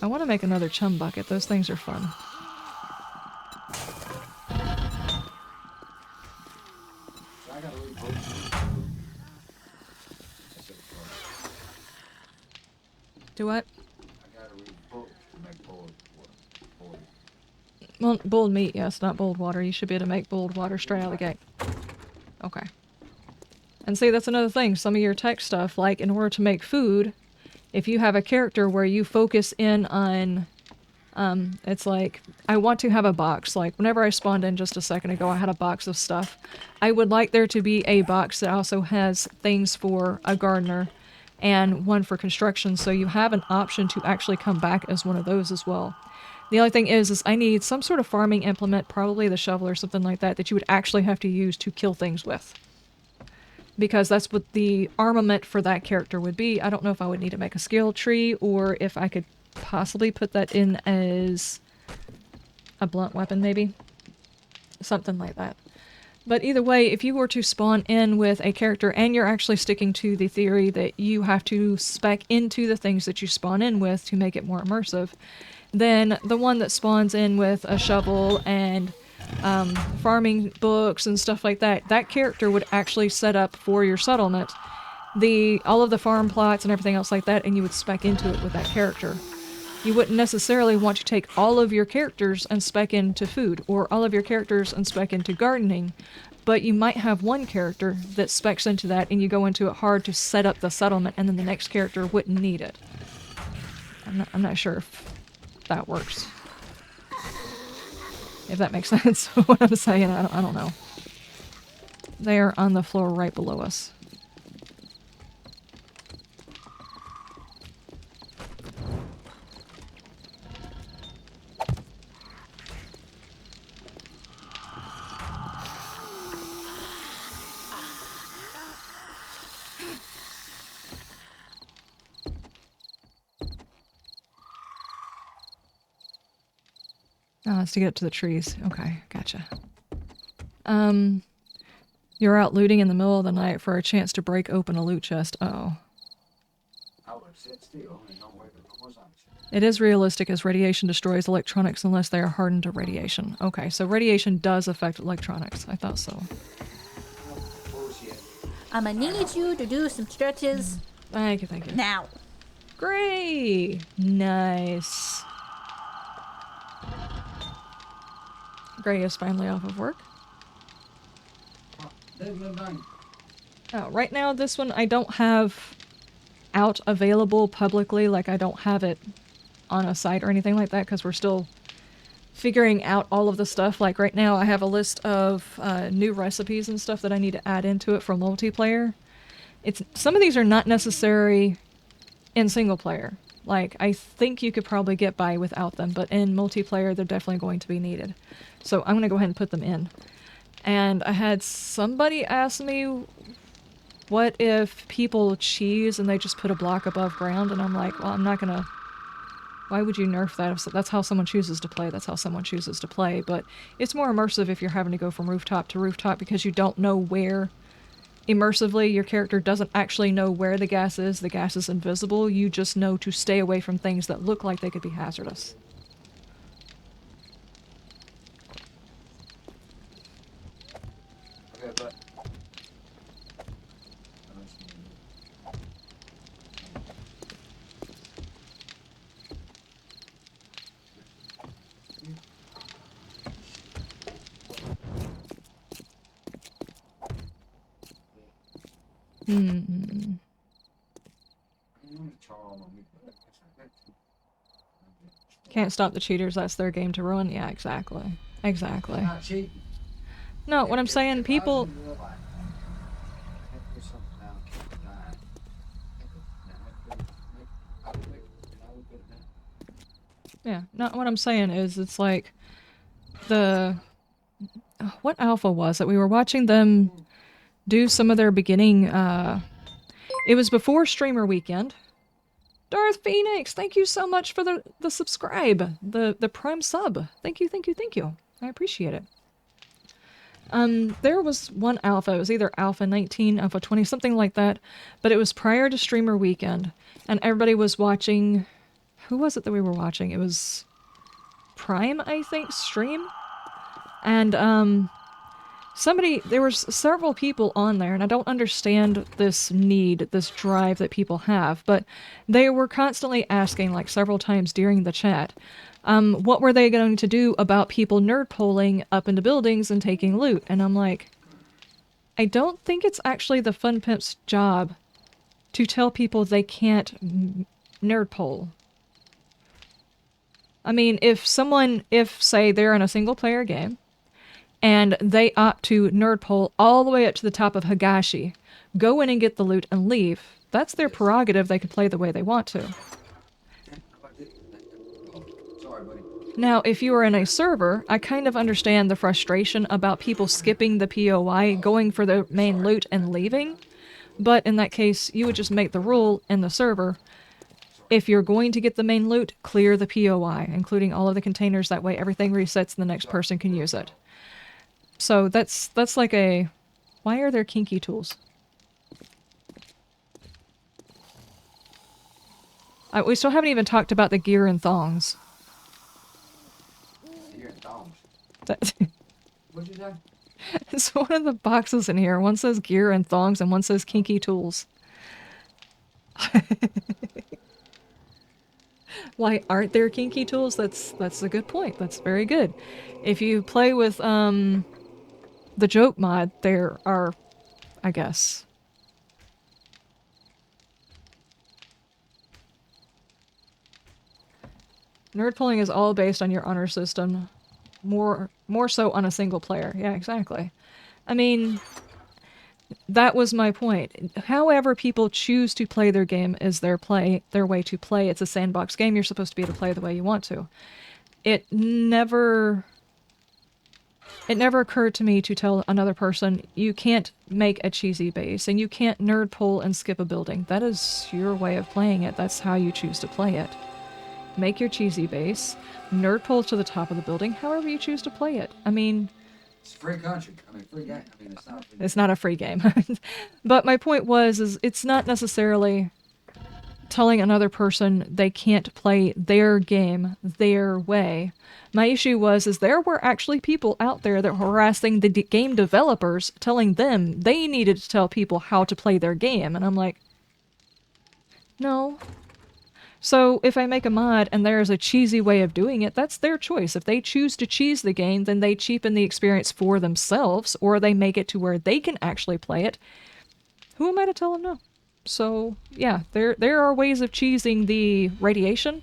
I want to make another chum bucket. Those things are fun. I gotta read books. Do what? I gotta read books to make boiled water. Well, boiled meat, yes, not boiled water. You should be able to make boiled water straight out of the gate. Okay. And see, that's another thing. Some of your tech stuff, like in order to make food, if you have a character where you focus in on, it's like, I want to have a box. Like, whenever I spawned in just a second ago, I had a box of stuff. I would like there to be a box that also has things for a gardener and one for construction, so you have an option to actually come back as one of those as well. The only thing is I need some sort of farming implement, probably the shovel or something like that, that you would actually have to use to kill things with. Because that's what the armament for that character would be. I don't know if I would need to make a skill tree, or if I could possibly put that in as a blunt weapon, maybe. Something like that. But either way, if you were to spawn in with a character and you're actually sticking to the theory that you have to spec into the things that you spawn in with to make it more immersive, then the one that spawns in with a shovel and farming books and stuff like that, that character would actually set up for your settlement all of the farm plots and everything else like that, and you would spec into it with that character. You wouldn't necessarily want to take all of your characters and spec into food, or all of your characters and spec into gardening, but you might have one character that specs into that and you go into it hard to set up the settlement, and then the next character wouldn't need it. I'm not sure if that works. If that makes sense, what I'm saying, I don't know. They are on the floor right below us. Oh, it's to get to the trees. Okay, gotcha. You're out looting in the middle of the night for a chance to break open a loot chest. Uh-oh. I would sit still and know where the doors are. It is realistic as radiation destroys electronics unless they are hardened to radiation. Okay, so radiation does affect electronics. I thought so. Bullshit. I'ma need you to do some stretches Thank you, thank you. now. Great! Nice. Gray is finally off of work. They've been done. Oh, right now, this one I don't have out available publicly. Like, I don't have it on a site or anything like that because we're still figuring out all of the stuff. Like right now I have a list of new recipes and stuff that I need to add into it for multiplayer. Some of these are not necessary in single player. Like, I think you could probably get by without them, but in multiplayer they're definitely going to be needed. So I'm going to go ahead and put them in. And I had somebody ask me, what if people cheese and they just put a block above ground? And I'm like, well, I'm not gonna... Why would you nerf that? That's how someone chooses to play. That's how someone chooses to play. But it's more immersive if you're having to go from rooftop to rooftop because you don't know where... Immersively, your character doesn't actually know where the gas is. The gas is invisible. You just know to stay away from things that look like they could be hazardous. Okay, but Hmm. Can't stop the cheaters, that's their game to ruin. Yeah, exactly. Exactly. not cheating. No, what I'm saying, people... Yeah, no, what I'm saying is, it's like... The... What alpha was it? We were watching them do some of their beginning, It was before Streamer Weekend. Darth Phoenix, thank you so much for the subscribe, the Prime sub. Thank you, thank you, thank you. I appreciate it. There was one alpha, it was either Alpha 19, Alpha 20, something like that, but it was prior to Streamer Weekend, and everybody was watching... Who was it that we were watching? It was Prime, I think, stream? And, there was several people on there, and I don't understand this need, this drive that people have, but they were constantly asking, like several times during the chat, what were they going to do about people nerd poling up into buildings and taking loot? And I'm like, I don't think it's actually the Fun Pimp's job to tell people they can't nerd pole. I mean, if say they're in a single player game, and they opt to nerd pole all the way up to the top of Higashi, go in and get the loot and leave. That's their prerogative, they can play the way they want to. Sorry, buddy. Now, if you are in a server, I kind of understand the frustration about people skipping the POI, going for the main loot and leaving, but in that case, you would just make the rule in the server, if you're going to get the main loot, clear the POI, including all of the containers, that way everything resets and the next person can use it. So that's like a... Why are there kinky tools? We still haven't even talked about the gear and thongs. Gear and thongs. That What'd you say? it's one of the boxes in here. One says gear and thongs and one says kinky tools. Why aren't there kinky tools? That's a good point. That's very good. If you play with the joke mod, there are, I guess. Nerd pulling is all based on your honor system. More so on a single player. Yeah, exactly. I mean, that was my point. However people choose to play their game is their way to play. It's a sandbox game. You're supposed to be able to play the way you want to. It never occurred to me to tell another person, you can't make a cheesy base, and you can't nerd pull and skip a building. That is your way of playing it. That's how you choose to play it. Make your cheesy base, nerd pull to the top of the building, however you choose to play it. I mean... It's a free country. I mean, free game. I mean, it's not a free game. It's not a free game. But my point is it's not necessarily telling another person they can't play their game their way. My issue is there were actually people out there that were harassing the game developers, telling them they needed to tell people how to play their game. And I'm like, no. So if I make a mod and there's a cheesy way of doing it, that's their choice. If they choose to cheese the game, then they cheapen the experience for themselves, or they make it to where they can actually play it. Who am I to tell them no? So, yeah, there are ways of cheesing the radiation,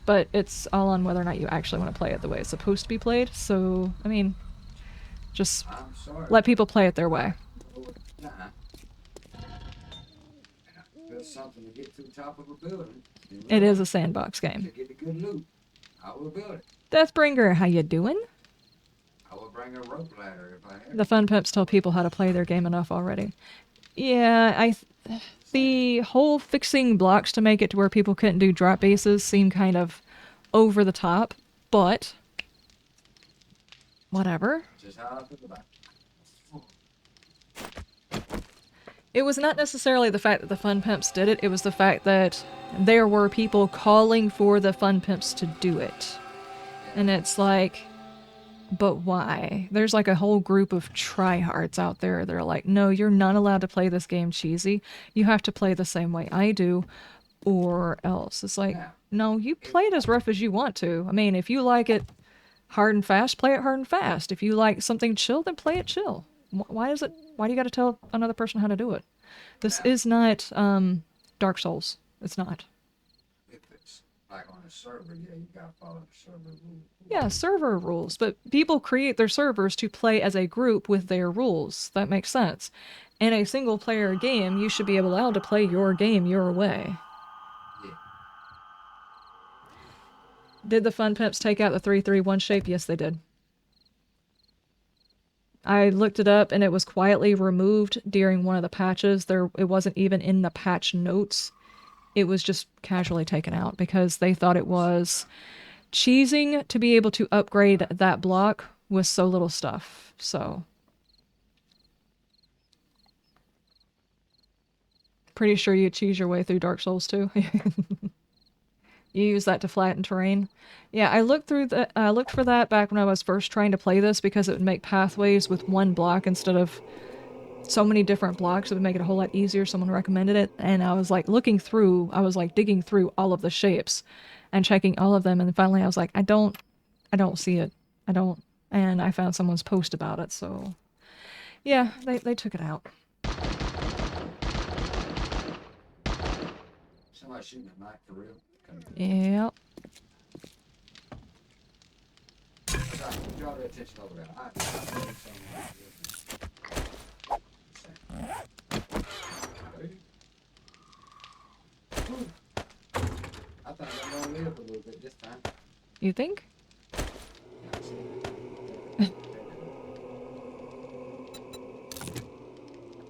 but it's all on whether or not you actually want to play it the way it's supposed to be played. So, I mean, just I'm sorry. let people play it their way. Nah. And I built something to get to the top of a building. It is a sandbox To game. get the good loot. I will build it. Deathbringer, how you doing? I will bring a rope ladder if I have. The fun pimps tell people how to play their game enough already. Yeah, the whole fixing blocks to make it to where people couldn't do drop bases seemed kind of over the top, but whatever. Just how I feel about it. It was not necessarily the fact that the fun pimps did it, it was the fact that there were people calling for the fun pimps to do it. And it's like, but why? There's like a whole group of tryhards out there that are like, no, you're not allowed to play this game cheesy. You have to play the same way I do, or else. It's like, no, you play it as rough as you want to. I mean, if you like it hard and fast, play it hard and fast. If you like something chill, then play it chill. Why do you gotta tell another person how to do it? This is not, Dark Souls. It's not. If it's like on a server, yeah, you gotta follow the server rules. Yeah, server rules, but people create their servers to play as a group with their rules. That makes sense. In a single player game, you should be allowed to play your game your way. Yeah. Did the fun pimps take out the 331 shape? Yes, they did. I looked it up and it was quietly removed during one of the patches. It wasn't even in the patch notes. It was just casually taken out because they thought it was cheesing to be able to upgrade that block with so little stuff. So pretty sure you cheese your way through Dark Souls too. You use that to flatten terrain. Yeah, I looked for that back when I was first trying to play this because it would make pathways with one block instead of so many different blocks. It would make it a whole lot easier. Someone recommended it, and I was like digging through all of the shapes and checking all of them, and finally I was like, I don't see it. And I found someone's post about it, so yeah, they took it out. Somebody shooting at Mike for real. Yep. Draw their attention over there. I thought I'm gonna live a little bit this time. You think?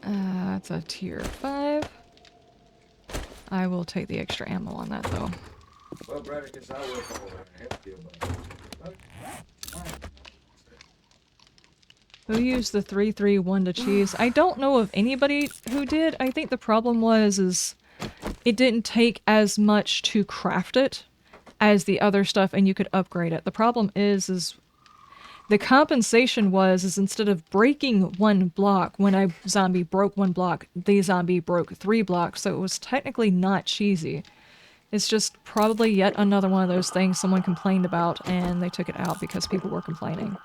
That's a tier 5. I will take the extra ammo on that though. Well, brother, because I work over there and help you, but... Who used the 331 to cheese? I don't know of anybody who did. I think the problem was it didn't take as much to craft it as the other stuff, and you could upgrade it. The problem is the compensation was instead of breaking one block, when a zombie broke one block, the zombie broke 3 blocks, so it was technically not cheesy. It's just probably yet another one of those things someone complained about, and they took it out because people were complaining.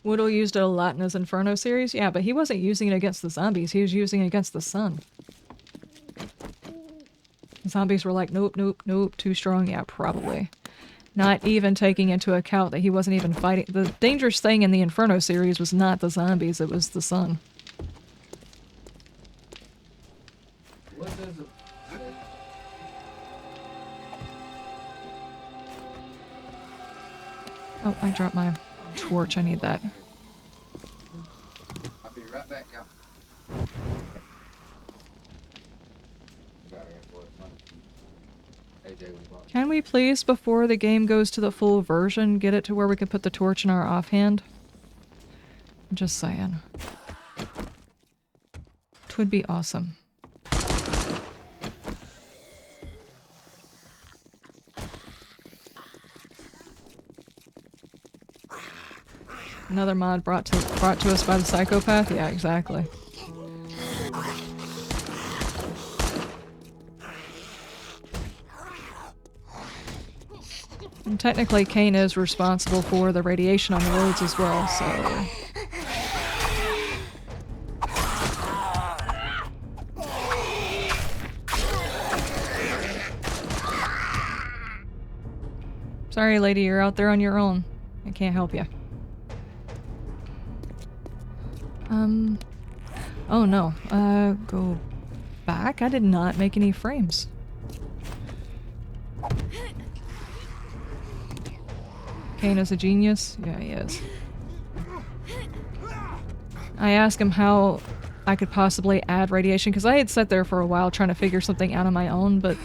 Woodle used it a lot in his Inferno series. Yeah, but he wasn't using it against the zombies. He was using it against the sun. Zombies were like, nope, nope, nope, too strong. Yeah, probably. Not even taking into account that he wasn't even fighting. The dangerous thing in the Inferno series was not the zombies, it was the sun. What does it say? Oh, I dropped my torch. I need that. I'll be right back, y'all. Can we please, before the game goes to the full version, get it to where we can put the torch in our offhand? I'm just saying. It would be awesome. Another mod brought to us by the psychopath? Yeah, exactly. And technically, Kane is responsible for the radiation on the roads as well, so... Sorry, lady, you're out there on your own. I can't help you. Oh no. Go back? I did not make any frames. Kane is a genius? Yeah, he is. I asked him how I could possibly add radiation, because I had sat there for a while trying to figure something out on my own, but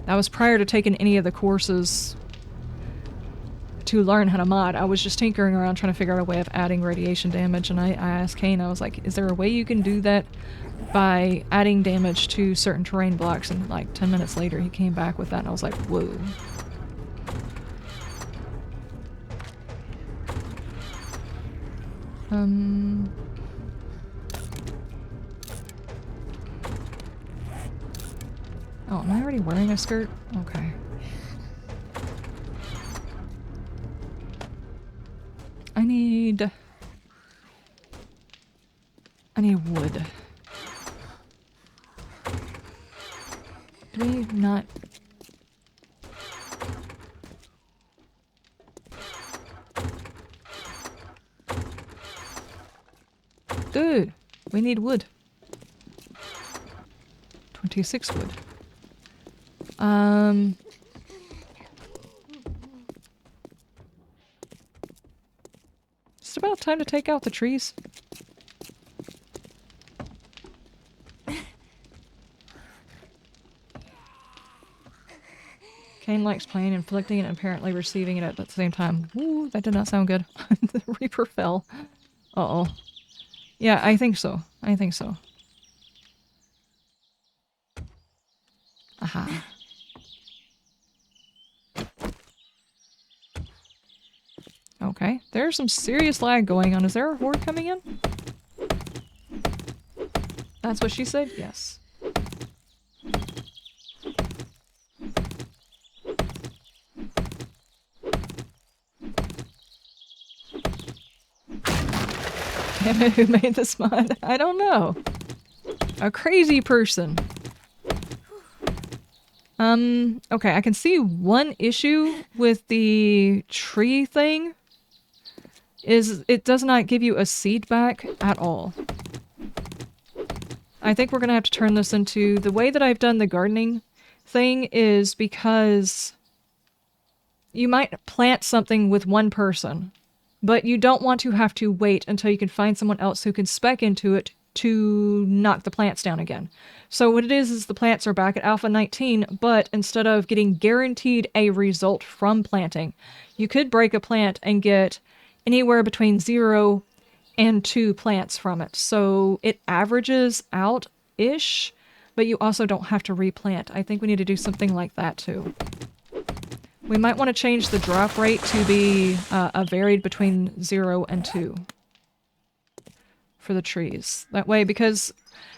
that was prior to taking any of the courses to learn how to mod. I was just tinkering around trying to figure out a way of adding radiation damage, and I asked Kane, I was like, is there a way you can do that by adding damage to certain terrain blocks? And like 10 minutes later he came back with that, and I was like, whoa. Oh, am I already wearing a skirt? Okay. I need wood. Do we not... Dude, we need wood. 26 wood. It's about time to take out the trees. Kane likes playing, inflicting, and apparently receiving it at the same time. Ooh, that did not sound good. The Reaper fell. Uh-oh. Yeah, I think so. I think so. Aha. Okay, there's some serious lag going on. Is there a horde coming in? That's what she said? Yes. Damn it, who made this mod? I don't know. A crazy person. Okay, I can see one issue with the tree thing is it does not give you a seed back at all. I think we're gonna have to turn this into... The way that I've done the gardening thing is because you might plant something with one person, but you don't want to have to wait until you can find someone else who can spec into it to knock the plants down again. So what it is the plants are back at Alpha 19, but instead of getting guaranteed a result from planting, you could break a plant and get anywhere between 0 and 2 plants from it. So it averages out-ish, but you also don't have to replant. I think we need to do something like that too. We might want to change the drop rate to be a varied between 0 and 2 for the trees. That way, because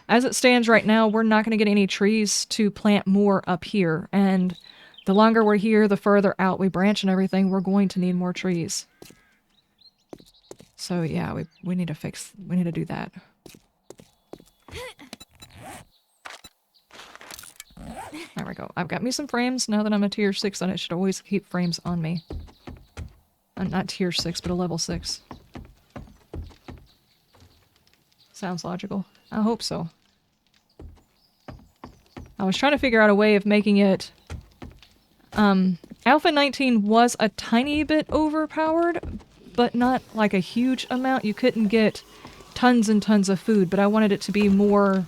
as it stands right now, we're not going to get any trees to plant more up here, and the longer we're here, the further out we branch and everything, we're going to need more trees. So yeah, we need to do that. There we go. I've got me some frames. Now that I'm a tier 6, then I should always keep frames on me. I'm not tier 6, but a level 6. Sounds logical. I hope so. I was trying to figure out a way of making it... Alpha 19 was a tiny bit overpowered, but not like a huge amount. You couldn't get tons and tons of food, but I wanted it to be more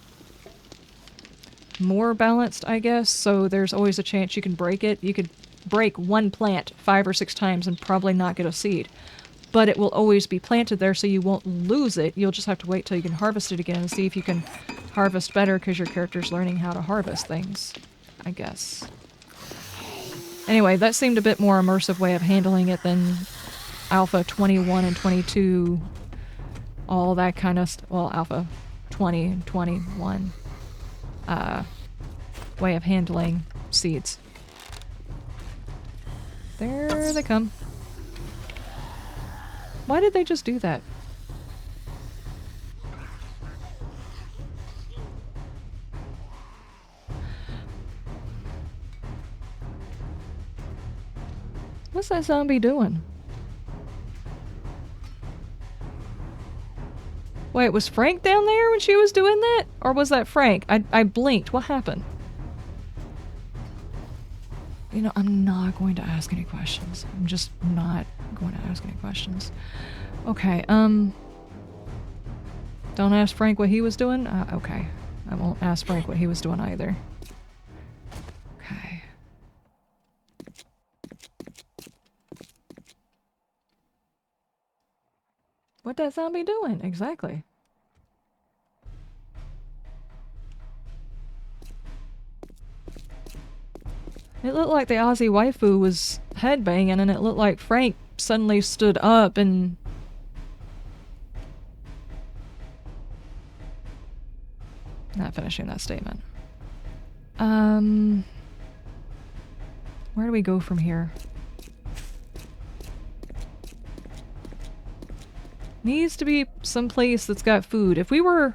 balanced, I guess, so there's always a chance you can break it. You could break one plant 5 or 6 times and probably not get a seed. But it will always be planted there, so you won't lose it. You'll just have to wait till you can harvest it again and see if you can harvest better, because your character's learning how to harvest things, I guess. Anyway, that seemed a bit more immersive way of handling it than Alpha 21 and 22, all that kind of well, Alpha 20 and 21 way of handling seeds. I there they come. Why did they just do that? What's that zombie doing? Wait, was Frank down there when she was doing that? Or was that Frank? I blinked. What happened? You know, I'm not going to ask any questions. I'm just not going to ask any questions. Okay, don't ask Frank what he was doing? Okay. I won't ask Frank what he was doing either. Okay. What that zombie doing? Exactly. It looked like the Aussie waifu was headbanging, and it looked like Frank suddenly stood up and... Not finishing that statement. Where do we go from here? Needs to be some place that's got food. If we were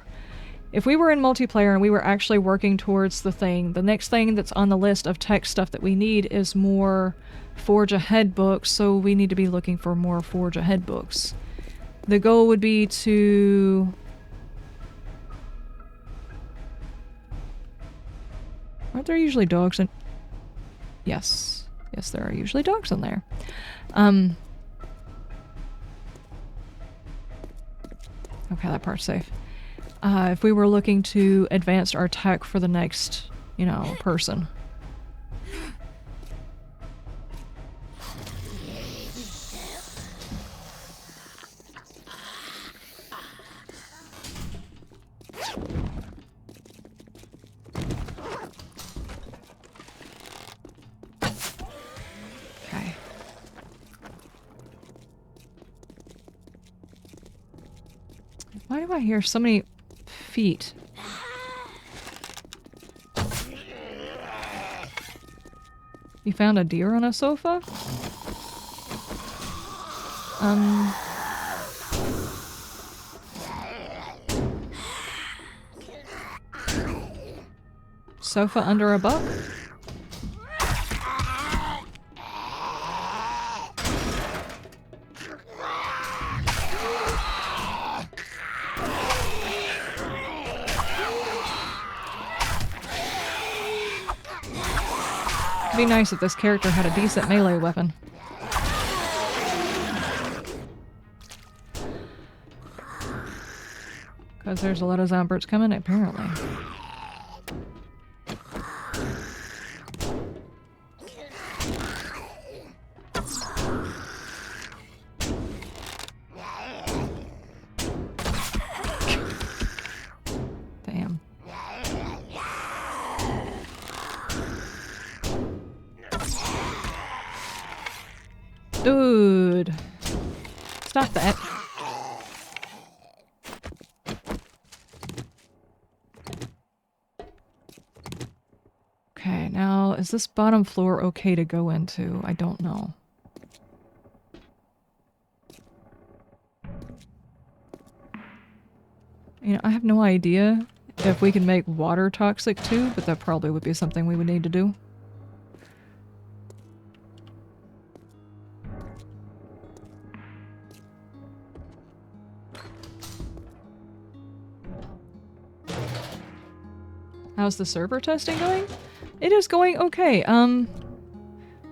in multiplayer and we were actually working towards the thing, the next thing that's on the list of tech stuff that we need is more Forge Ahead books, so we need to be looking for more Forge Ahead books. The goal would be to... Aren't there usually dogs in... Yes. Yes, there are usually dogs in there. Okay, that part's safe. If we were looking to advance our tech for the next, you know, person. Okay. Why do I hear so many feet? You found a deer on a sofa? Sofa under a buck? It'd be nice if this character had a decent melee weapon. Because there's a lot of zombies coming, apparently. Damn. Dude. Stop that. Okay, now is this bottom floor okay to go into? I don't know. You know, I have no idea if we can make water toxic too, but that probably would be something we would need to do. How's the server testing going? It is going okay.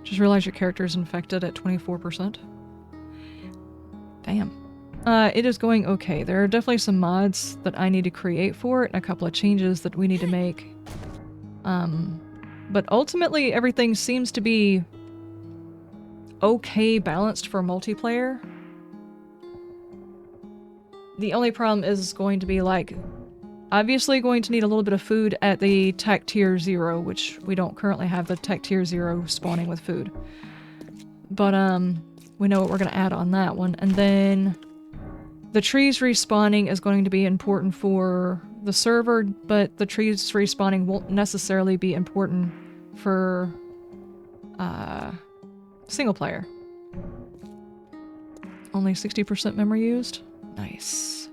Just realized your character is infected at 24%. Damn. It is going okay. There are definitely some mods that I need to create for it and a couple of changes that we need to make. But ultimately everything seems to be okay balanced for multiplayer. The only problem is going to be like obviously going to need a little bit of food at the tech tier 0, which we don't currently have the tech tier 0 spawning with food. But we know what we're going to add on that one. And then the trees respawning is going to be important for the server, but the trees respawning won't necessarily be important for Single player. Only 60% memory used? Nice.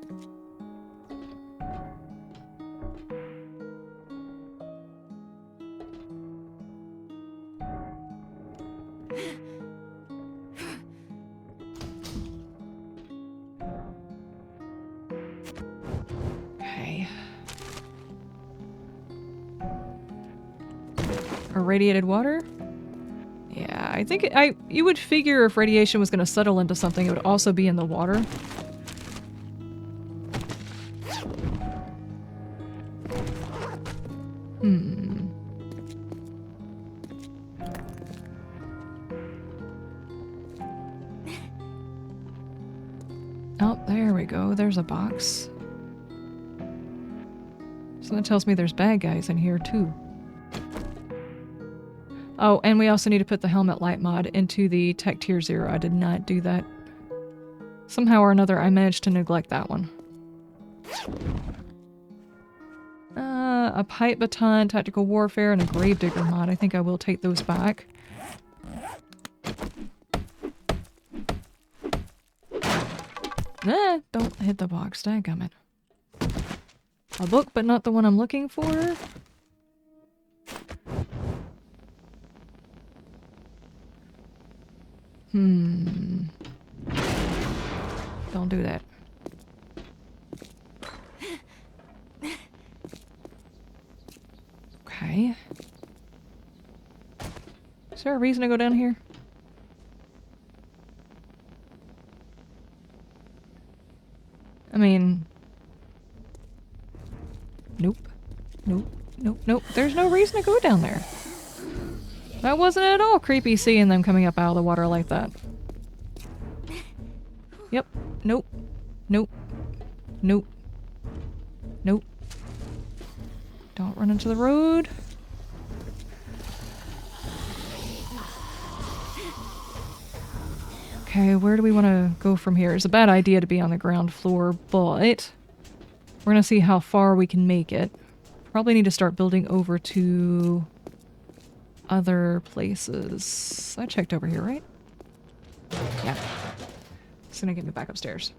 Okay. Irradiated water? Yeah, I think you would figure if radiation was going to settle into something, it would also be in the water. Oh, there we go. There's a box. So that tells me there's bad guys in here too. Oh, and we also need to put the helmet light mod into the Tech Tier 0. I did not do that. Somehow or another, I managed to neglect that one. A pipe baton, tactical warfare, and a gravedigger mod. I think I will take those back. Don't hit the box, dadgummit. A book, but not the one I'm looking for. Don't do that. Okay. Is there a reason to go down here? I mean... Nope. Nope. Nope. Nope. There's no reason to go down there. That wasn't at all creepy seeing them coming up out of the water like that. Yep. Nope. Nope. Nope. Nope. Don't run into the road. Okay, where do we want to go from here? It's a bad idea to be on the ground floor, but we're going to see how far we can make it. Probably need to start building over to other places. I checked over here, right? Yeah. It's going to get me back upstairs.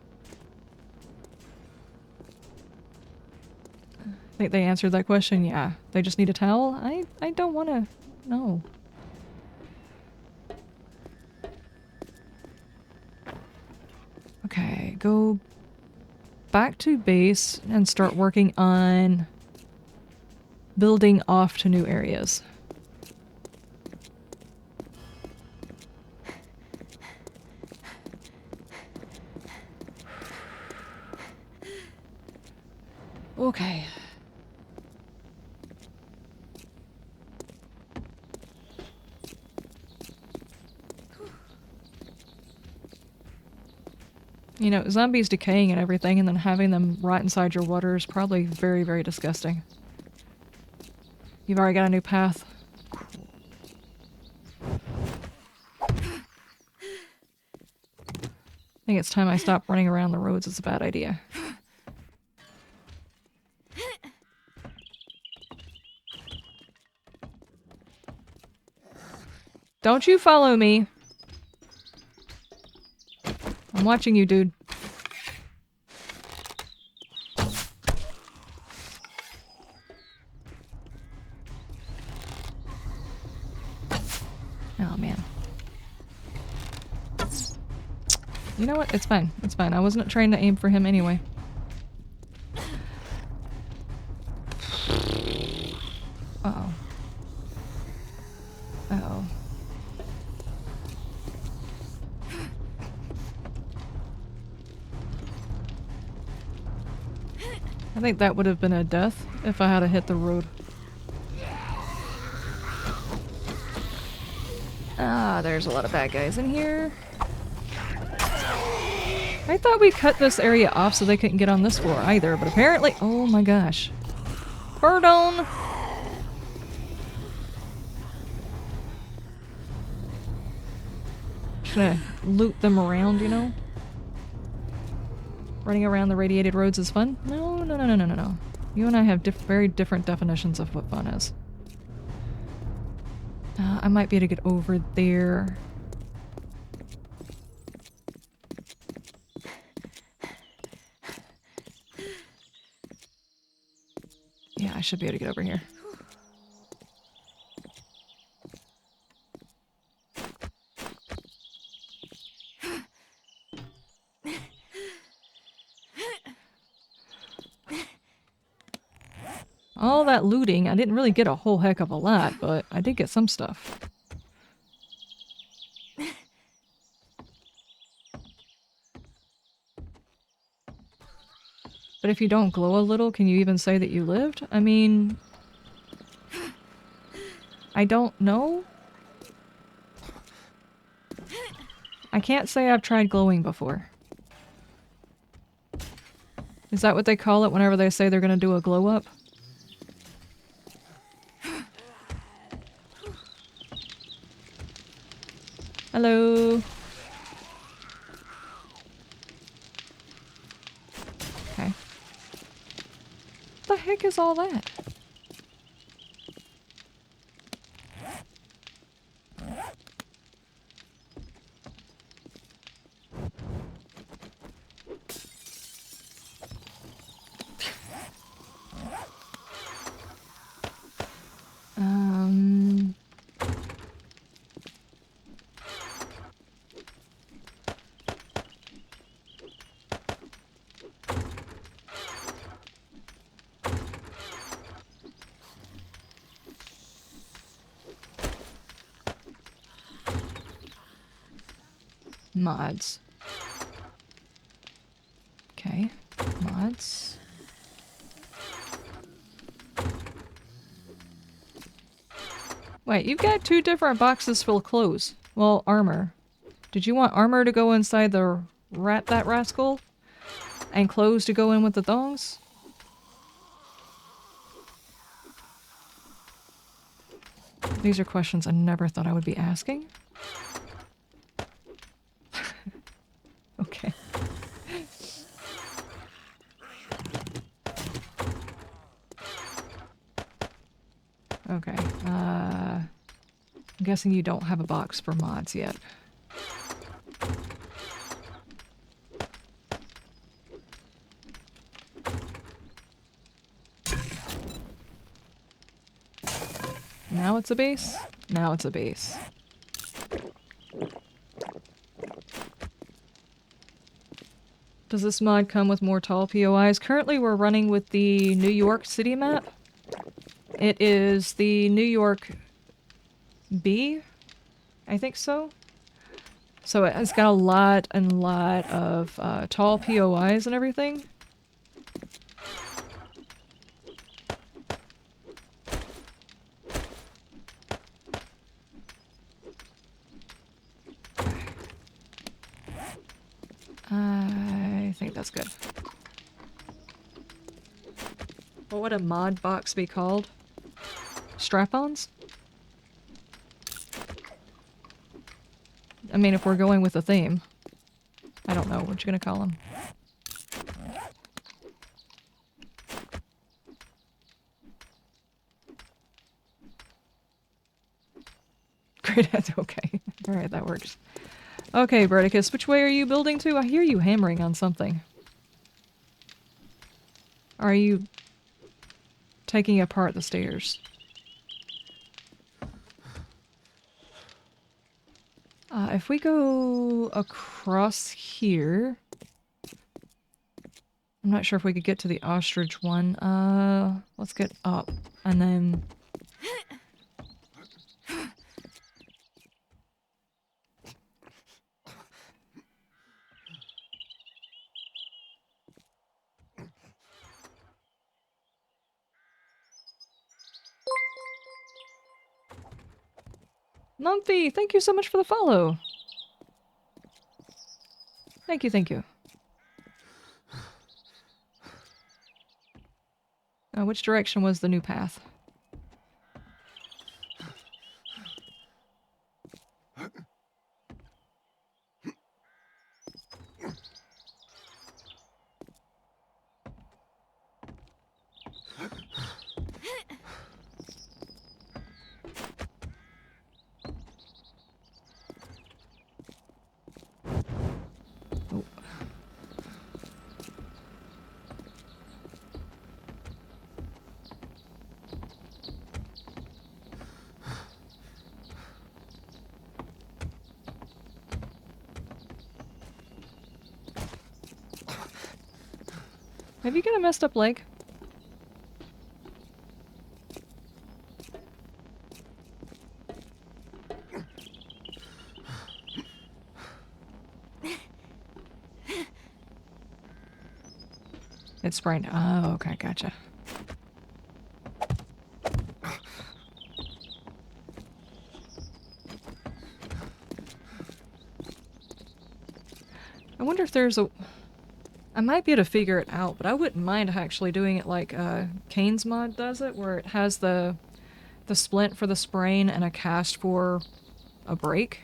I think they answered that question. Yeah. They just need a towel? I don't want to... No. Okay, go back to base and start working on building off to new areas. Okay. You know, zombies decaying and everything and then having them rot inside your water is probably very, very disgusting. You've already got a new path. I think it's time I stop running around the roads. It's a bad idea. Don't you follow me. I'm watching you, dude. Oh, man. You know what? It's fine. It's fine. I wasn't trying to aim for him anyway. Uh-oh. Uh-oh. I think that would have been a death if I had hit the road. Ah, there's a lot of bad guys in here. I thought we cut this area off so they couldn't get on this floor either, but apparently... Oh my gosh. Pardon! Just gonna loot them around, you know? Running around the radiated roads is fun? No, no, no, no, no, no, no. You and I have very different definitions of what fun is. I might be able to get over there. Yeah, I should be able to get over here. All that looting, I didn't really get a whole heck of a lot, but I did get some stuff. But if you don't glow a little, can you even say that you lived? I mean... I don't know? I can't say I've tried glowing before. Is that what they call it whenever they say they're gonna do a glow up? Hello? Okay. What the heck is all that? Um... Mods. Okay, mods. Wait, you've got 2 different boxes full of clothes. Well, armor. Did you want armor to go inside the that rascal? And clothes to go in with the thongs? These are questions I never thought I would be asking. Okay. Okay, I'm guessing you don't have a box for mods yet. Now it's a base? Now it's a base. Does this mod come with more tall POIs? Currently we're running with the New York City map. It is the New York B, I think so. So it's got a lot of tall POIs and everything. I think that's good. What would a mod box be called? Strap-ons? I mean, if we're going with a theme. I don't know what you're gonna call them. Great, okay. Alright, that works. Okay, Berdicus, which way are you building to? I hear you hammering on something. Are you taking apart the stairs? If we go across here... I'm not sure if we could get to the ostrich one. Let's get up, and then... Mumpy, thank you so much for the follow. Thank you, thank you. Which direction was the new path? Oh. Have you got a messed up leg? It's sprained. Oh, okay, gotcha. I wonder if there's a... I might be able to figure it out, but I wouldn't mind actually doing it like Kane's mod does it, where it has the splint for the sprain and a cast for a break.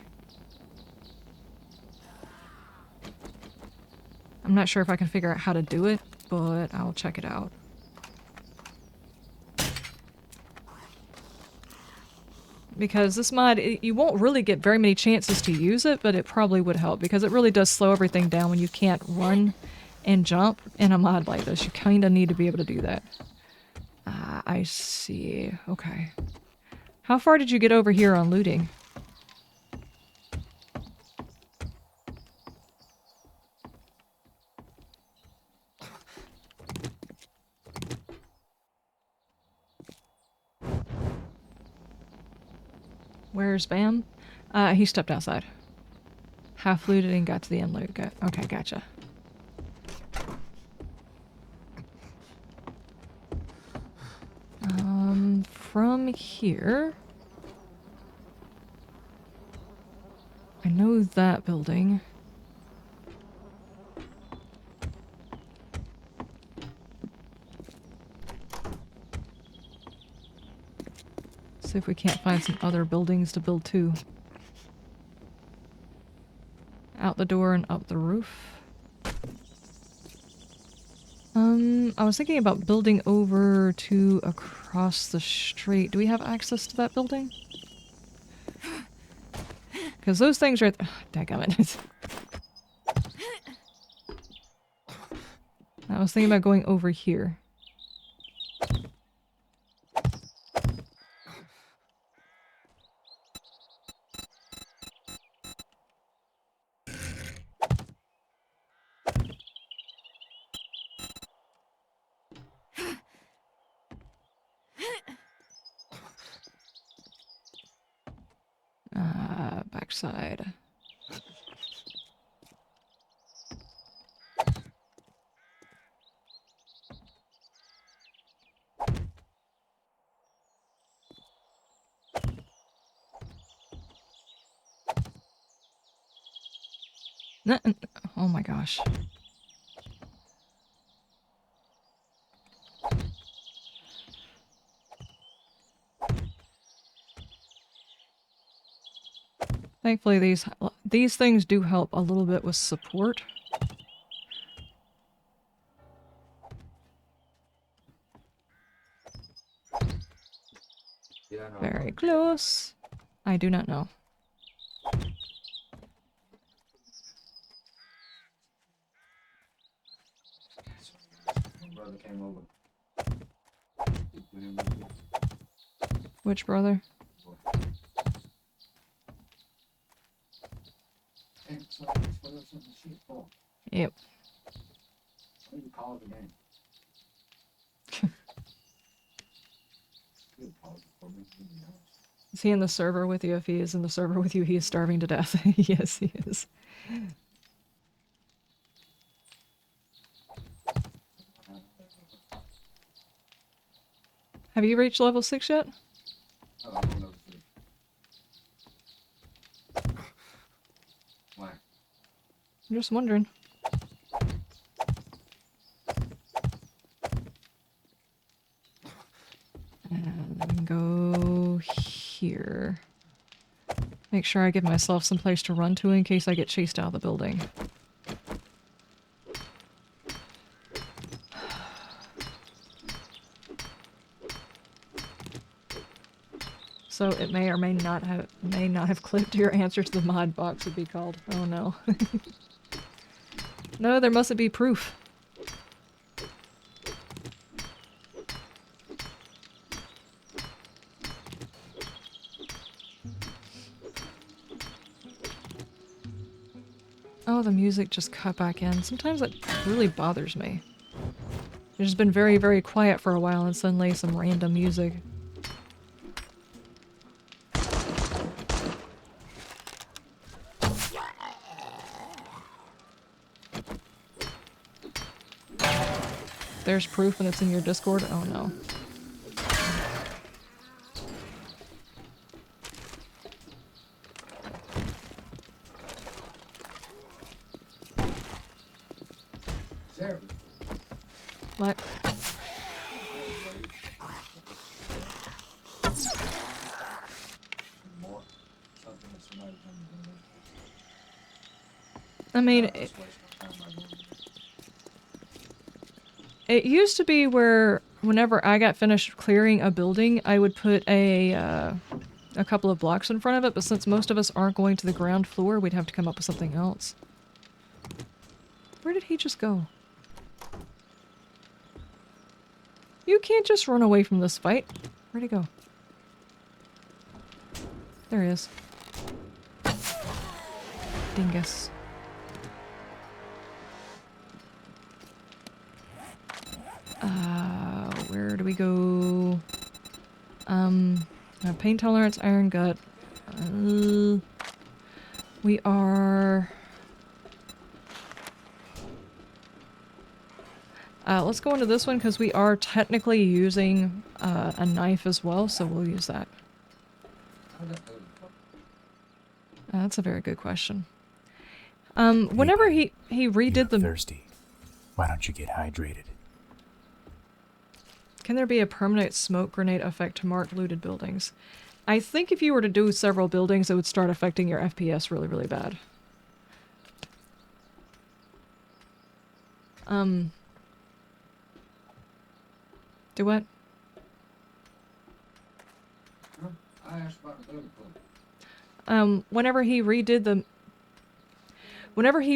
I'm not sure if I can figure out how to do it, but I'll check it out. Because this mod, you won't really get very many chances to use it, but it probably would help, because it really does slow everything down when you can't run and jump in a mod like this. You kind of need to be able to do that. I see. Okay. How far did you get over here on looting? Where's Bam? He stepped outside. Half looted and got to the end loot. Okay, gotcha. From here... I know that building. See if we can't find some other buildings to build too. Out the door and up the roof. I was thinking about building over to across the street. Do we have access to that building? Because those things are... Dadgummit. I was thinking about going over here. Backside. Oh my gosh. Thankfully these things do help a little bit with support. Very close. I do not know. Brother came over. Which brother? Yep. What do you call it again? Is he in the server with you? If he is in the server with you, he is starving to death. Yes, he is. Have you reached level 6 yet? Oh, I don't know. Why? I'm just wondering. And then go here. Make sure I give myself some place to run to in case I get chased out of the building. So it may or may not have clipped your answer to the mod box would be called. Oh no. No, there mustn't be proof. Oh, the music just cut back in. Sometimes that really bothers me. just been very, very quiet for a while and suddenly some random music. There's proof and it's in your Discord? Oh no. Sarah. What? More. Something that somebody can do. I mean, it used to be where whenever I got finished clearing a building, I would put a couple of blocks in front of it, but since most of us aren't going to the ground floor, we'd have to come up with something else. Where did he just go? You can't just run away from this fight. Where'd he go? There he is. Dingus. Where do we go? Pain tolerance, iron gut. We are... let's go into this one because we are technically using a knife as well, so we'll use that. That's a very good question. Whenever he redid the... thirsty. Why don't you get hydrated? Can there be a permanent smoke grenade effect to mark looted buildings? I think if you were to do several buildings, it would start affecting your FPS really, really bad. Do what? I asked about the building code. Whenever he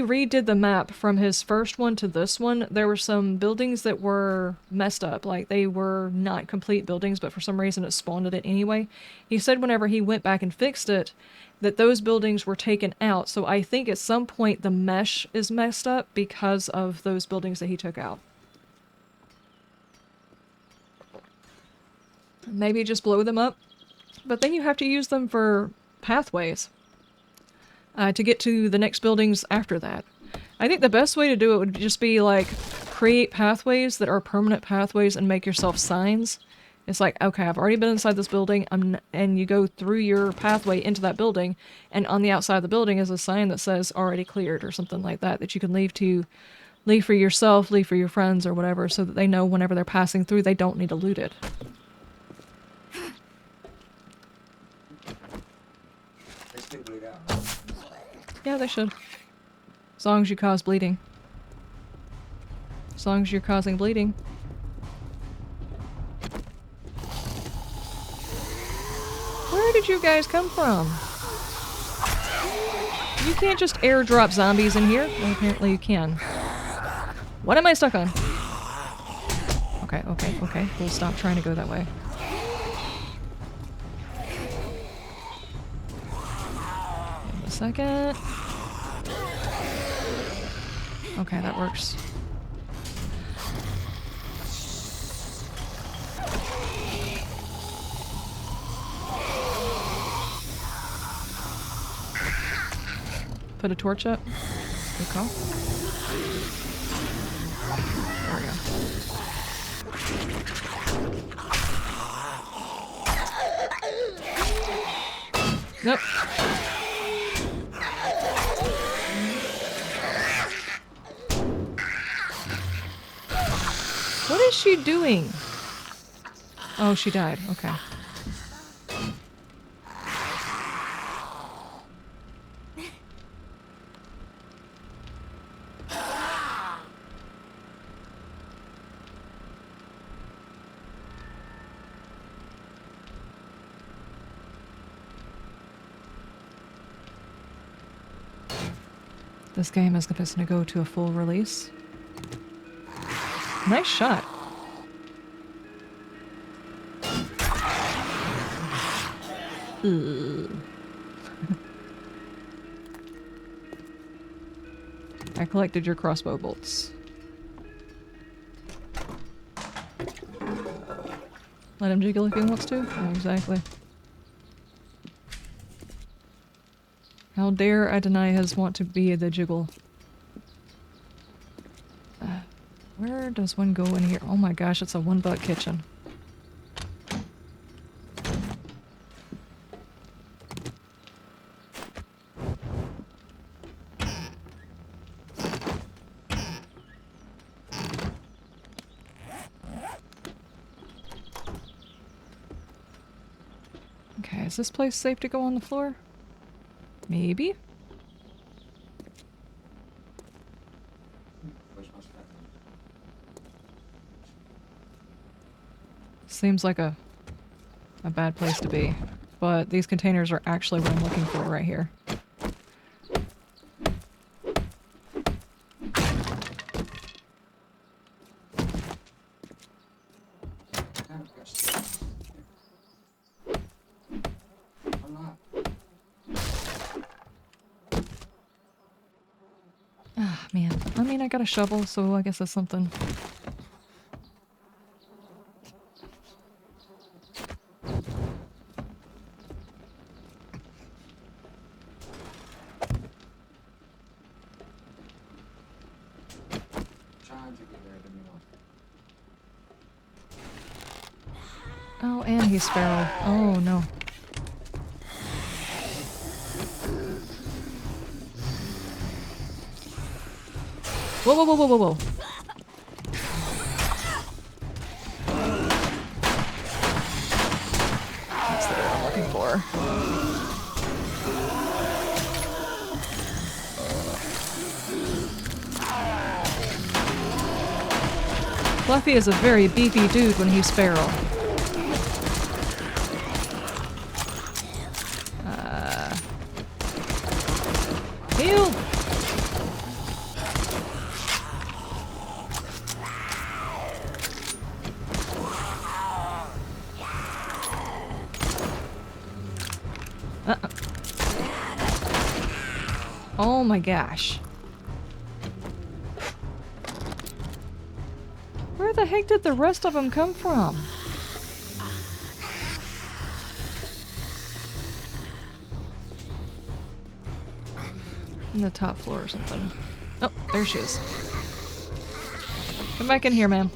redid the map from his first one to this one, there were some buildings that were messed up. Like, they were not complete buildings, but for some reason it spawned it anyway. He said whenever he went back and fixed it, that those buildings were taken out. So I think at some point the mesh is messed up because of those buildings that he took out. Maybe just blow them up. But then you have to use them for pathways. To get to the next buildings after that. I think the best way to do it would just be like create pathways that are permanent pathways and make yourself signs. It's like, okay, I've already been inside this building, and you go through your pathway into that building, and on the outside of the building is a sign that says already cleared or something like that, that you can leave for yourself, leave for your friends or whatever, so that they know whenever they're passing through they don't need to loot it. They still bleed out. Yeah, they should. As long as you cause bleeding. As long as you're causing bleeding. Where did you guys come from? You can't just airdrop zombies in here. Well, apparently you can. What am I stuck on? Okay, okay, okay. We'll stop trying to go that way. A second. Okay, that works. Put a torch up. Good call. There we go. Nope. What is she doing? Oh, she died. Okay. This game is going to go to a full release. Nice shot. I collected your crossbow bolts. Let him jiggle if he wants to? Oh, exactly. How dare I deny his want to be the jiggle? Where does one go in here? Oh my gosh, it's a one-butt kitchen. Okay, is this place safe to go on the floor? Maybe? Seems like a bad place to be. But these containers are actually what I'm looking for right here. Ah, man. I mean, I got a shovel, so I guess that's something. Oh, and he's feral. Oh, no. Whoa, whoa, whoa, whoa, whoa, whoa. That's the one I'm looking for. Fluffy is a very beefy dude when he's feral. Heal! Oh my gosh. Where the heck did the rest of them come from? In the top floor or something. Oh, there she is. Come back in here, ma'am.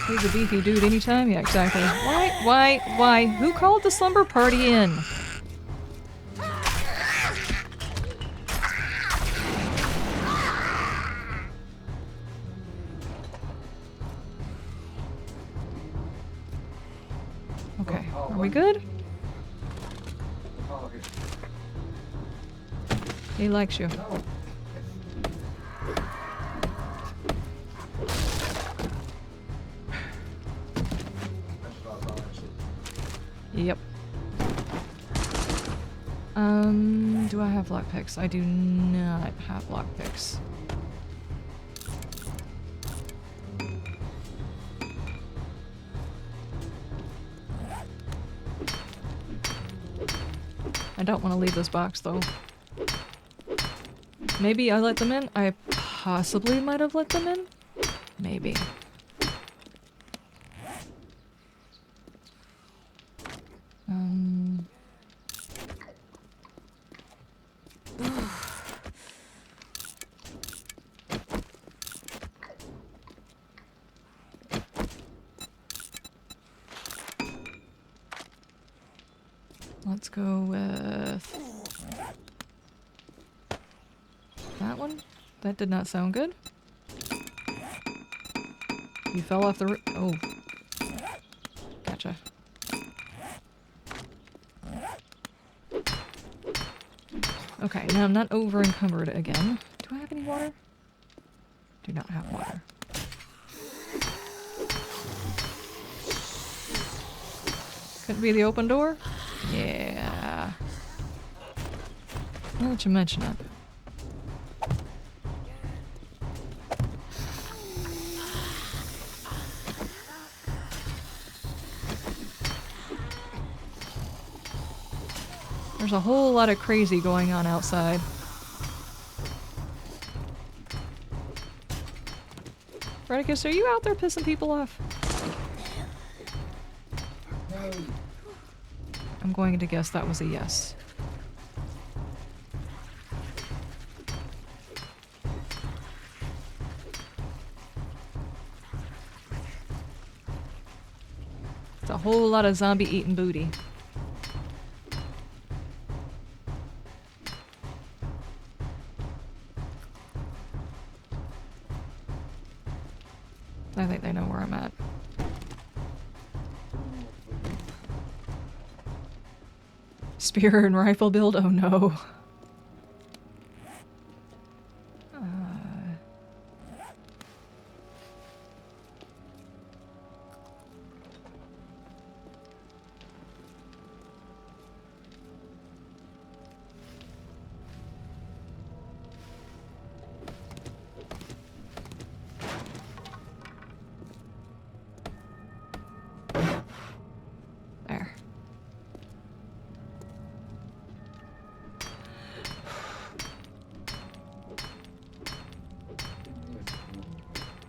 He's a beefy dude anytime? Yeah, exactly. Why? Who called the slumber party in? Okay, are we good? He likes you. Yep. Do I have lockpicks? I do not have lockpicks. I don't want to leave this box though. Maybe I let them in? I possibly might have let them in? Maybe. Let's go with that one. That did not sound good. You fell off the roof. Oh. Gotcha. Okay, now I'm not over encumbered again. Do I have any water? Do not have water. Couldn't be the open door? Yeah. Now that you mention it. There's a whole lot of crazy going on outside. Redicus, are you out there pissing people off? No. I'm going to guess that was a yes. It's a whole lot of zombie eating booty. I think they know where I'm at. Spear and rifle build? Oh no. There.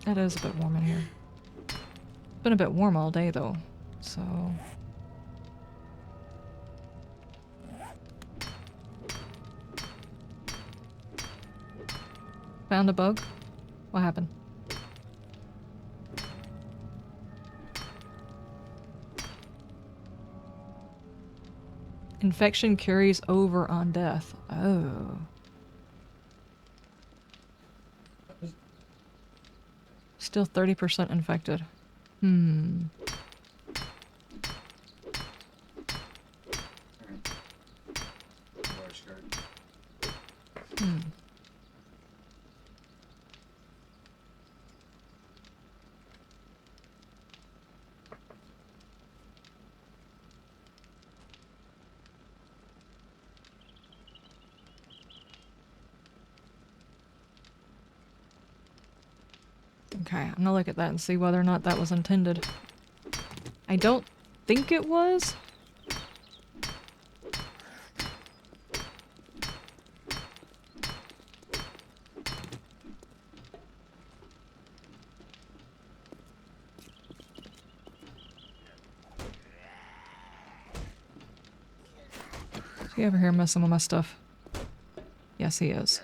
It is a bit warm in here. Been a bit warm all day though, so... Found a bug? What happened? Infection carries over on death. Oh. Still 30% infected. Hmm. Hmm. Okay, I'm gonna look at that and see whether or not that was intended. I don't think it was. Is he over here messing with my stuff? Yes, he is.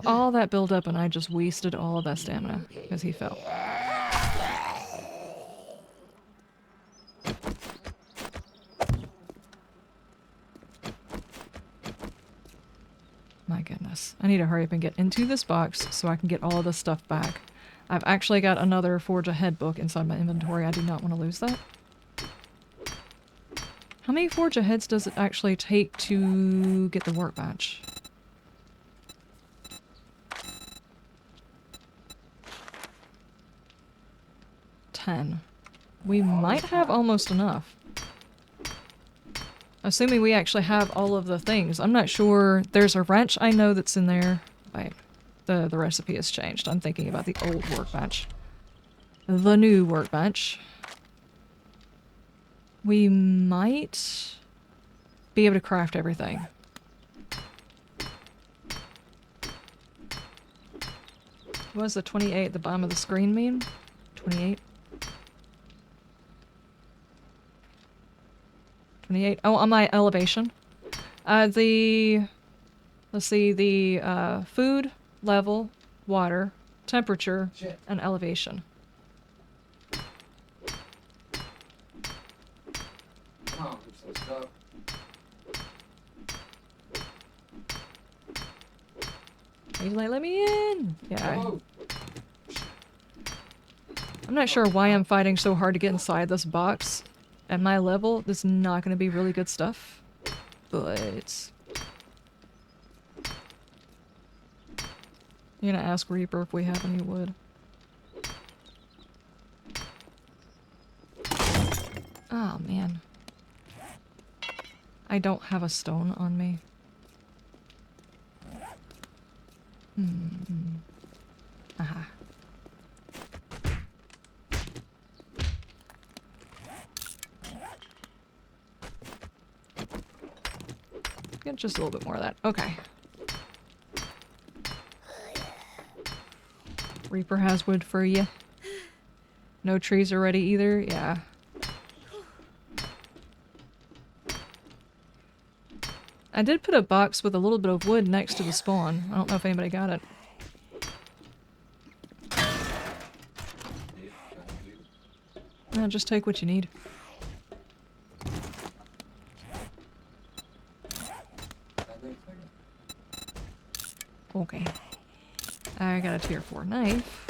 All that build up and I just wasted all of that stamina because he fell. My goodness. I need to hurry up and get into this box so I can get all of this stuff back. I've actually got another Forge Ahead book inside my inventory. I do not want to lose that. How many Forge Aheads does it actually take to get the workbench? 10. We might have almost enough. Assuming we actually have all of the things. I'm not sure. There's a wrench I know that's in there. Wait. The recipe has changed. I'm thinking about the old workbench. The new workbench. We might be able to craft everything. What does the 28 at the bottom of the screen mean? 28? 28. Oh, on my elevation. Let's see, the food, level, water, temperature, and elevation. Oh, so stuff. He's like, let me in! Yeah. Oh. I'm not sure why I'm fighting so hard to get inside this box. At my level, this is not going to be really good stuff. But... you're gonna ask Reaper if we have any wood. Oh, man. I don't have a stone on me. Aha. Just a little bit more of that. Okay. Reaper has wood for you. No trees are ready either? Yeah. I did put a box with a little bit of wood next to the spawn. I don't know if anybody got it. No, just take what you need. Okay. I got a tier 4 knife.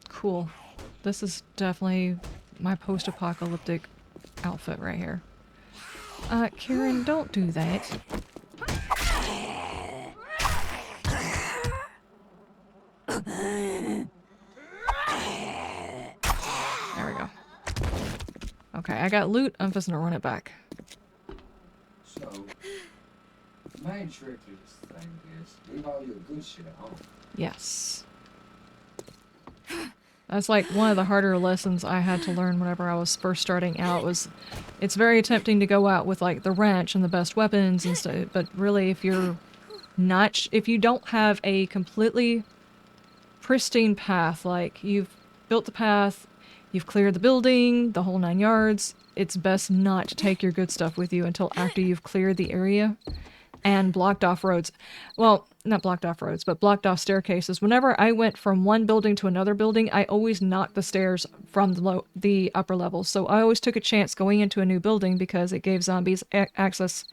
Cool. This is definitely my post-apocalyptic outfit right here. Karen, don't do that. There we go. Okay, I got loot. I'm just gonna run it back. So, the main trick to this thing is leave all your good shit at home. Yes. That's like one of the harder lessons I had to learn whenever I was first starting out was it's very tempting to go out with like the wrench and the best weapons and stuff, but really if you're not, if you don't have a completely pristine path, like you've built the path, you've cleared the building, the whole 9 yards, it's best not to take your good stuff with you until after you've cleared the area and blocked off roads. Well, not blocked off roads, but blocked off staircases. Whenever I went from one building to another building, I always knocked the stairs from the upper levels. So I always took a chance going into a new building because it gave zombies access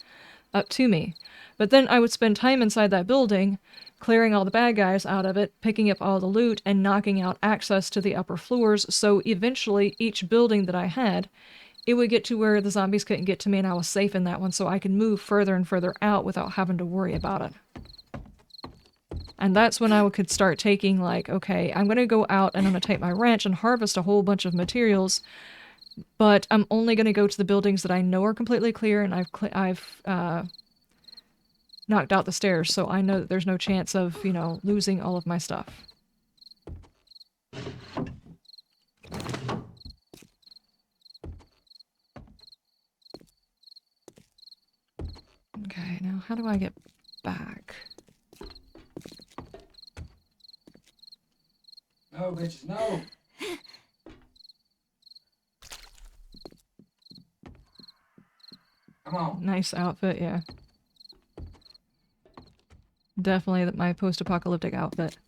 up to me. But then I would spend time inside that building, clearing all the bad guys out of it, picking up all the loot, and knocking out access to the upper floors. So eventually, each building that I had, it would get to where the zombies couldn't get to me and I was safe in that one, so I could move further and further out without having to worry about it. And that's when I could start taking, like, okay, I'm going to go out and I'm going to take my wrench and harvest a whole bunch of materials, but I'm only going to go to the buildings that I know are completely clear and I've knocked out the stairs, so I know that there's no chance of, you know, losing all of my stuff. Okay, now how do I get back? No, bitches, no! Come on. Nice outfit, yeah. Definitely my post-apocalyptic outfit.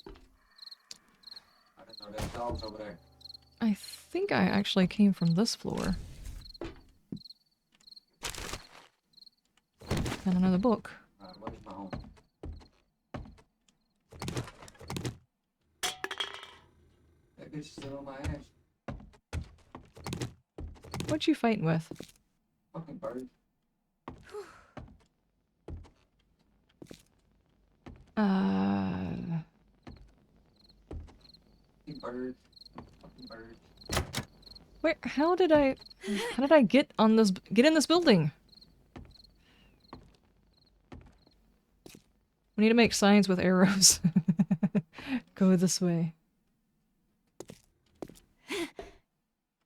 I didn't know there's dogs over there. I think I actually came from this floor. And another book. Where's my home? That bitch is still on my ass. What you fighting with? Fucking bird. Fucking bird. Fucking bird. Where? How did I get in this building? We need to make signs with arrows. Go this way.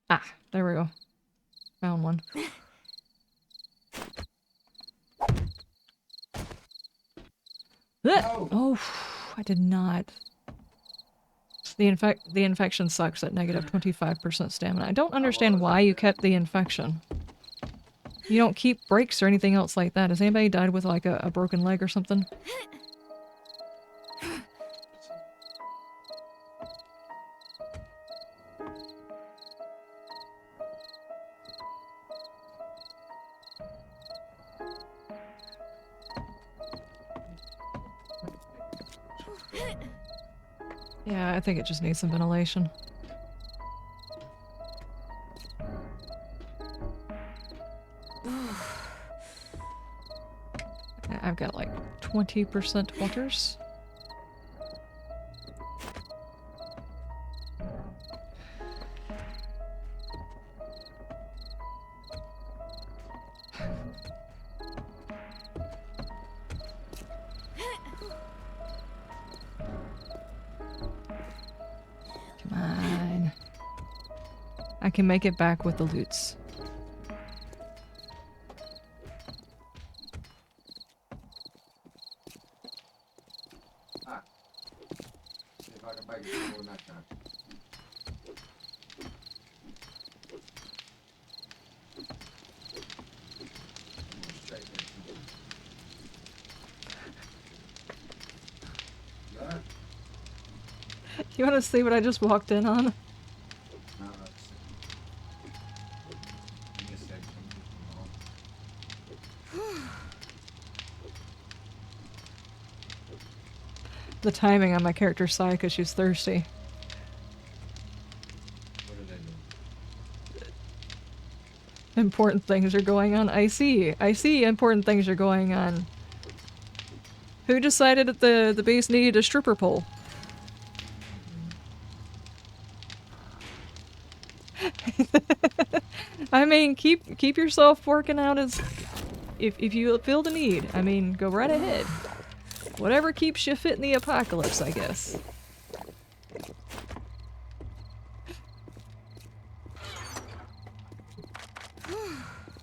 Ah, there we go. Found one. No. Oh, I did not. The infection sucks at negative 25% stamina. I don't understand why you kept the infection. You don't keep breaks or anything else like that. Has anybody died with like a broken leg or something? Yeah, I think it just needs some ventilation. I've got like 20% waters. I can make it back with the loots. Ah. See if I can make it more next time. Straight there. Yeah. You want to see what I just walked in on? No, that's I guess that The timing on my character's side because she's thirsty. what are they doing? Important things are going on. I see. I see important things are going on. Who decided that the base needed a stripper pole? I mean, keep yourself working out as if you feel the need. I mean, go right ahead. Whatever keeps you fit in the apocalypse, I guess.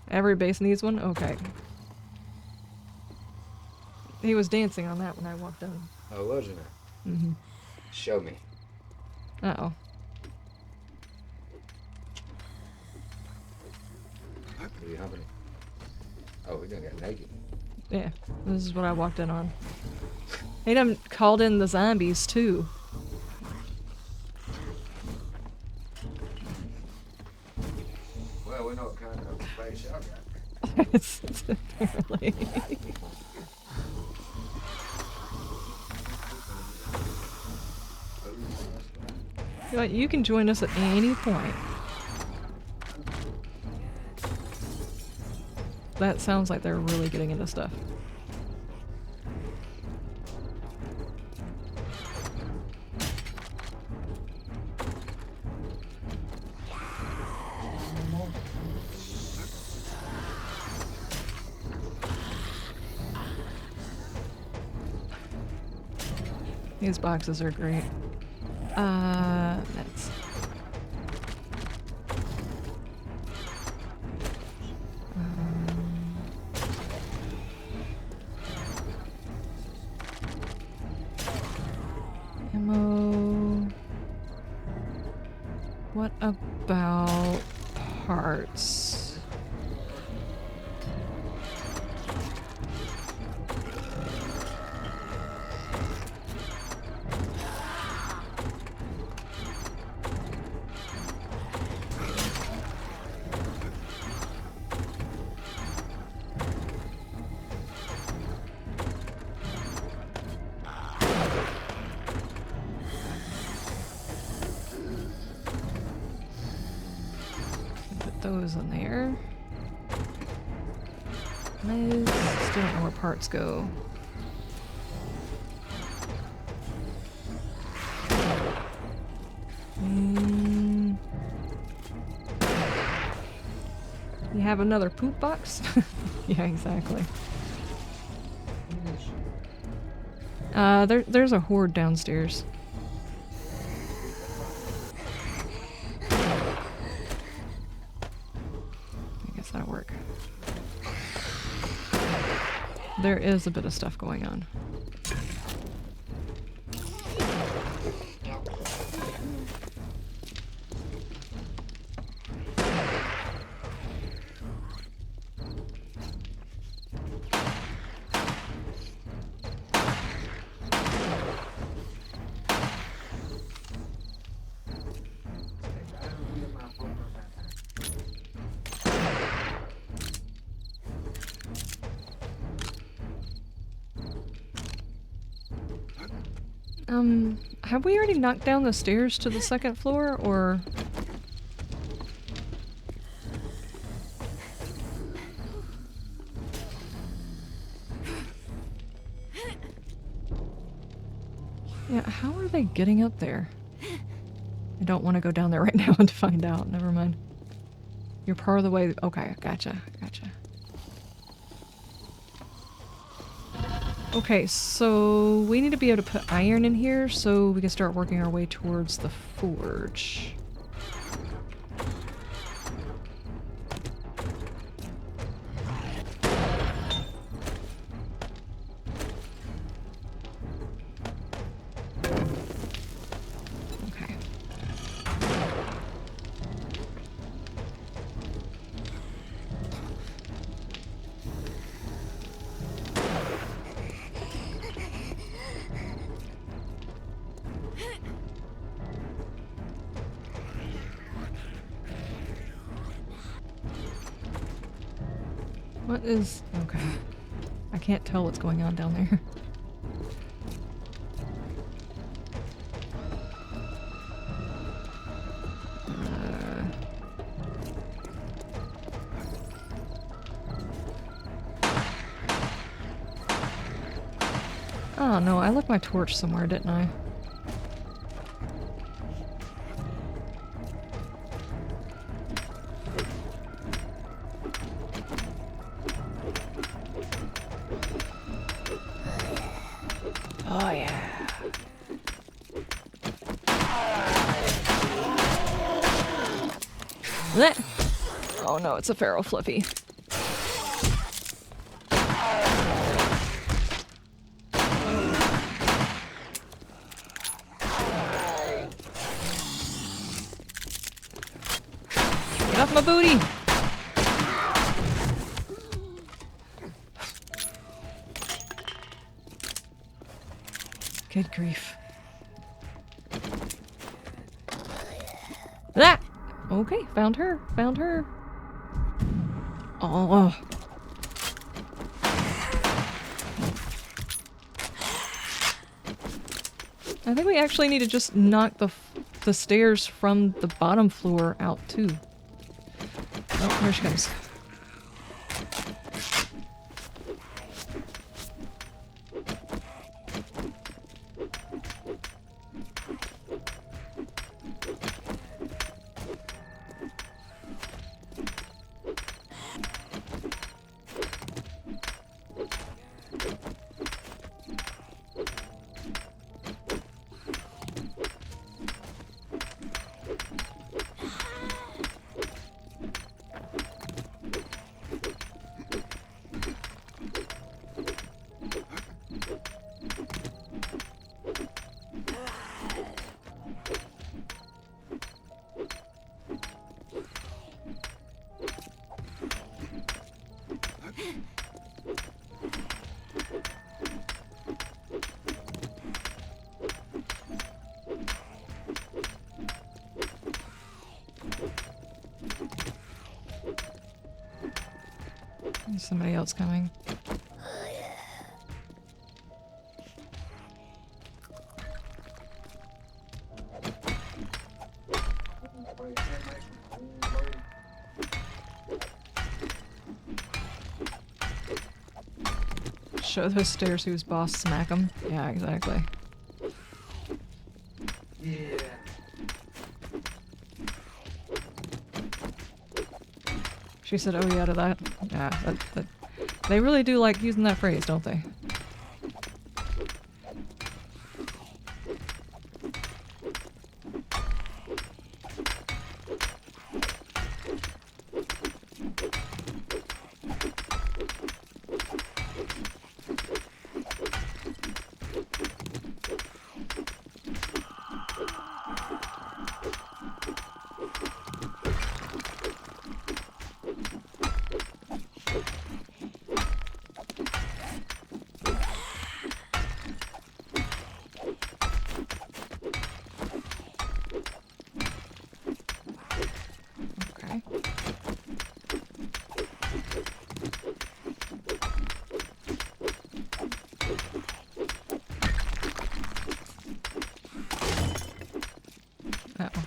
Every base needs one? Okay. He was dancing on that when I walked in. Oh, wasn't it? Mm-hmm. Show me. Uh-oh. Do you have any? Oh, we gonna get naked. Yeah, this is what I walked in on. They done called in the zombies, too. Well, we know what kind of place y'all got. It's apparently. You know what, you can join us at any point. That sounds like they're really getting into stuff. These boxes are great. That's... ammo... What about parts? Put those in there. Those still don't know where parts go. You have another poop box? Yeah, exactly. There's a horde downstairs. I guess that'll work. There is a bit of stuff going on. Have we already knocked down the stairs to the second floor, or...? Yeah, how are they getting up there? I don't want to go down there right now and find out. Never mind. You're part of the way... Okay, gotcha, gotcha. Okay, so we need to be able to put iron in here so we can start working our way towards the forge. What is... okay. I can't tell what's going on down there. Oh no, I left my torch somewhere, didn't I? Oh yeah. Blech. Oh no, it's a feral flippy. Get off my booty! Good grief. Ah! Okay, found her. Found her. Oh. I think we actually need to just knock the stairs from the bottom floor out too. Oh, here she comes. There's somebody else coming. Show those stairs who's boss, smack them. Yeah, exactly. Yeah. She said, oh yeah, to that. Yeah, that. They really do like using that phrase, don't they? Okay. Uh-oh.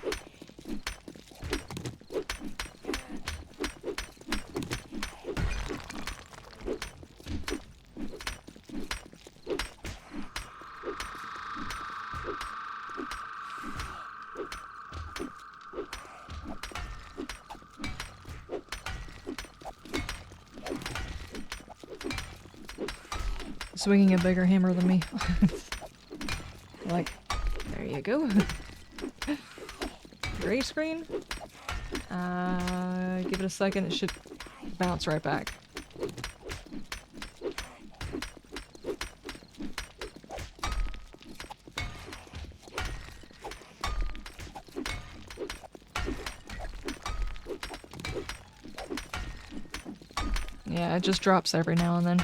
Swinging a bigger hammer than me. Like, there you go. Gray screen. Give it a second, it should bounce right back. Yeah, it just drops every now and then.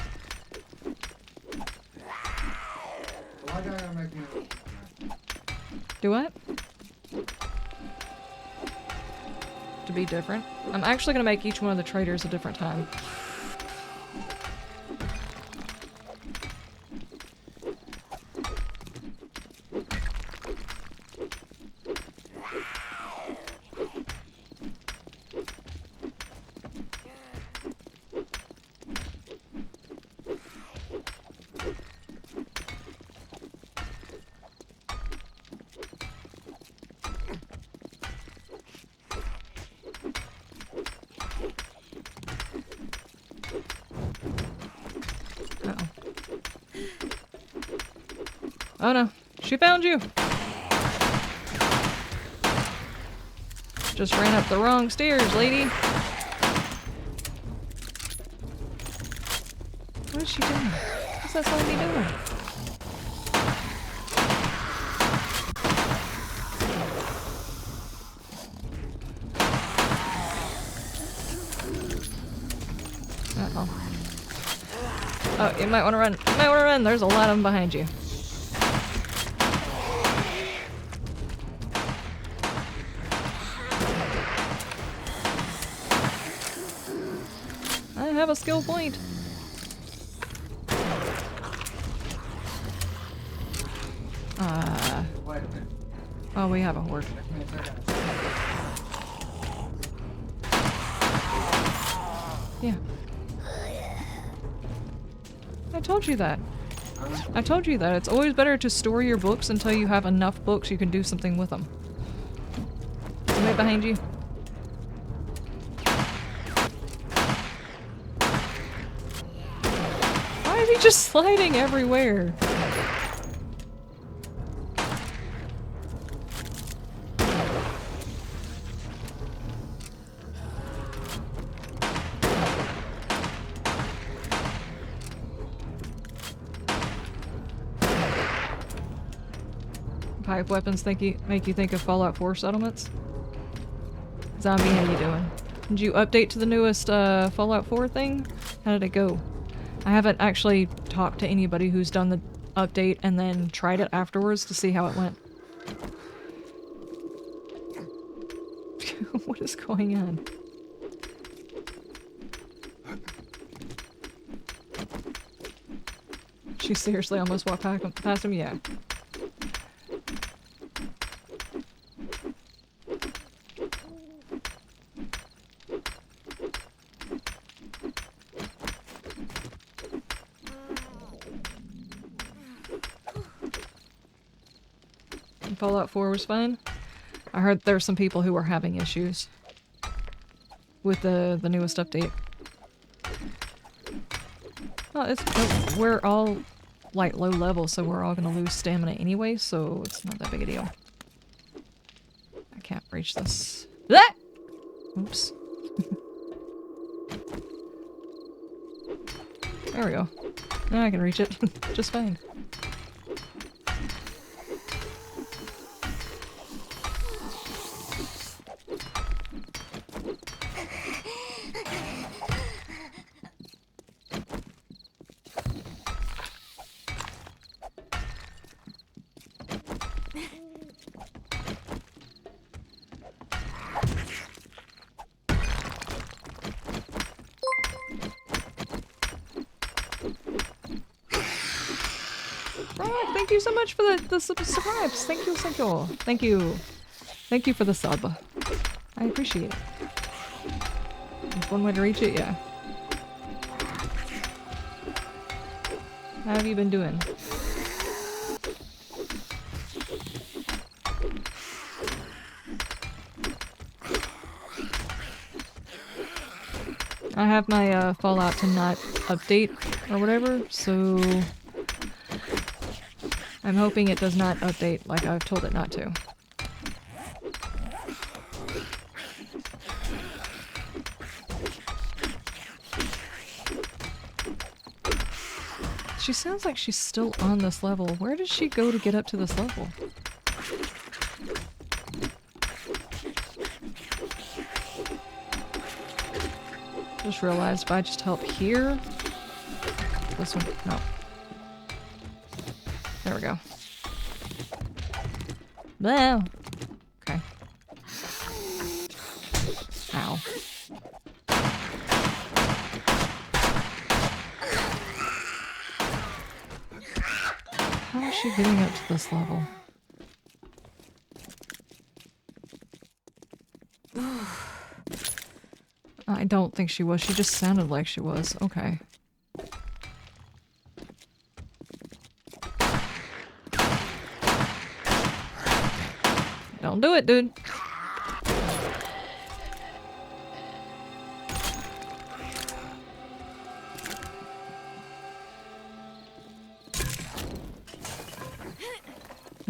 Why do I gotta make me... Do what? To be different? I'm actually gonna make each one of the traders a different time. Oh no, she found you! Just ran up the wrong stairs, lady. What is she doing? What's that lady doing? Uh-oh. Oh, you might want to run. You might want to run. There's a lot of them behind you. I have a skill point. Wait a minute. Oh, we have a horde. Let me turn that. Yeah. I told you that. I told you that. It's always better to store your books until you have enough books you can do something with them. Somebody behind you. Why is he just sliding everywhere? Pipe weapons make you think of Fallout 4 settlements? Zombie, how you doing? Did you update to the newest Fallout 4 thing? How did it go? I haven't actually talked to anybody who's done the update and then tried it afterwards to see how it went. What is going on? She seriously almost walked past him? Yeah. Fallout 4 was fine. I heard there were some people who were having issues with the newest update. Well, we're all like low level, so we're all gonna lose stamina anyway, so it's not that big a deal. I can't reach this. Ah! Oops. There we go. Now I can reach it just fine. Thank you so much for the subscribes. Thank you, thank you. Thank you. Thank you for the sub. I appreciate it. There's one way to reach it, yeah. How have you been doing? I have my Fallout to not update or whatever, so I'm hoping it does not update like I've told it not to. She sounds like she's still on this level. Where did she go to get up to this level? Just realized if I just help here. This one, no. There we go. Wow. Okay. Ow. How is she getting up to this level? I don't think she was. She just sounded like she was. Okay. Don't do it, dude.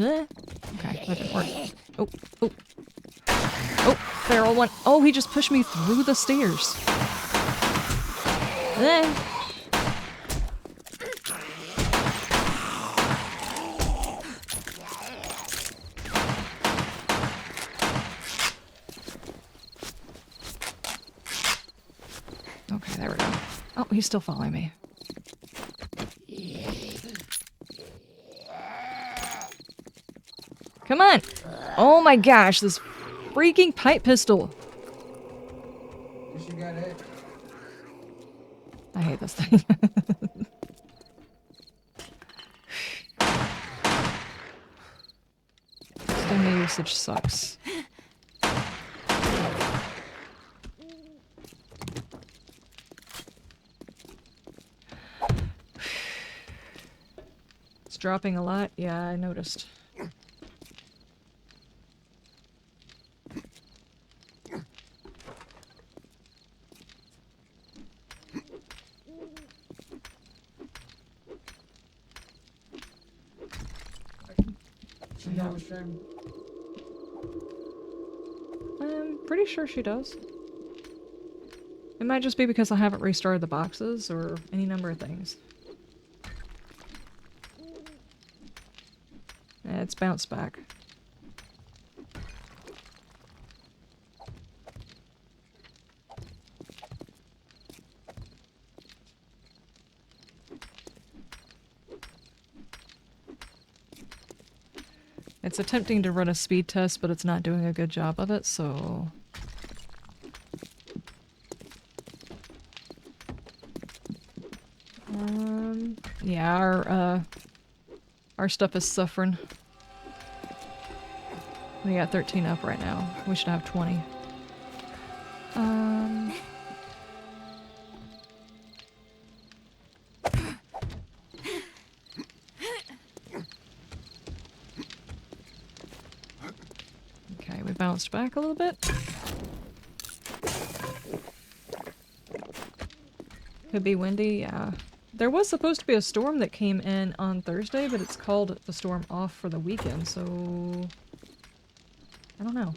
Okay, that didn't work. Oh, oh. Oh, feral one. Oh, he just pushed me through the stairs. Okay, there we go. Oh, he's still following me. Come on! Oh my gosh, this freaking pipe pistol! You should got that. I hate this thing. Stamina usage sucks. It's dropping a lot. Yeah, I noticed. She know what's streaming. I'm pretty sure she does. It might just be because I haven't restarted the boxes or any number of things. It's bounced back. It's attempting to run a speed test, but it's not doing a good job of it, so... yeah, our stuff is suffering. We got 13 up right now. We should have 20. Okay, we bounced back a little bit. Could be windy, yeah. There was supposed to be a storm that came in on Thursday, but it's called the storm off for the weekend, so... I don't know.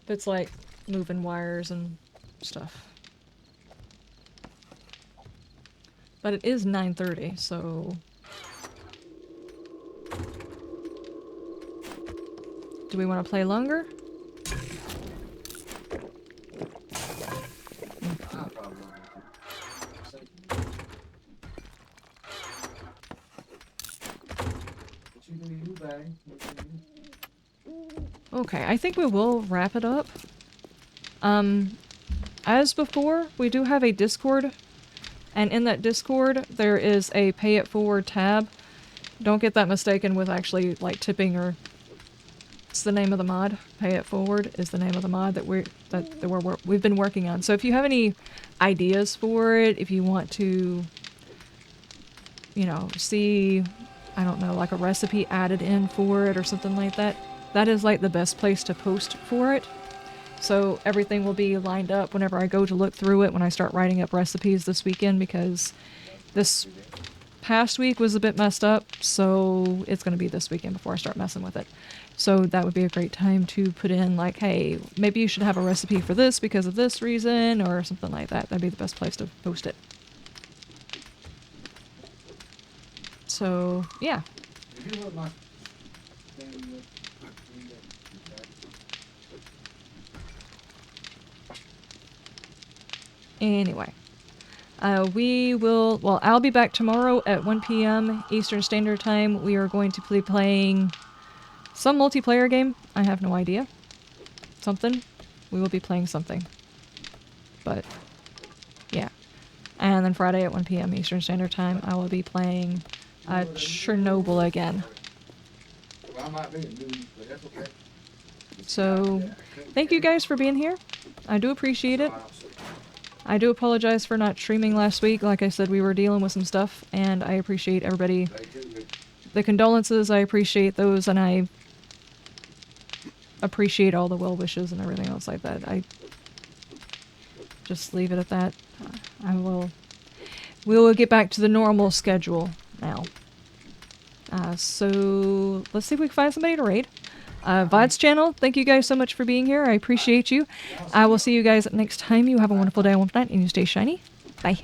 It's like moving wires and stuff. But it is 9:30, so... Do we want to play longer? Okay, I think we will wrap it up. As before, we do have a Discord, and in that Discord, there is a Pay It Forward tab. Don't get that mistaken with actually, like, tipping or... It's the name of the mod. Pay It Forward is the name of the mod that we've been working on. So if you have any ideas for it, if you want to, you know, see, I don't know, like a recipe added in for it or something like that, that is like the best place to post for it. So everything will be lined up whenever I go to look through it when I start writing up recipes this weekend, because this past week was a bit messed up, so it's going to be this weekend before I start messing with it. So that would be a great time to put in, like, hey, maybe you should have a recipe for this because of this reason, or something like that. That'd be the best place to post it. So, yeah. Anyway. I'll be back tomorrow at 1 p.m. Eastern Standard Time. We are going to be playing some multiplayer game. I have no idea. Something. We will be playing something. But, yeah. And then Friday at 1 p.m. Eastern Standard Time, I will be playing Chernobyl again. So, thank you guys for being here. I do appreciate it. I do apologize for not streaming last week. Like I said, we were dealing with some stuff, and I appreciate everybody. The condolences, I appreciate those, and I appreciate all the well wishes and everything else like that. I just leave it at that. We will get back to the normal schedule now. So let's see if we can find somebody to raid. VOD's channel, thank you guys so much for being here. I appreciate you. I will see you guys next time. You have a wonderful day, a wonderful night, and you stay shiny. Bye.